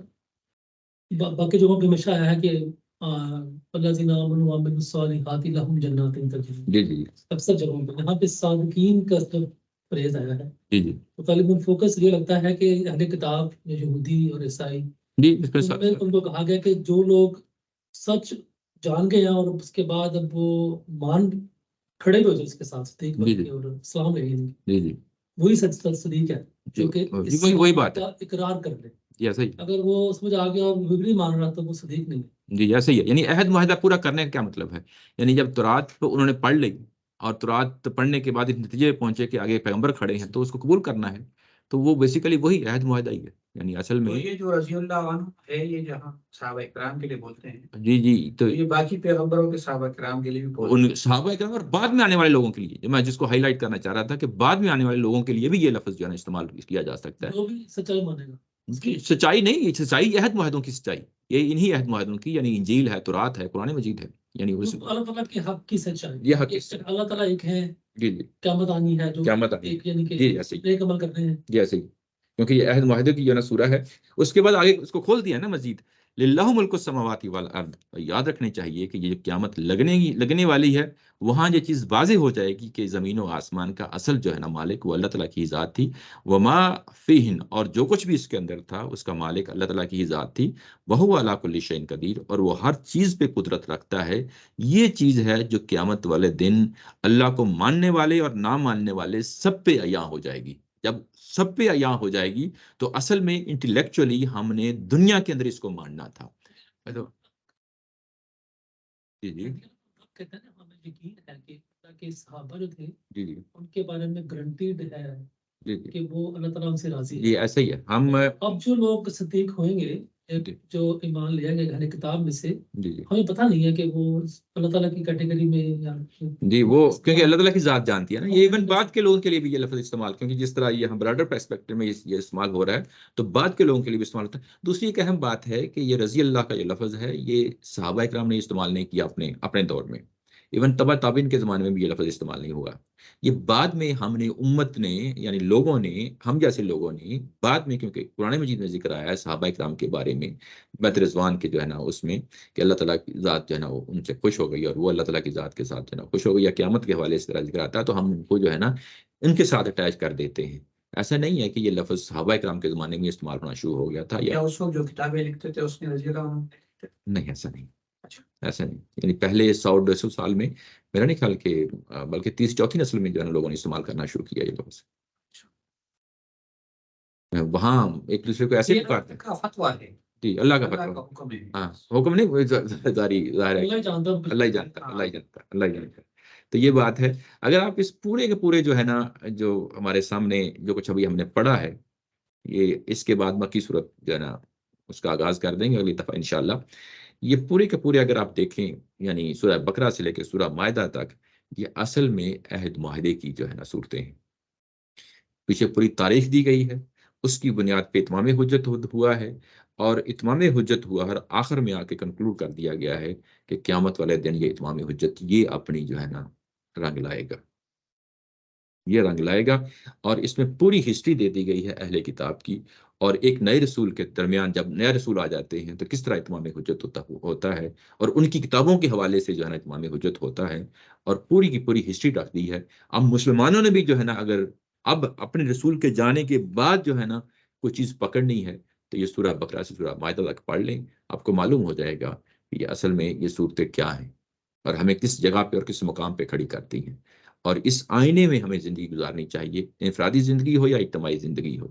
باقی جگہوں پہ ہمیشہ آیا ہے کہ الذین آمنوا وعملوا الصالحات لہم جنات تجری، جی اکثر جگہوں پہ. یہاں پہ صادقین کا فریز آیا ہے. جی تو غالباً فوکس یہ لگتا ہے کہ اہل کتاب یہودی اور عیسائی ان کو کہا گیا کہ جو لوگ سچ جان گئے ہیں اور اس کے بعد اب وہ مان کھڑے ہوئے اس کے ساتھ صدیق بن کے اور اسلام لے لیں گے، وہی سچ صدیق ہے جو کہ وہی بات ہے، اقرار کر لے. یہ ایسا ہی اگر وہ اس میں جا کے اور وبری مان رہا تو وہ صدیق نہیں ہے۔ جی ایسا ہی ہے، یعنی عہد معاہدہ پورا کرنے کا کیا مطلب ہے؟ یعنی جب تورات کو انہوں نے پڑھ لی اور تورات پڑھنے کے بعد اس نتیجے پہ پہنچے کہ آگے پیغمبر کھڑے ہیں تو اس کو قبول کرنا ہے، تو وہ بیسیکلی وہی عہد معاہدہ ہی ہے، یعنی اصل تو میں یہ جو رضی اللہ عنہ ہے، یہ جہاں صحابہ کرام کے لیے بولتے ہیں، جی جی تو یہ باقی پیغمبروں کے صحابہ کرام کے لیے بھی بولتے ان صحابہ کرام اور بعد میں آنے والے لوگوں کے لیے، میں جس کو ہائی لائٹ کرنا چاہ رہا تھا کہ بعد میں آنے والے لوگوں کے لیے بھی یہ لفظ جو ہے نا استعمال کیا جا سکتا ہے۔ جو بھی سچائی مانے گا سچائی نہیں، یہ سچائی عہد معاہدوں کی سچائی، یہ انہی عہد معاہدوں کی، یعنی انجیل ہے، تورات ہے، قرآن مجید ہے، یعنی اس اللہ تعالیٰ کے حق کی سچائی، یہ حق کی سچائی۔ اللہ تعالیٰ ایک ہے، جی جی قیامت آنی ہے، جو قیامت آنی ہے، ایک یعنی کہ جی ایسے ہی، نیک عمل کرتے ہیں۔ جی ایسے ہی، کیونکہ یہ عہد معاہدے کی جو ہے نا سورہ ہے۔ اس کے بعد آگے اس کو کھول دیا نا مزید، للہ ملک السماوات والارض، یاد رکھنے چاہیے کہ یہ قیامت لگنے والی ہے، وہاں یہ چیز واضح ہو جائے گی کہ زمین و آسمان کا اصل جو ہے نا مالک وہ اللہ تعالیٰ کی ذات تھی، وما فیہن، اور جو کچھ بھی اس کے اندر تھا اس کا مالک اللہ تعالیٰ کی ذات تھی، وہو علی کل شیء قدیر، اور وہ ہر چیز پہ قدرت رکھتا ہے۔ یہ چیز ہے جو قیامت والے دن اللہ کو ماننے والے اور نہ ماننے والے سب پہ عیاں ہو جائے گی۔ جب سب پہ عیاں ہو جائے گی تو اصل میں انٹلیکچولی ہم نے دنیا کے اندر اس کو ماننا تھا۔ جی جی کہتے ہیں نا، ہمیں یقین ہے کہ اللہ کے صحابہ جو تھے جی جی ان کے بارے میں گارنٹیڈ ہے جی جی کہ وہ اللہ تعالیٰ ان سے راضی ہے۔ جی ایسا ہی ہے۔ ہم اب جو لوگ صدیق ہوئیں گے، جی جو ایمان لے گئے اہل کتاب میں سے، جی جی ہمیں پتہ نہیں ہے کہ وہ اللہ تعالیٰ کی کیٹیگری میں یا جی وہ کیونکہ اللہ تعالیٰ کی ذات جانتی ہے نا، یہ ایون بعد کے لوگوں کے لیے بھی یہ لفظ استعمال، کیونکہ جس طرح یہ ہم براڈر پرسپیکٹو میں یہ استعمال ہو رہا ہے تو بعد کے لوگوں کے لیے بھی استعمال ہوتا ہے۔ دوسری ایک اہم بات ہے کہ یہ رضی اللہ کا یہ لفظ ہے، یہ صحابہ کرام نے استعمال نہیں کیا اپنے دور میں، ایون تبع تابعین کے زمانے میں بھی یہ لفظ استعمال نہیں ہوا۔ یہ بعد میں ہم نے امت نے، یعنی لوگوں نے، ہم جیسے لوگوں نے بعد میں، کیونکہ قرآن مجید میں ذکر آیا ہے صحابہ کرام کے بارے میں بیعت رضوان کے جو ہے نا اس میں، کہ اللہ تعالیٰ کی ذات جو ہے نا وہ ان سے خوش ہو گئی اور وہ اللہ تعالیٰ کی ذات کے ساتھ جو ہے نا خوش ہو گئی، یا قیامت کے حوالے سے ذکر آتا ہے تو ہم ان کو جو ہے نا ان کے ساتھ اٹیچ کر دیتے ہیں۔ ایسا نہیں ہے کہ یہ لفظ صحابہ کرام کے زمانے میں استعمال ہونا شروع ہو گیا تھا، یا اس وقت جو کتابیں لکھتے تھے اس نے رضی اللہ عنہ نہیں، ایسا نہیں، ایسا نہیں، یعنی پہلے 100-150 سال میں میرا نہیں خیال کہ بلکہ 30-34 نسل میں جو ہے نا لوگوں نے استعمال کرنا شروع کیا یہ لفظ۔ وہاں ایک دوسرے کو ایسے پکارتے ہیں، فتویٰ ہے، جی اللہ کا اللہ کا فتویٰ، حکم ہے، ہاں حکم نہیں، وہ ظاہر ہے، اللہ ہی جانتا ہے۔ اللہ ہی جانتا ہے، اللہ ہی جانتا ہے، اللہ ہی جانتا ہے۔ تو یہ بات ہے، اگر آپ اس پورے کے پورے جو ہے نا جو ہمارے سامنے جو کچھ ابھی ہم نے پڑھا ہے، یہ اس کے بعد مکی صورت جو ہے نا اس کا آغاز کر دیں گے اگلی دفعہ انشاءاللہ۔ یہ پورے کے پورے اگر آپ دیکھیں، یعنی سورہ بقرہ سے لے کے سورہ مائدہ تک، یہ اصل میں عہد معاہدے کی جو ہے نا صورتیں ہیں۔ پیچھے پوری تاریخ دی گئی ہے، اس کی بنیاد پہ اتمام حجت ہوا ہے، اور اتمام حجت ہوا اور آخر میں آ کے کنکلوڈ کر دیا گیا ہے کہ قیامت والے دن یہ اتمام حجت یہ اپنی جو ہے نا رنگ لائے گا، یہ رنگ لائے گا۔ اور اس میں پوری ہسٹری دے دی گئی ہے اہل کتاب کی، اور ایک نئے رسول کے درمیان جب نئے رسول آ جاتے ہیں تو کس طرح اتمام حجت ہوتا ہے، اور ان کی کتابوں کے حوالے سے جو ہے نا اتمام حجت ہوتا ہے، اور پوری کی پوری ہسٹری رکھ دی ہے۔ اب مسلمانوں نے بھی جو ہے نا اگر اب اپنے رسول کے جانے کے بعد جو ہے نا کوئی چیز پکڑنی ہے تو یہ سورہ بقرہ سے سورہ مائدہ تک پڑھ لیں، آپ کو معلوم ہو جائے گا کہ یہ اصل میں یہ صورتیں کیا ہیں اور ہمیں کس جگہ پہ اور کس مقام پہ کھڑی کرتی ہیں، اور اس آئینے میں ہمیں زندگی گزارنی چاہیے، انفرادی زندگی ہو یا اجتماعی زندگی ہو،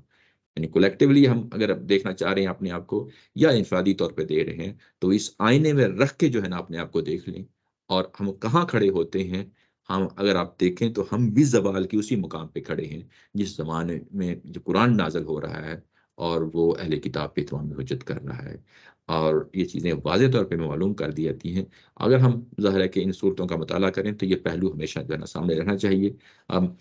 یعنی کولیکٹیولی ہم اگر اب دیکھنا چاہ رہے ہیں اپنے آپ کو یا انفرادی طور پہ دے رہے ہیں تو اس آئینے میں رکھ کے جو ہے نا اپنے آپ کو دیکھ لیں، اور ہم کہاں کھڑے ہوتے ہیں۔ ہم اگر آپ دیکھیں تو ہم بھی زوال کی اسی مقام پہ کھڑے ہیں جس زمانے میں جو قرآن نازل ہو رہا ہے اور وہ اہل کتاب پہ اتمام حجت کر رہا ہے، اور یہ چیزیں واضح طور پہ معلوم کر دی جاتی ہیں۔ اگر ہم ظاہر ہے کہ ان صورتوں کا مطالعہ کریں تو یہ پہلو ہمیشہ جو ہے نا سامنے رہنا چاہیے۔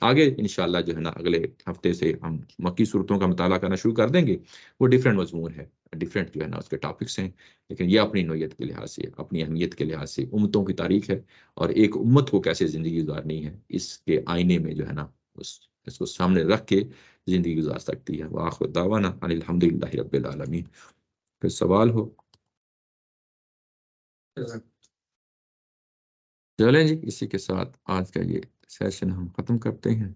آگے انشاءاللہ جو ہے نا اگلے ہفتے سے ہم مکی صورتوں کا مطالعہ کرنا شروع کر دیں گے، وہ ڈیفرنٹ مضمون ہے، ڈیفرنٹ جو ہے نا اس کے ٹاپکس ہیں، لیکن یہ اپنی نوعیت کے لحاظ سے، اپنی اہمیت کے لحاظ سے امتوں کی تاریخ ہے، اور ایک امت کو کیسے زندگی گزارنی ہے اس کے آئینے میں جو ہے نا اس کو سامنے رکھ کے زندگی گزار سکتی ہے۔ وآخر دعوانا ان الحمدللہ رب العالمین۔ کوئی سوال ہو؟ چلیں جی، اسی کے ساتھ آج کا یہ سیشن ہم ختم کرتے ہیں۔